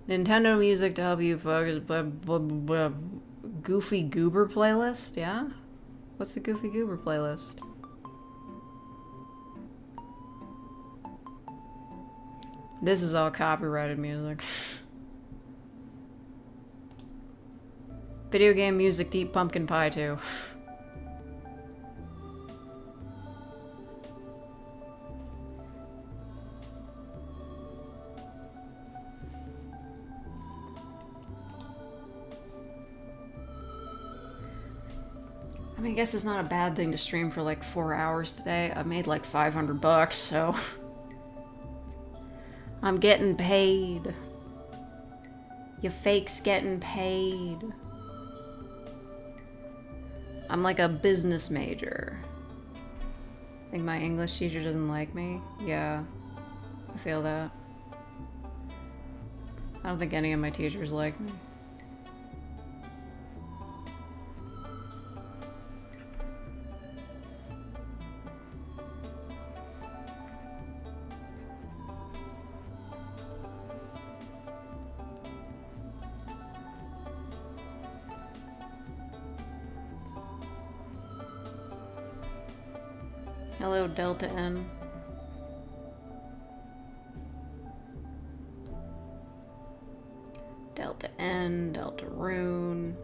Nintendo music to help you focus. Goofy Goober playlist, yeah? What's the Goofy Goober playlist? This is all copyrighted music. Video game music to eat pumpkin pie too. I mean, I guess it's not a bad thing to stream for like 4 hours today. I made like $500, so I'm getting paid. You fakes getting paid. I'm like a business major. Think my English teacher doesn't like me? Yeah, I feel that. I don't think any of my teachers like me. Hello, Delta N. Delta N, Delta Rune.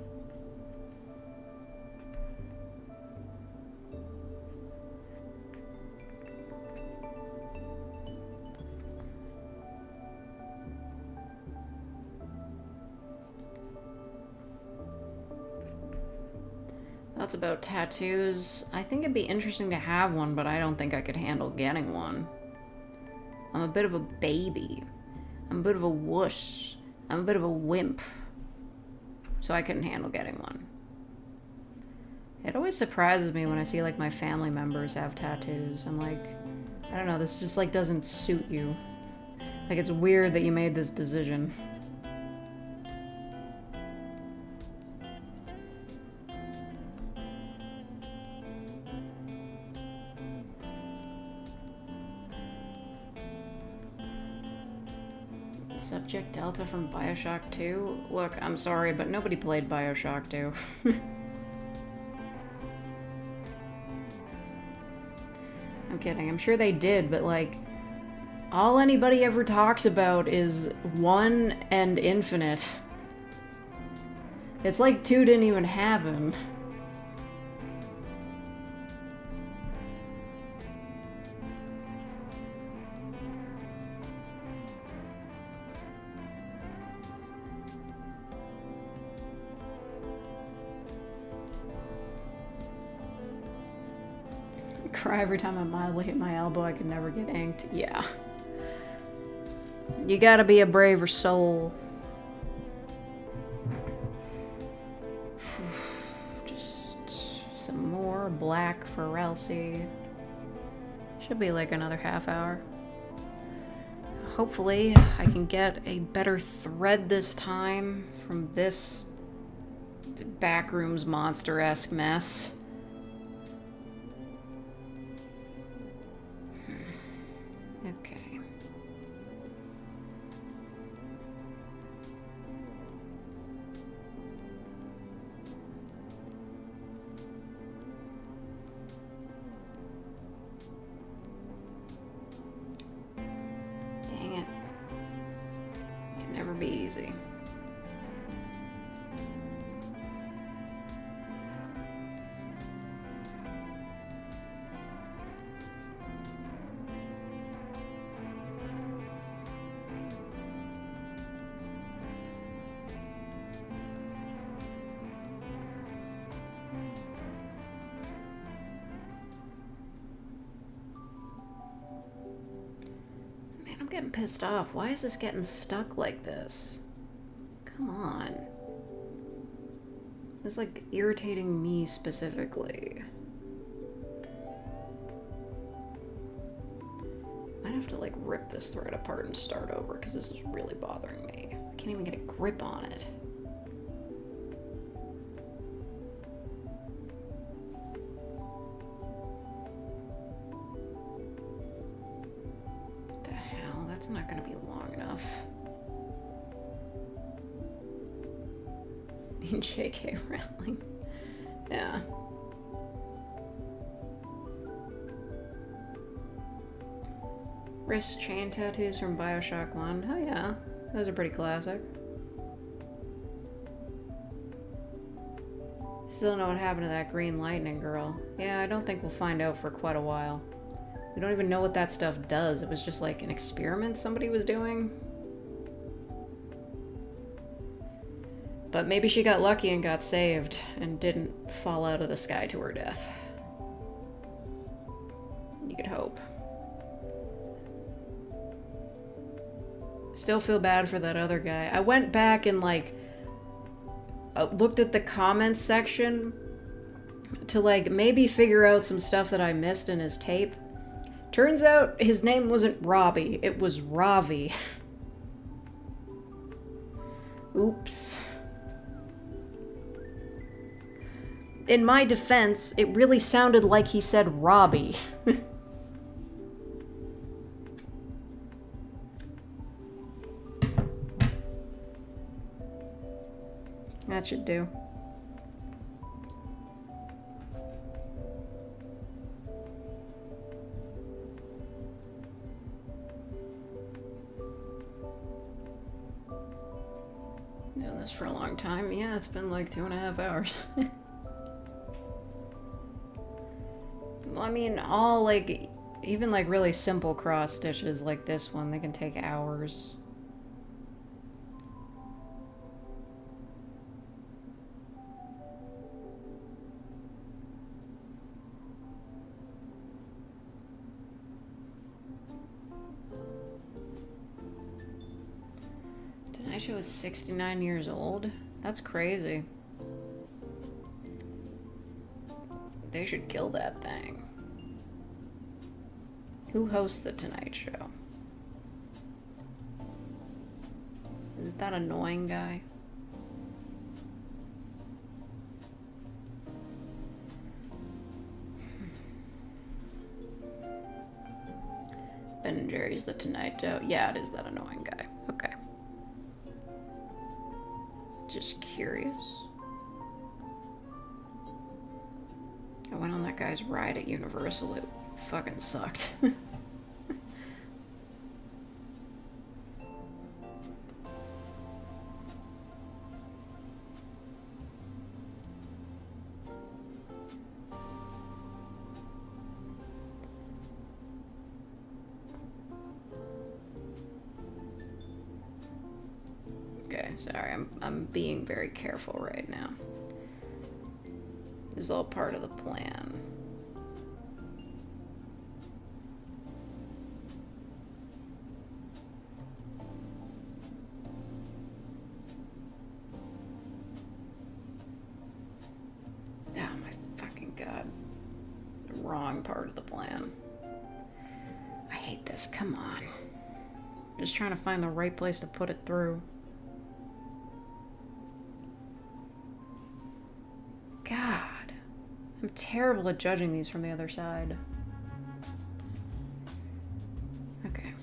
That's about tattoos. I think it'd be interesting to have one, but I don't think I could handle getting one. I'm a bit of a baby. I'm a bit of a wuss. I'm a bit of a wimp. So I couldn't handle getting one. It always surprises me when I see like my family members have tattoos. I'm like, I don't know, this just like doesn't suit you. Like it's weird that you made this decision. Subject Delta from Bioshock 2? Look, I'm sorry, but nobody played Bioshock 2. I'm kidding. I'm sure they did, but like, all anybody ever talks about is 1 and Infinite. It's like 2 didn't even happen. Cry every time I mildly hit my elbow. I could never get inked. Yeah. You gotta be a braver soul. Just some more black for Elsie. Should be like another half hour. hopefully I can get a better thread this time from this backrooms monster-esque mess. Okay. Dang it. Can never be easy. I'm getting pissed off. Why is this getting stuck like this? Come on. It's like irritating me specifically. Might have to like rip this thread apart and start over because this is really bothering me. I can't even get a grip on it. That's not going to be long enough. JK Rowling. Yeah. Wrist chain tattoos from Bioshock 1. Oh yeah, those are pretty classic. Still don't know what happened to that green lightning girl. Yeah, I don't think we'll find out for quite a while. We don't even know what that stuff does. It was just like an experiment somebody was doing. But maybe she got lucky and got saved and didn't fall out of the sky to her death. You could hope. Still feel bad for that other guy. I went back and like looked at the comments section to like maybe figure out some stuff that I missed in his tape. Turns out his name wasn't Robbie, it was Ravi. Oops. In my defense, it really sounded like he said Robbie. That should do. Doing this for a long time. Yeah, it's been like 2.5 hours. Well, I mean, all like, even like really simple cross stitches like this one, they can take hours. Denisha was 69 years old? That's crazy. They should kill that thing. Who hosts the Tonight Show? Is it that annoying guy? Ben and Jerry's the Tonight Show. Yeah, it is that annoying guy. Okay. Just curious. I went on that guy's ride at Universal. It fucking sucked. Okay, sorry, I'm being very careful right now. This is all part of the plan. Oh my fucking god. The wrong part of the plan. I hate this, come on. Just trying to find the right place to put it through. God. I'm terrible at judging these from the other side. Okay.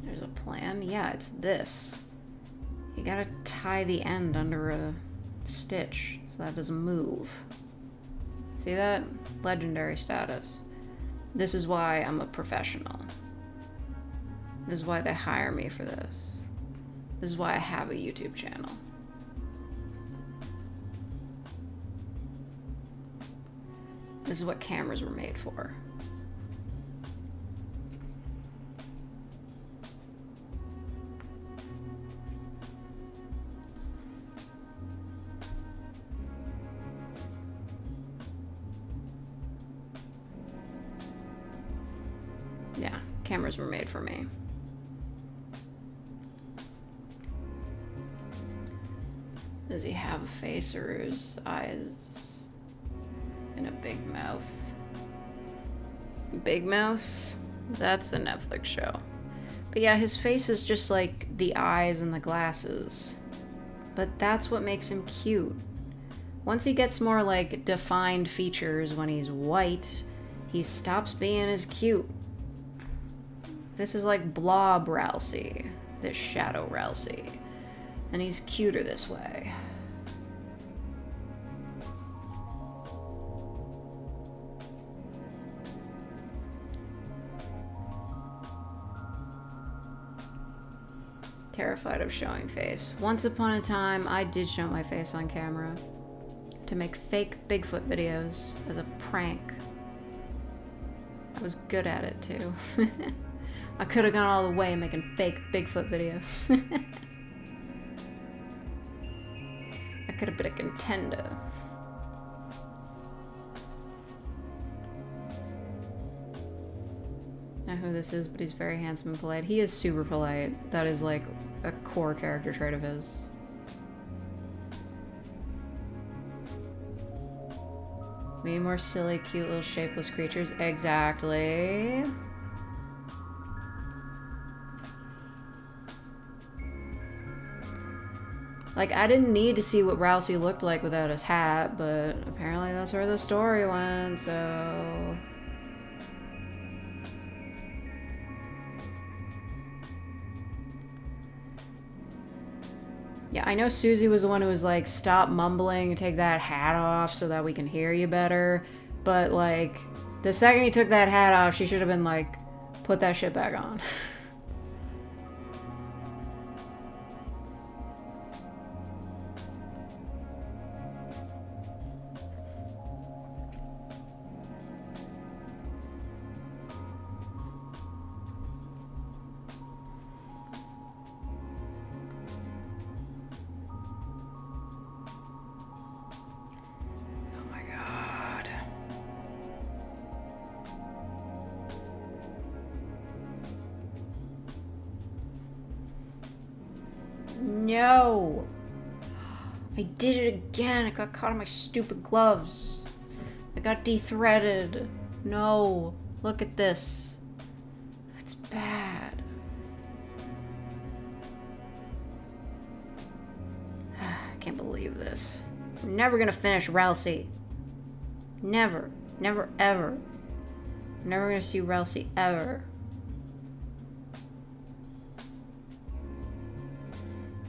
There's a plan. Yeah, it's this. You gotta tie the end under a stitch so that doesn't move. See that? Legendary status. This is why I'm a professional. This is why they hire me for this. This is why I have a YouTube channel. This is what cameras were made for. Yeah, cameras were made for me. Does he have a face or his eyes in a big mouth? Big Mouth? That's the Netflix show. But yeah, his face is just like the eyes and the glasses. But that's what makes him cute. Once he gets more like defined features when he's white, he stops being as cute. This is like Blob Rousey, this Shadow Rousey. And he's cuter this way. Terrified of showing face. Once upon a time, I did show my face on camera to make fake Bigfoot videos as a prank. I was good at it too. I could have gone all the way making fake Bigfoot videos. I could have been a contender. I don't know who this is, but he's very handsome and polite. He is super polite. That is like a core character trait of his. We need more silly, cute little shapeless creatures. Exactly. Like, I didn't need to see what Rousey looked like without his hat, but apparently that's where the story went, so... Yeah, I know Susie was the one who was like, stop mumbling and take that hat off so that we can hear you better, but like, the second he took that hat off, she should have been like, put that shit back on. No! I did it again. I got caught in my stupid gloves. I got de-threaded. No. Look at this. It's bad. I can't believe this. I'm never gonna finish Rousey. Never. Never ever. I'm never gonna see Rousey ever.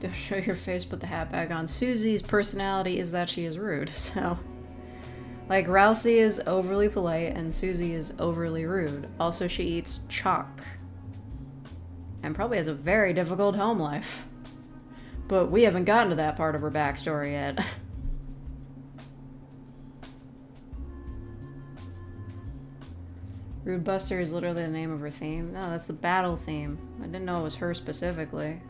Don't show your face, put the hat back on. Susie's personality is that she is rude, so... Like, Rousey is overly polite, and Susie is overly rude. Also, she eats chalk. And probably has a very difficult home life. But we haven't gotten to that part of her backstory yet. Rude Buster is literally the name of her theme. No, that's the battle theme. I didn't know it was her specifically.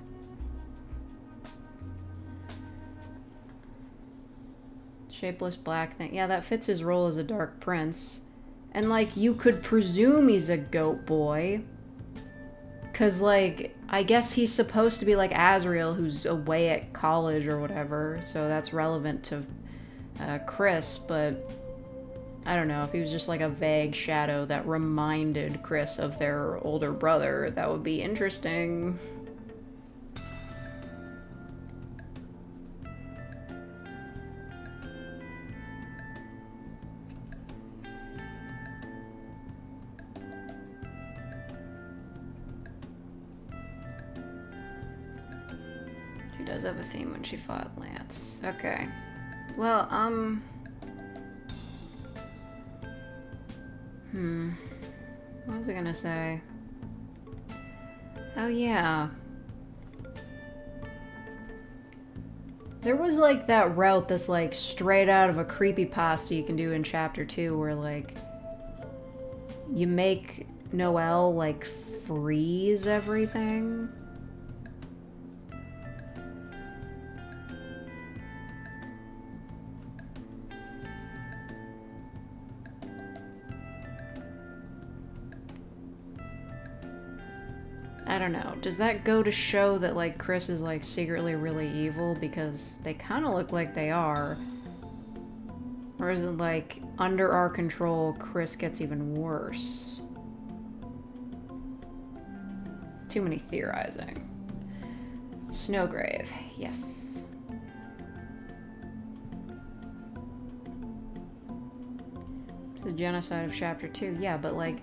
Shapeless black thing. Yeah, that fits his role as a dark prince. And, like, you could presume he's a goat boy. Because, like, I guess he's supposed to be like Azrael, who's away at college or whatever. So that's relevant to Chris, but... I don't know, if he was just like a vague shadow that reminded Chris of their older brother, that would be interesting. She does have a theme when she fought Lance. Okay. Well, what was I gonna say? Oh, yeah. There was, like, that route that's, like, straight out of a creepypasta you can do in Chapter 2, where, like, you make Noelle, like, freeze everything. I don't know. Does that go to show that, like, Chris is, like, secretly really evil? Because they kind of look like they are. Or is it, like, under our control, Chris gets even worse? Too many theorizing. Snowgrave. Yes. It's the genocide of Chapter 2. Yeah, but, like,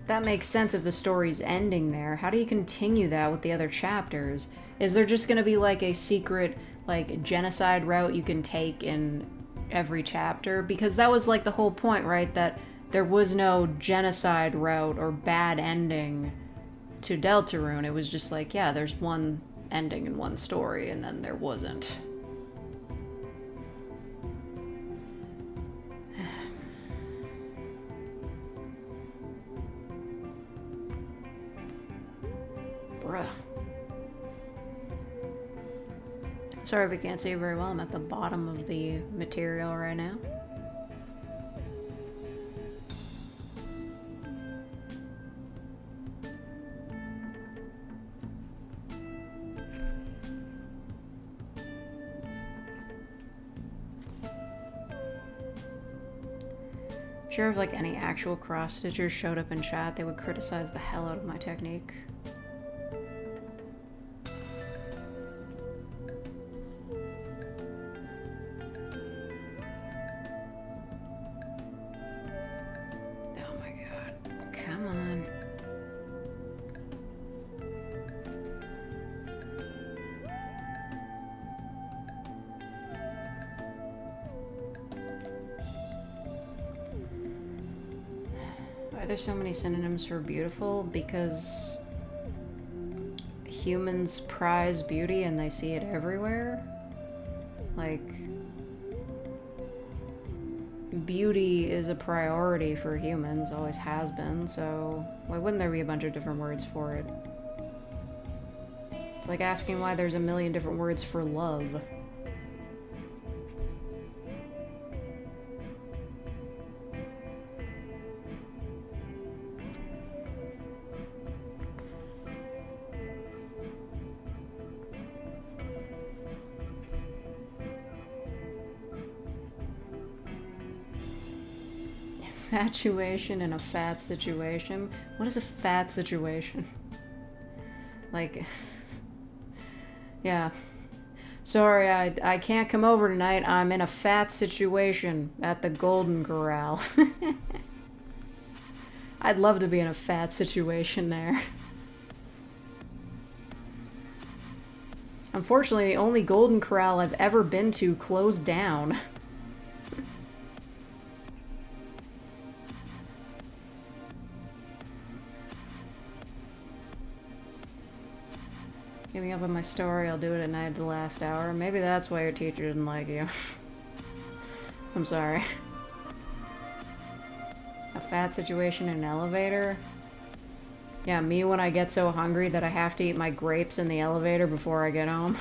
that makes sense if the story's ending there. How do you continue that with the other chapters? Is there just gonna be, like, a secret, like, genocide route you can take in every chapter? Because that was, like, the whole point, right? That there was no genocide route or bad ending to Deltarune. It was just like, yeah, there's one ending in one story, and then there wasn't. Bruh. Sorry if I can't see you very well. I'm at the bottom of the material right now. Sure, if like any actual cross-stitchers showed up in chat, they would criticize the hell out of my technique. Oh my god. Come on. Why are there so many synonyms for beautiful? Because humans prize beauty and they see it everywhere. Like, beauty is a priority for humans, always has been, so why wouldn't there be a bunch of different words for it? It's like asking why there's a million different words for love. Fatuation in a fat situation? What is a fat situation? Like, yeah. Sorry, I can't come over tonight. I'm in a fat situation at the Golden Corral. I'd love to be in a fat situation there. Unfortunately, the only Golden Corral I've ever been to closed down. Giving up on my story, I'll do it at night at the last hour. Maybe that's why your teacher didn't like you. I'm sorry. A fat situation in an elevator? Yeah, me when I get so hungry that I have to eat my grapes in the elevator before I get home.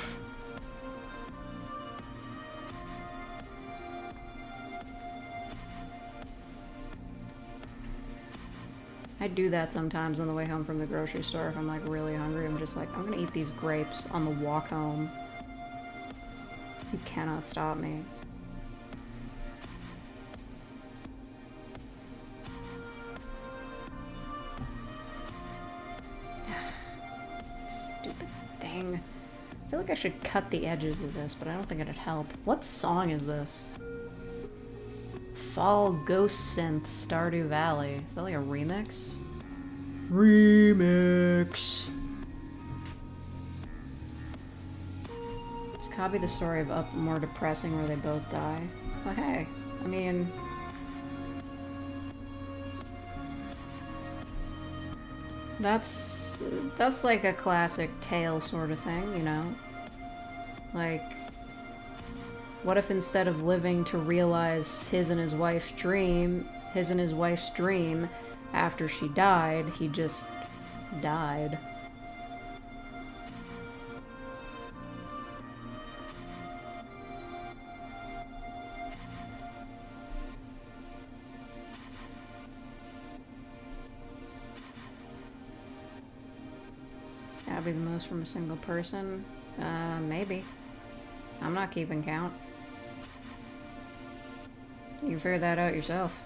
I do that sometimes on the way home from the grocery store if I'm like really hungry. I'm just like, I'm gonna eat these grapes on the walk home. You cannot stop me. thinking... I feel like I should cut the edges of this, but I don't think it'd help. What song is this? Fall Ghost Synth Stardew Valley. Is that like a remix? Remix! Just copy the story of Up More Depressing where they both die. Well, hey. I mean... That's like a classic tale sort of thing, you know? Like, what if instead of living to realize his and his wife's dream after she died, he just died? Gotta be the most from a single person? Maybe. I'm not keeping count. You can figure that out yourself.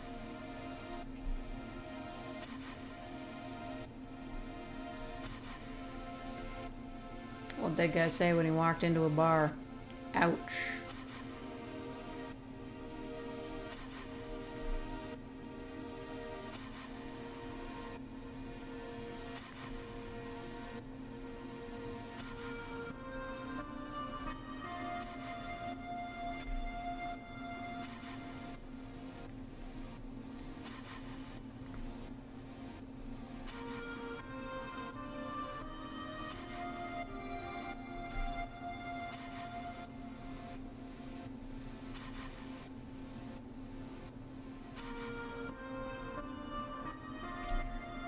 What'd that guy say when he walked into a bar? Ouch.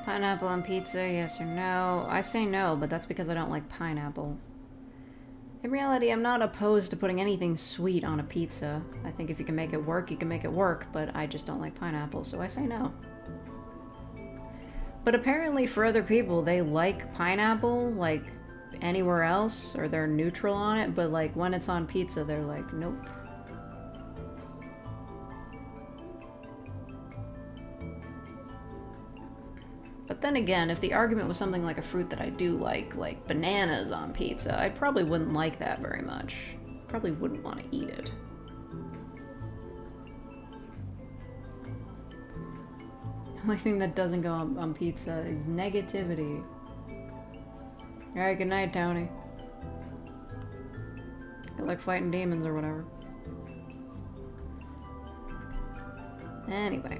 Pineapple on pizza, yes or no? I say no, but that's because I don't like pineapple. In reality, I'm not opposed to putting anything sweet on a pizza. I think if you can make it work, you can make it work, but I just don't like pineapple, so I say no. But apparently for other people, they like pineapple, like, anywhere else, or they're neutral on it, but like, when it's on pizza, they're like, nope. But then again, if the argument was something like a fruit that I do like bananas on pizza, I probably wouldn't like that very much. Probably wouldn't want to eat it. The only thing that doesn't go on pizza is negativity. Alright, good night, Tony. Good luck fighting demons or whatever. Anyway.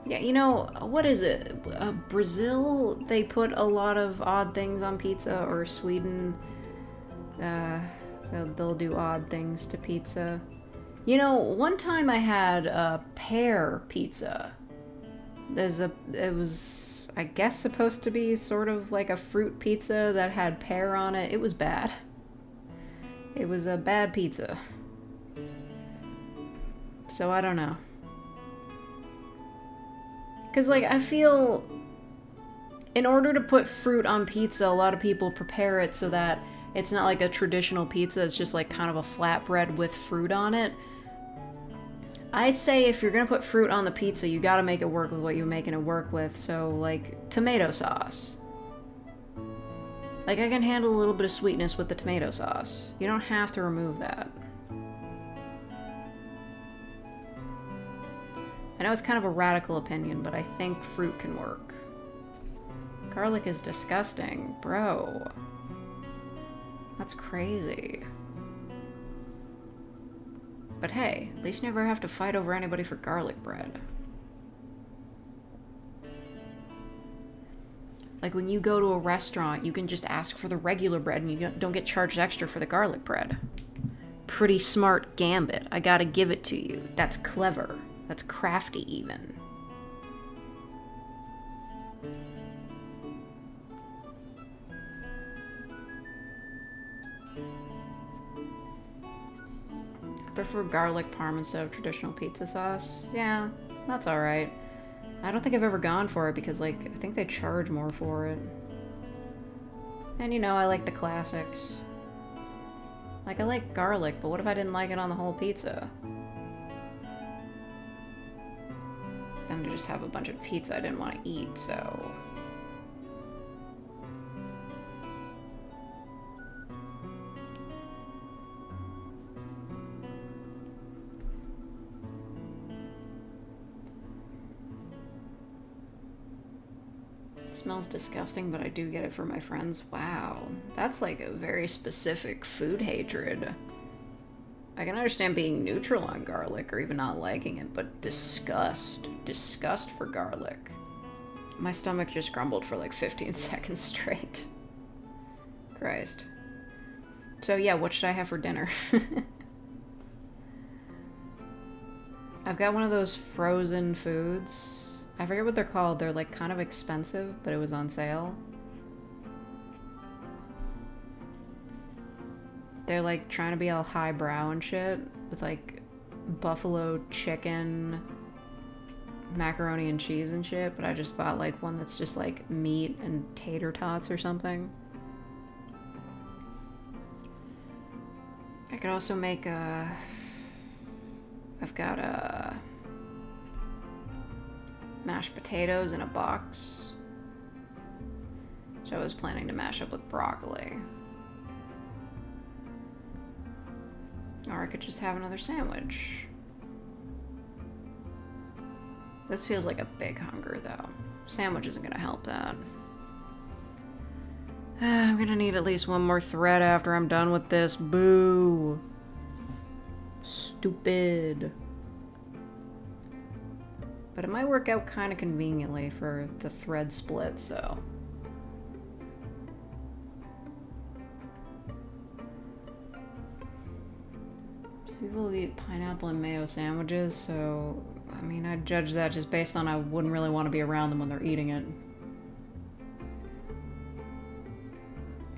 Yeah, you know, what is it? Brazil, they put a lot of odd things on pizza, or Sweden, they'll do odd things to pizza. You know, one time I had a pear pizza. It was, I guess, supposed to be sort of like a fruit pizza that had pear on it. It was bad. It was a bad pizza. So I don't know. Because, like, I feel in order to put fruit on pizza, a lot of people prepare it so that it's not like a traditional pizza, it's just like kind of a flatbread with fruit on it. I'd say if you're gonna put fruit on the pizza, you gotta make it work with what you're making it work with, so, like, tomato sauce. Like, I can handle a little bit of sweetness with the tomato sauce. You don't have to remove that. I know it's kind of a radical opinion, but I think fruit can work. Garlic is disgusting. Bro. That's crazy. But hey, at least you never have to fight over anybody for garlic bread. Like when you go to a restaurant, you can just ask for the regular bread and you don't get charged extra for the garlic bread. Pretty smart gambit. I gotta give it to you. That's clever. That's crafty, even. I prefer garlic parm instead of traditional pizza sauce. Yeah, that's alright. I don't think I've ever gone for it because, like, I think they charge more for it. And, you know, I like the classics. Like, I like garlic, but what if I didn't like it on the whole pizza? Then to just have a bunch of pizza I didn't want to eat, so... Smells disgusting, but I do get it for my friends. Wow. That's like a very specific food hatred. I can understand being neutral on garlic or even not liking it, but disgust. Disgust for garlic. My stomach just grumbled for like 15 seconds straight. Christ. So yeah, what should I have for dinner? I've got one of those frozen foods. I forget what they're called. They're like kind of expensive, but it was on sale. They're like trying to be all highbrow and shit with like buffalo chicken, macaroni and cheese and shit, but I just bought like one that's just like meat and tater tots or something. I could also make I've got mashed potatoes in a box, which I was planning to mash up with broccoli. Or I could just have another sandwich. This feels like a big hunger, though. Sandwich isn't gonna help that. I'm gonna need at least one more thread after I'm done with this. Boo! Stupid. But it might work out kind of conveniently for the thread split, so... People eat pineapple and mayo sandwiches, so... I mean, I'd judge that just based on I wouldn't really want to be around them when they're eating it.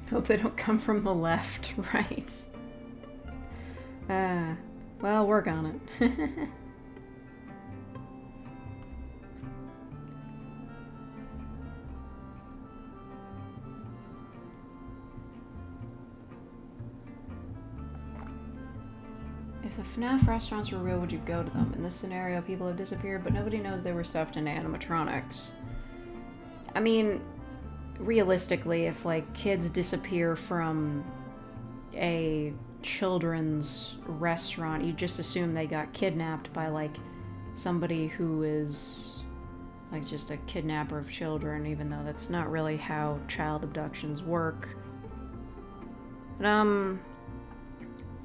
Hope they don't come from the left, right? Well, work on it. If the FNAF restaurants were real, would you go to them? In this scenario, people have disappeared, but nobody knows they were stuffed into animatronics. I mean, realistically, if, like, kids disappear from a children's restaurant, you just assume they got kidnapped by, like, somebody who is, like, just a kidnapper of children, even though that's not really how child abductions work. But,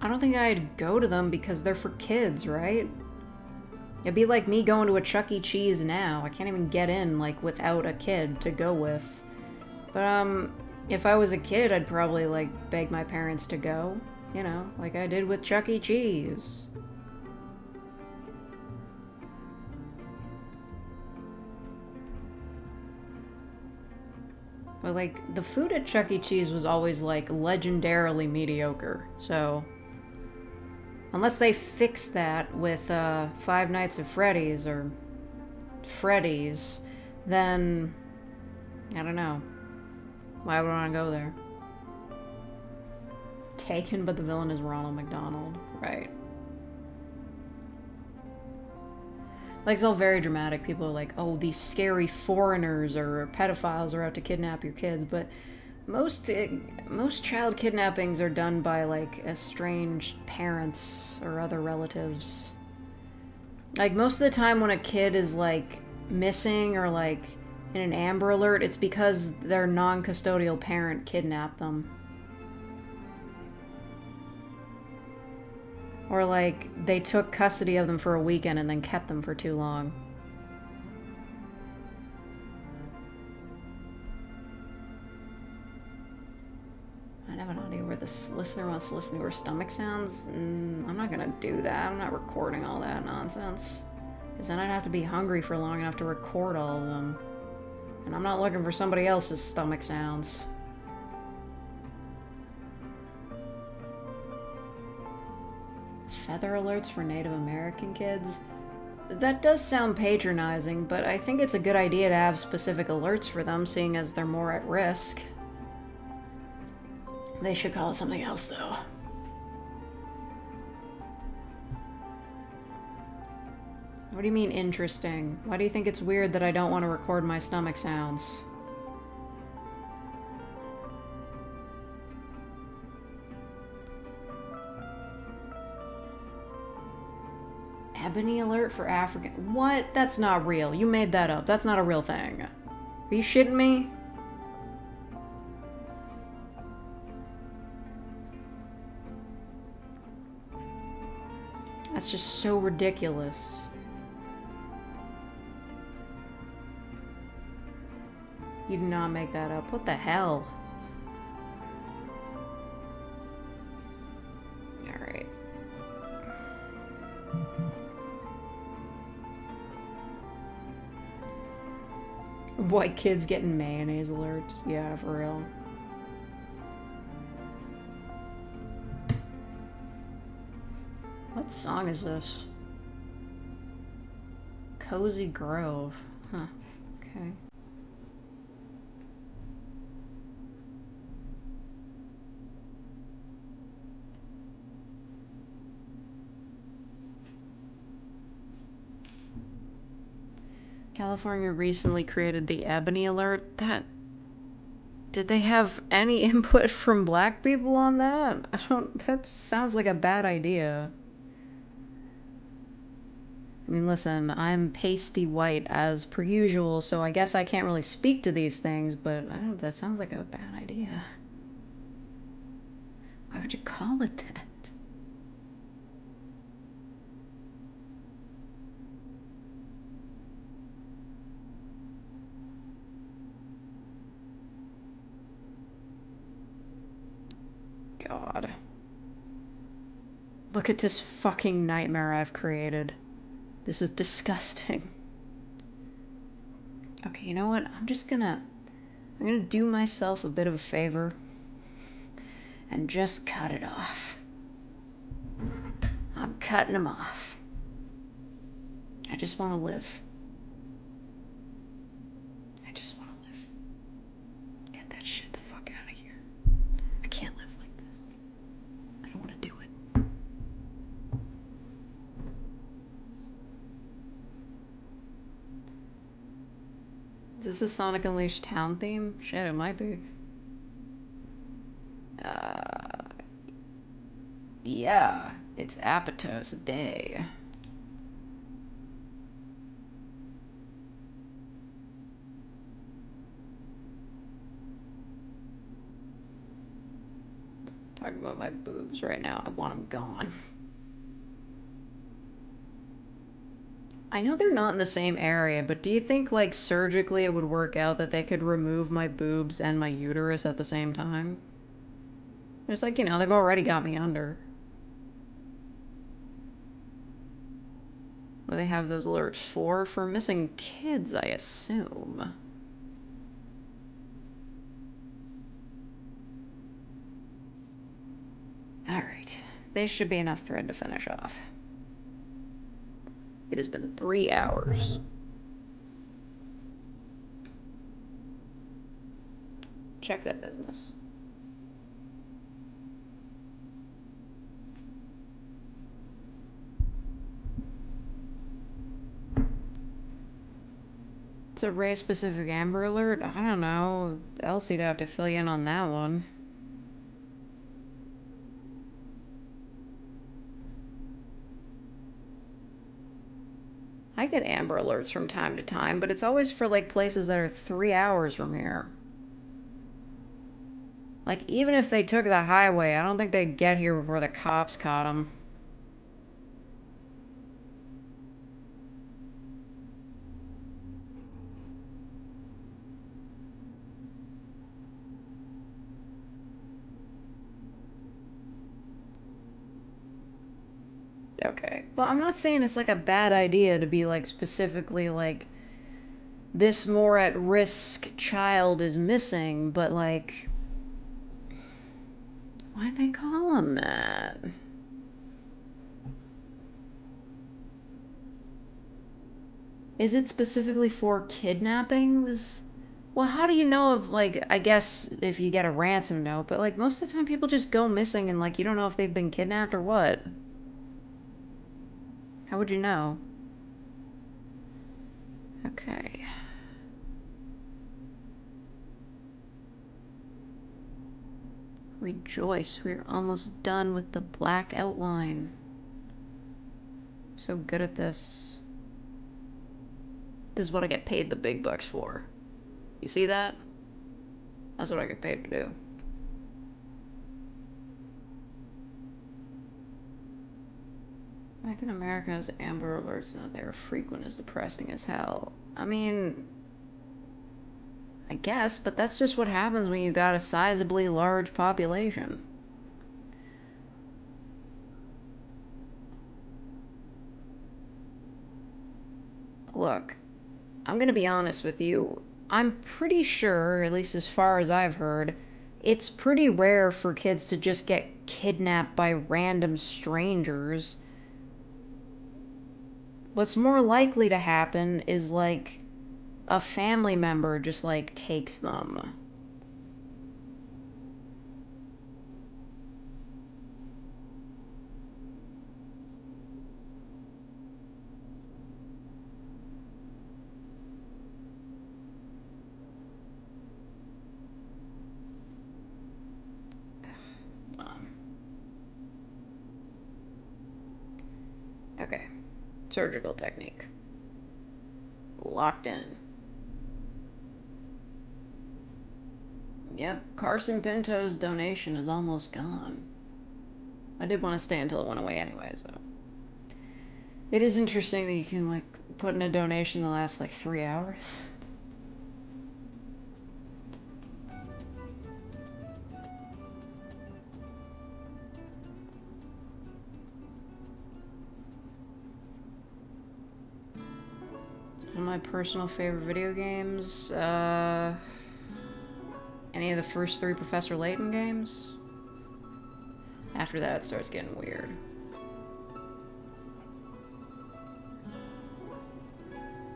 I don't think I'd go to them because they're for kids, right? It'd be like me going to a Chuck E. Cheese now. I can't even get in, like, without a kid to go with. But, if I was a kid, I'd probably, like, beg my parents to go. You know, like I did with Chuck E. Cheese. But, like, the food at Chuck E. Cheese was always, like, legendarily mediocre, so... Unless they fix that with Five Nights at Freddy's or Freddy's, then I don't know. Why would I want to go there? Taken, but the villain is Ronald McDonald, right? Like, it's all very dramatic. People are like, oh, these scary foreigners or pedophiles are out to kidnap your kids, but most child kidnappings are done by, like, estranged parents or other relatives. Like, most of the time when a kid is, like, missing or, like, in an Amber Alert, it's because their non-custodial parent kidnapped them. Or, like, they took custody of them for a weekend and then kept them for too long. I have an audio where this listener wants to listen to her stomach sounds. I'm not gonna do that. I'm not recording all that nonsense. Because then I'd have to be hungry for long enough to record all of them. And I'm not looking for somebody else's stomach sounds. Feather alerts for Native American kids? That does sound patronizing, but I think it's a good idea to have specific alerts for them, seeing as they're more at risk. They should call it something else, though. What do you mean, interesting? Why do you think it's weird that I don't want to record my stomach sounds? Ebony alert for African... What? That's not real. You made that up. That's not a real thing. Are you shitting me? That's just so ridiculous. You did not make that up. What the hell? Alright. White kids getting mayonnaise alerts. Yeah, for real. What song is this? Cozy Grove. Huh. Okay. California recently created the Ebony Alert. Did they have any input from black people on that? That sounds like a bad idea. I mean, listen, I'm pasty white as per usual, so I guess I can't really speak to these things, but that sounds like a bad idea. Why would you call it that? God. Look at this fucking nightmare I've created. This is disgusting. Okay, you know what? I'm gonna do myself a bit of a favor and just cut it off. I'm cutting them off. I just want to live. I just want to live. Get that shit the fuck out of here. I can't live like this. I don't want to do it. Is this the Sonic Unleashed town theme? Shit, it might be. Yeah, it's Apatos Day. Talking about my boobs right now. I want them gone. I know they're not in the same area, but do you think, like, surgically it would work out that they could remove my boobs and my uterus at the same time? It's like, they've already got me under. What do they have those alerts for? For missing kids, I assume. Alright. This should be enough thread to finish off. It has been 3 hours. Check that business. It's a race-specific Amber Alert? I don't know. Elsie'd have to fill you in on that one. I get Amber Alerts from time to time, but it's always for, like, places that are 3 hours from here. Like, even if they took the highway, I don't think they'd get here before the cops caught them. Okay. Well, I'm not saying it's, like, a bad idea to be, like, specifically, like, this more at-risk child is missing, but, like, why'd they call him that? Is it specifically for kidnappings? Well, how do you know if, like, I guess if you get a ransom note, but, like, most of the time people just go missing and, like, you don't know if they've been kidnapped or what. How would you know? Okay. Rejoice, we're almost done with the black outline. So good at this. This is what I get paid the big bucks for. You see that? That's what I get paid to do. Back in America's Amber Alerts, not they were frequent as depressing as hell. I mean, I guess, but that's just what happens when you got a sizably large population. Look, I'm gonna be honest with you. I'm pretty sure, at least as far as I've heard, it's pretty rare for kids to just get kidnapped by random strangers. What's more likely to happen is like a family member just like takes them. Okay. Surgical technique. Locked in. Yep, Carson Pinto's donation is almost gone. I did want to stay until it went away anyway, so. It is interesting that you can, like, put in a donation that lasts, like, 3 hours. One of my personal favorite video games, any of the first 3 Professor Layton games. After that, it starts getting weird.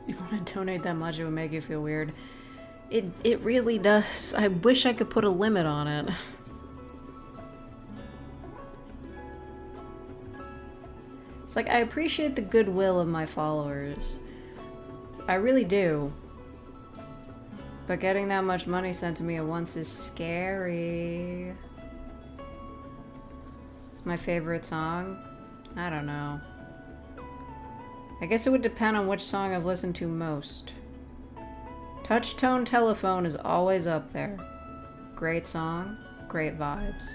You want to donate that much, it would make you feel weird. It really does. I wish I could put a limit on it. It's like, I appreciate the goodwill of my followers. I really do. But getting that much money sent to me at once is scary. It's my favorite song. I don't know. I guess it would depend on which song I've listened to most. Touch Tone Telephone is always up there. Great song, great vibes.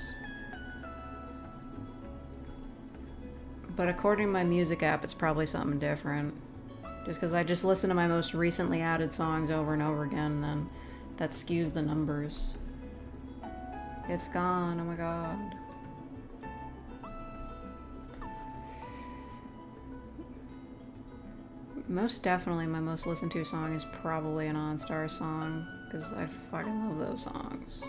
But according to my music app, it's probably something different. Just because I just listen to my most recently added songs over and over again, then that skews the numbers. It's gone, oh my god. Most definitely my most listened to song is probably an OnStar song, because I fucking love those songs.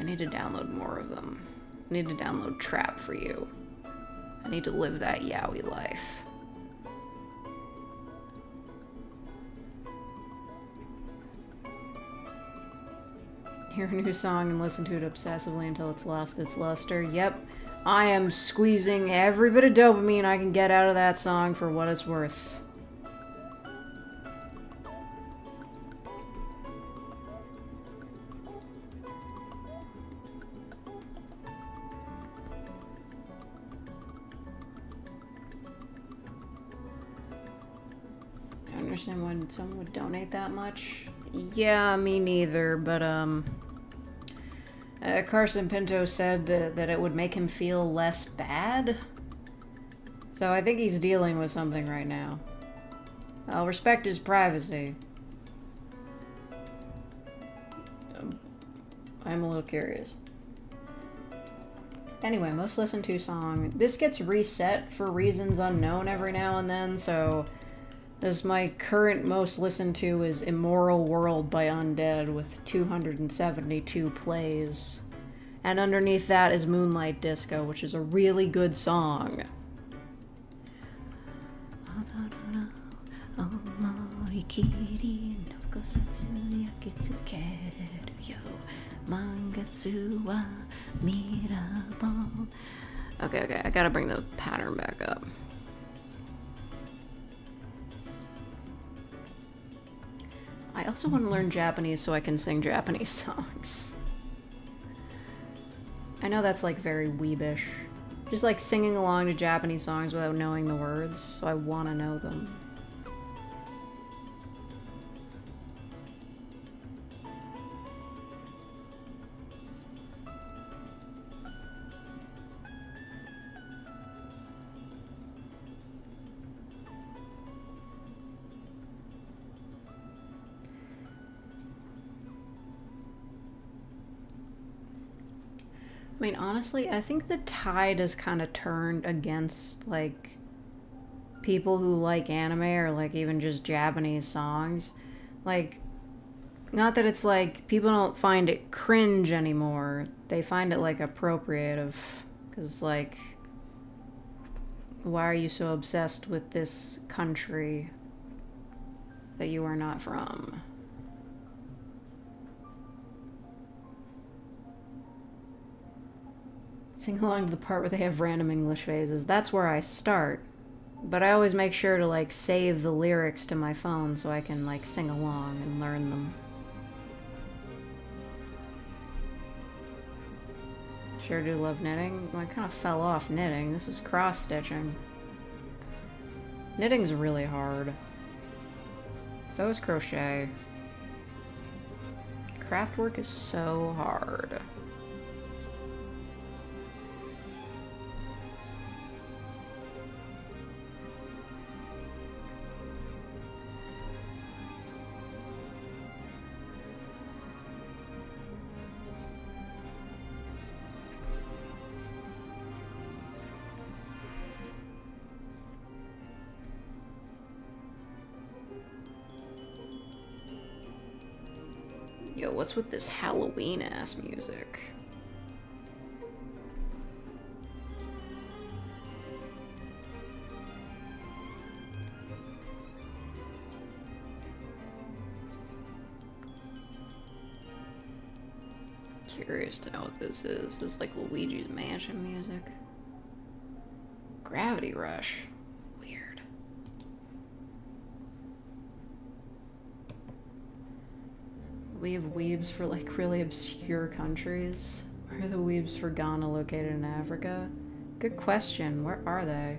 I need to download more of them. I need to download Trap for You. I need to live that yaoi life. Hear a new song and listen to it obsessively until it's lost its luster. Yep. I am squeezing every bit of dopamine I can get out of that song for what it's worth. I understand why someone would donate that much. Yeah, me neither, but Carson Pinto said that it would make him feel less bad. So I think he's dealing with something right now. I'll respect his privacy. I'm a little curious. Anyway, most listened to song. This gets reset for reasons unknown every now and then, so this my current most listened to is Immoral World by Undead with 272 plays. And underneath that is Moonlight Disco, which is a really good song. Okay, I gotta bring the pattern back up. I also want to learn Japanese so I can sing Japanese songs. I know that's like very weebish. Just like singing along to Japanese songs without knowing the words, so I want to know them. I mean, honestly, I think the tide has kind of turned against, like, people who like anime or, like, even just Japanese songs. Like, not that it's like people don't find it cringe anymore. They find it, like, appropriative. Because, like, why are you so obsessed with this country that you are not from? Sing along to the part where they have random English phrases. That's where I start. But I always make sure to, like, save the lyrics to my phone so I can, like, sing along and learn them. Sure do love knitting. Well, I kind of fell off knitting. This is cross-stitching. Knitting's really hard. So is crochet. Craft work is so hard. Yo, what's with this Halloween-ass music? Curious to know what this is. This is like Luigi's Mansion music. Gravity Rush. Weird. We have weebs for, like, really obscure countries. Where are the weebs for Ghana located in Africa? Good question. Where are they?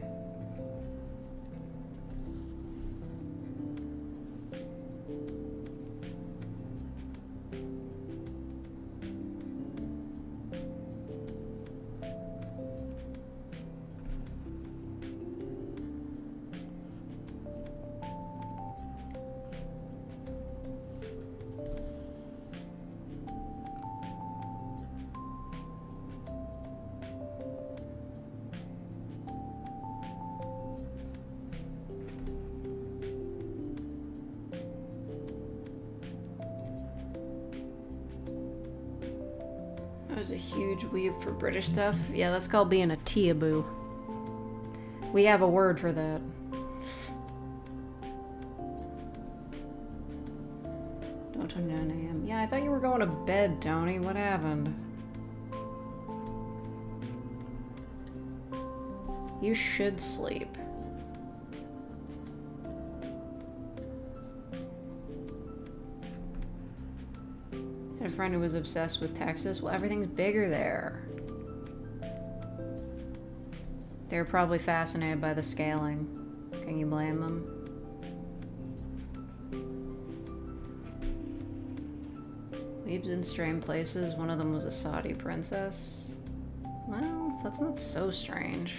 I was a huge weeb for British stuff. Yeah, that's called being a teaboo. We have a word for that. Don't 29 a.m. Yeah, I thought you were going to bed, Tony. What happened? You should sleep. I had a friend who was obsessed with Texas. Well, everything's bigger there. They were probably fascinated by the scaling. Can you blame them? Weebs in strange places. One of them was a Saudi princess. Well, that's not so strange.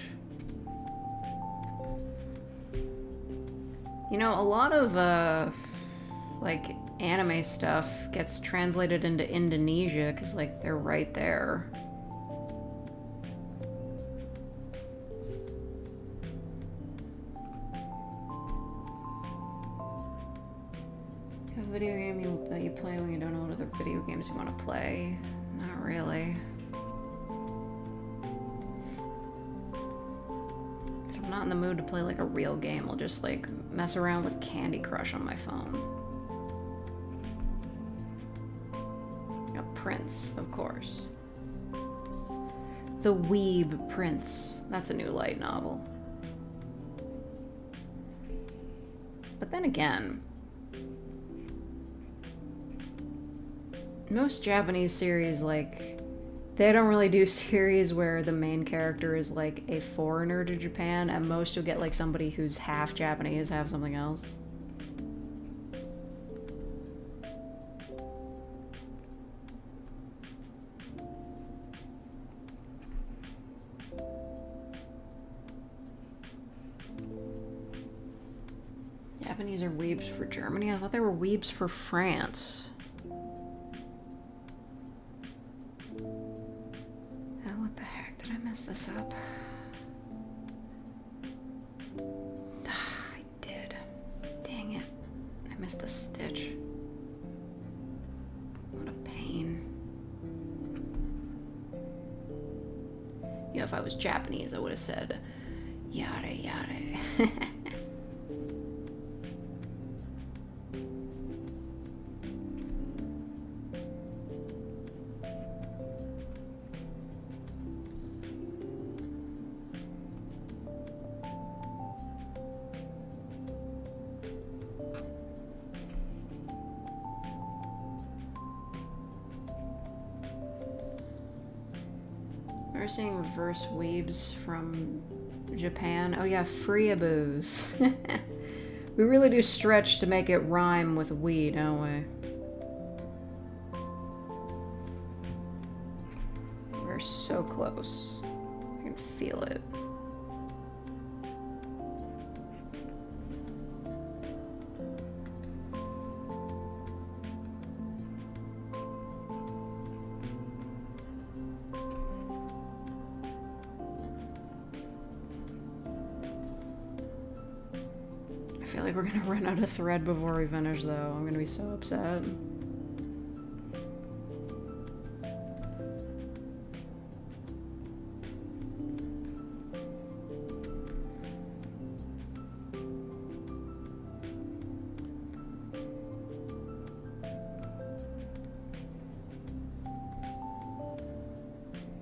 You know, a lot of, like, anime stuff gets translated into Indonesia because, like, they're right there. You have a video game that you play when you don't know what other video games you want to play? Not really. If I'm not in the mood to play, like, a real game, I'll just, like, mess around with Candy Crush on my phone. Prince, of course. The Weeb Prince. That's a new light novel. But then again, most Japanese series, like, they don't really do series where the main character is, like, a foreigner to Japan. At most, you'll get, like, somebody who's half Japanese, half something else. Japanese are weebs for Germany? I thought they were weebs for France. mess this up? I did. Dang it. I missed a stitch. What a pain. You know, if I was Japanese, I would have said, yare yare. We're seeing reverse weebs from Japan. Oh yeah, freeaboos. We really do stretch to make it rhyme with we, don't we? We're so close. I can feel it. I feel like we're gonna run out of thread before we finish, though. I'm gonna be so upset.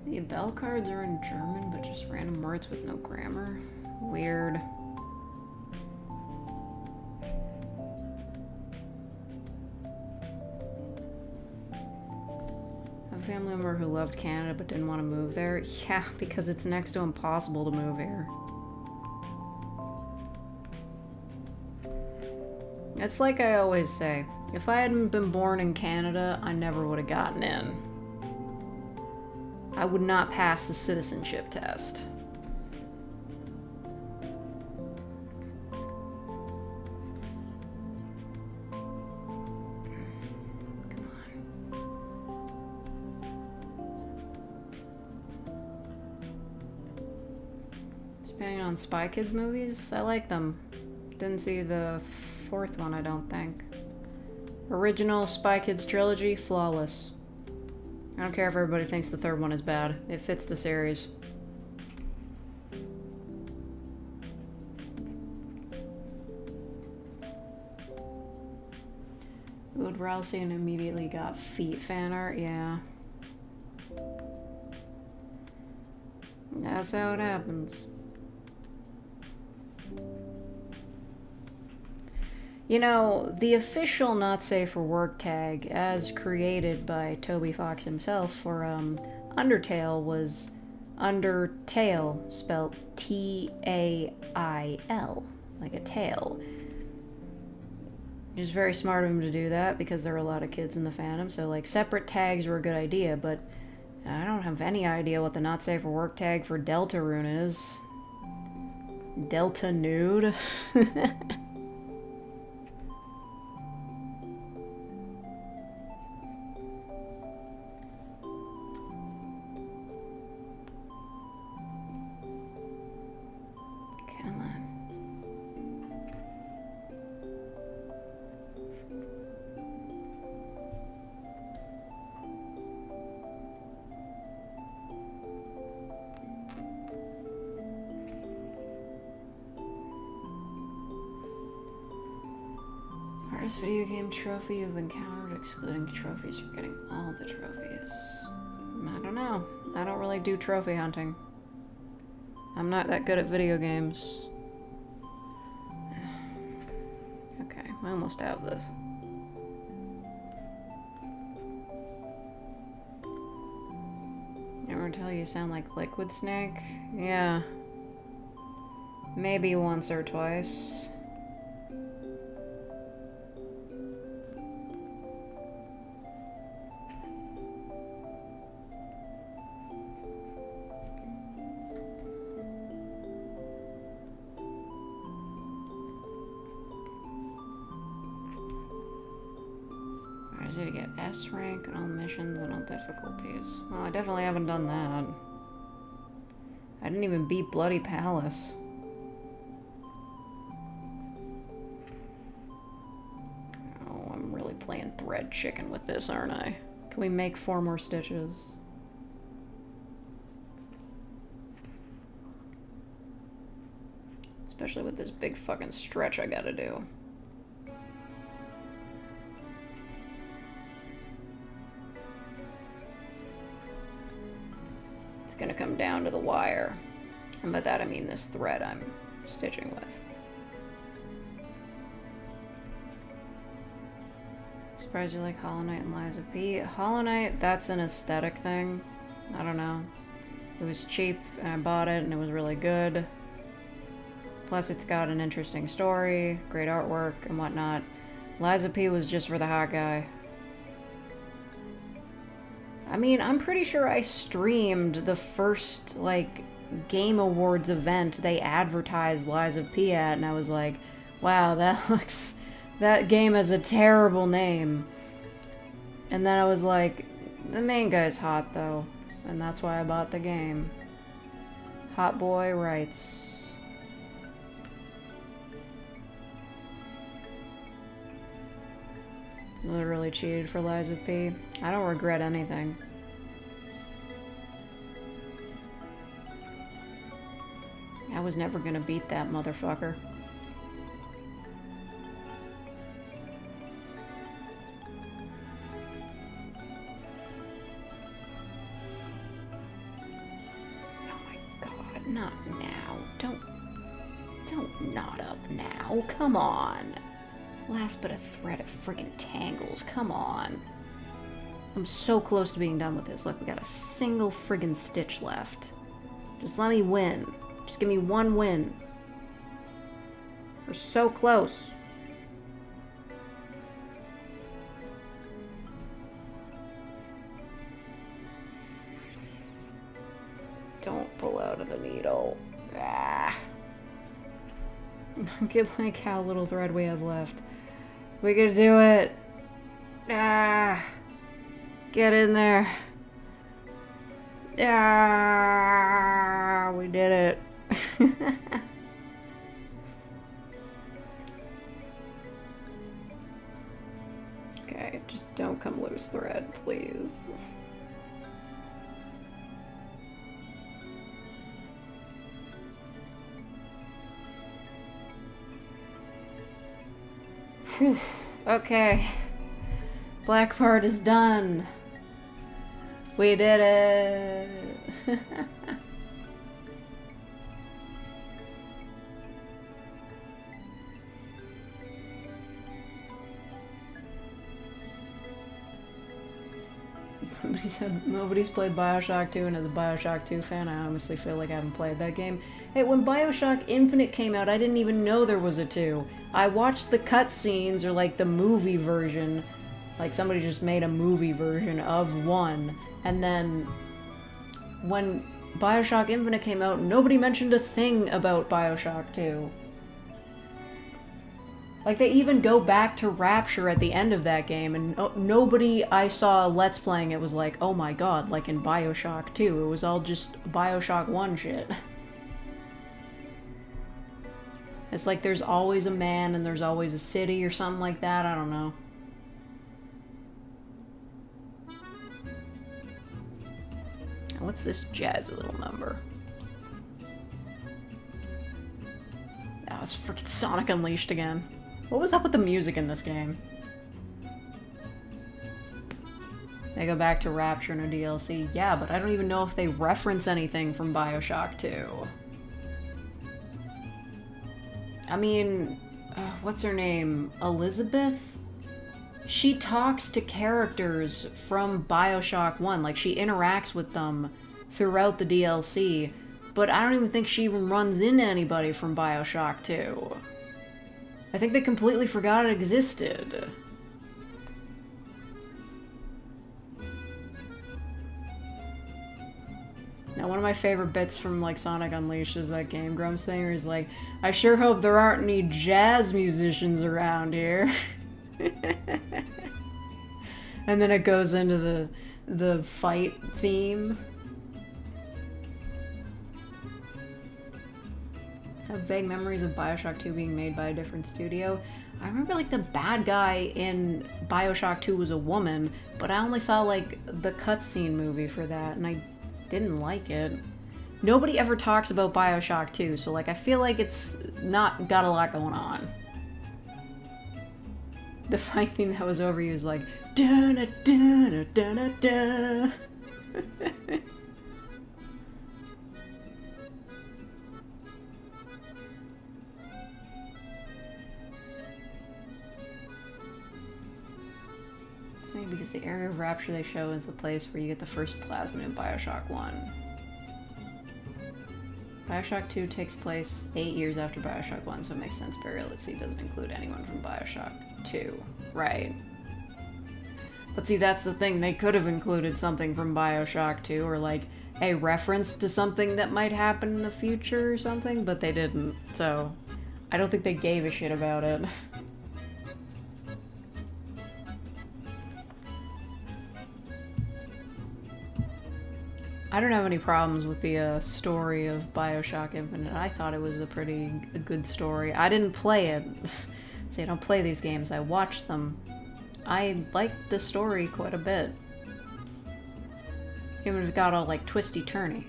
The bell cards are in German, but just random words with no grammar. Weird. A family member who loved Canada but didn't want to move there? Yeah, because it's next to impossible to move here. It's like I always say, if I hadn't been born in Canada, I never would have gotten in. I would not pass the citizenship test. Depending on Spy Kids movies, I like them. Didn't see the fourth one, I don't think. Original Spy Kids trilogy, flawless. I don't care if everybody thinks the third one is bad. It fits the series. Wood Rousey and immediately got feet fan art, yeah. That's how it happens. You know, the official not safe for work tag, as created by Toby Fox himself for Undertale, was Undertale, spelled Tail, like a tail. It was very smart of him to do that because there were a lot of kids in the fandom, so like separate tags were a good idea, but I don't have any idea what the not safe for work tag for Deltarune is. Delta nude? Hardest video game trophy you've encountered, excluding trophies for getting all the trophies. I don't know. I don't really do trophy hunting. I'm not that good at video games. Okay, I almost have this. Ever tell you sound like Liquid Snake? Yeah. Maybe once or twice. To get S rank on all missions and all difficulties. Well, I definitely haven't done that. I didn't even beat Bloody Palace. Oh, I'm really playing thread chicken with this, aren't I? Can we make 4 more stitches? Especially with this big fucking stretch I gotta do. It's gonna come down to the wire. And by that I mean this thread I'm stitching with. Surprised you like Hollow Knight and Lies of P. Hollow Knight, that's an aesthetic thing. I don't know. It was cheap and I bought it and it was really good. Plus it's got an interesting story, great artwork and whatnot. Lies of P was just for the hot guy. I mean, I'm pretty sure I streamed the first, like, Game Awards event they advertised Lies of P at, and I was like, wow, that game has a terrible name. And then I was like, the main guy's hot, though, and that's why I bought the game. Hot Boy writes. Literally cheated for Lies of P. I don't regret anything. I was never gonna beat that motherfucker. Oh my god, not now. Don't knot up now. Come on. Last bit of thread of friggin' tangles. Come on. I'm so close to being done with this. Look, we got a single friggin' stitch left. Just let me win. Just give me one win. We're so close. Don't pull out of the needle. Ah. Look at like how little thread we have left. We could do it. Ah. Get in there. Ah. We did it. Okay, just don't come loose, thread, please. Whew. Okay. Black part is done. We did it. Nobody's played Bioshock 2, and as a Bioshock 2 fan, I honestly feel like I haven't played that game. Hey, when Bioshock Infinite came out, I didn't even know there was a 2. I watched the cutscenes, or like the movie version, like somebody just made a movie version of 1, and then when Bioshock Infinite came out, nobody mentioned a thing about Bioshock 2. Like, they even go back to Rapture at the end of that game, and nobody I saw Let's Playing it was like, oh my god, like in Bioshock 2. It was all just Bioshock 1 shit. It's like there's always a man and there's always a city or something like that, I don't know. What's this jazzy little number? Oh, it's freaking Sonic Unleashed again. What was up with the music in this game? They go back to Rapture in a DLC. Yeah, but I don't even know if they reference anything from Bioshock 2. I mean, what's her name? Elizabeth? She talks to characters from Bioshock 1. Like, she interacts with them throughout the DLC. But I don't even think she even runs into anybody from Bioshock 2. I think they completely forgot it existed. Now, one of my favorite bits from, like, Sonic Unleashed is that Game Grumps thing where he's like, I sure hope there aren't any jazz musicians around here. And then it goes into the fight theme. have vague memories of Bioshock 2 being made by a different studio. I remember like the bad guy in Bioshock 2 was a woman, but I only saw like the cutscene movie for that, and I didn't like it. Nobody ever talks about Bioshock 2, so like I feel like it's not got a lot going on. The fight theme that was overused was like da da da da da. Maybe because the area of Rapture they show is the place where you get the first plasmid in Bioshock 1. Bioshock 2 takes place 8 years after Bioshock 1, so it makes sense Burial at Sea doesn't include anyone from Bioshock 2. Right. But see, that's the thing. They could have included something from Bioshock 2, or like a reference to something that might happen in the future or something, but they didn't. So, I don't think they gave a shit about it. I don't have any problems with the story of Bioshock Infinite. I thought it was a good story. I didn't play it. See, I don't play these games, I watch them. I liked the story quite a bit. Even if it got all like twisty-turny.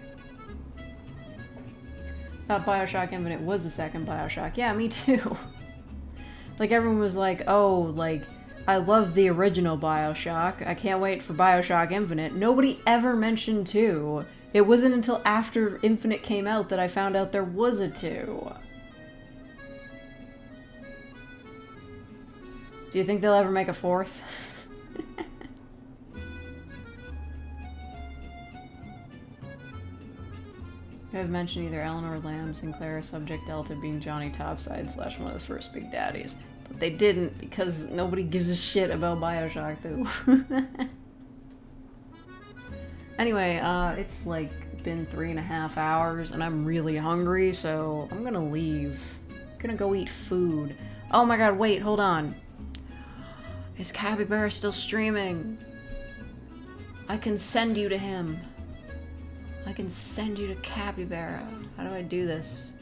Thought Bioshock Infinite was the second Bioshock. Yeah, me too. Like everyone was like, oh, like, I love the original Bioshock. I can't wait for Bioshock Infinite. Nobody ever mentioned 2. It wasn't until after Infinite came out that I found out there was a 2. Do you think they'll ever make a 4th? You have mentioned either Eleanor Lamb, Sinclair, Subject Delta being Johnny Topside / one of the first Big Daddies. But they didn't, because nobody gives a shit about Bioshock 2. Anyway, it's like been 3.5 hours, and I'm really hungry, so I'm gonna leave. I'm gonna go eat food. Oh my god, wait, hold on. Is Capybara still streaming? I can send you to him. I can send you to Capybara. How do I do this?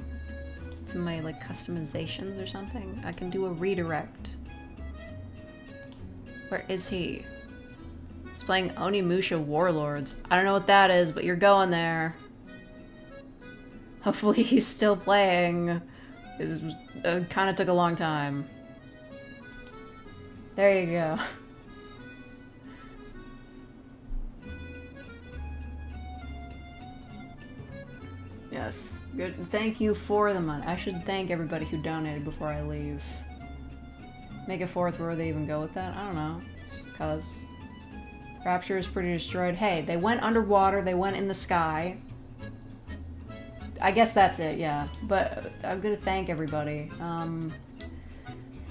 To my, like, customizations or something? I can do a redirect. Where is he? He's playing Onimusha Warlords. I don't know what that is, but you're going there. Hopefully he's still playing. It kind of took a long time. There you go. Yes. Good. Thank you for the money. I should thank everybody who donated before I leave. Make a 4th, where would they even go with that? I don't know. Cause Rapture is pretty destroyed. Hey, they went underwater, they went in the sky. I guess that's it, yeah. But I'm gonna thank everybody.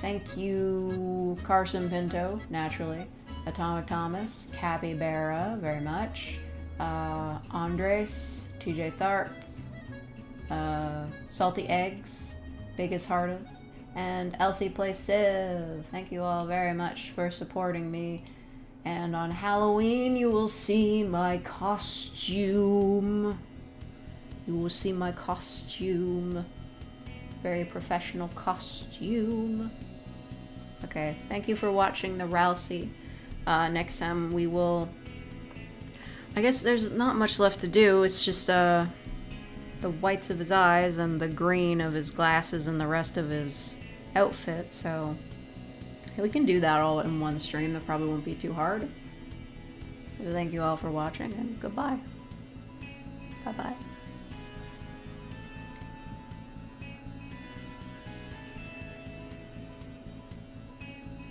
Thank you, Carson Pinto, naturally. Atomic Thomas, Capybara, very much. Andres, TJ Tharp, Salty Eggs, Biggest Hardest, and Elsie Plays Civ. Thank you all very much for supporting me. And on Halloween, you will see my costume. You will see my costume. Very professional costume. Okay, thank you for watching the Rousey. Next time we will... I guess there's not much left to do. It's just, the whites of his eyes and the green of his glasses and the rest of his outfit, so... we can do that all in one stream. That probably won't be too hard. So thank you all for watching, and goodbye. Bye-bye.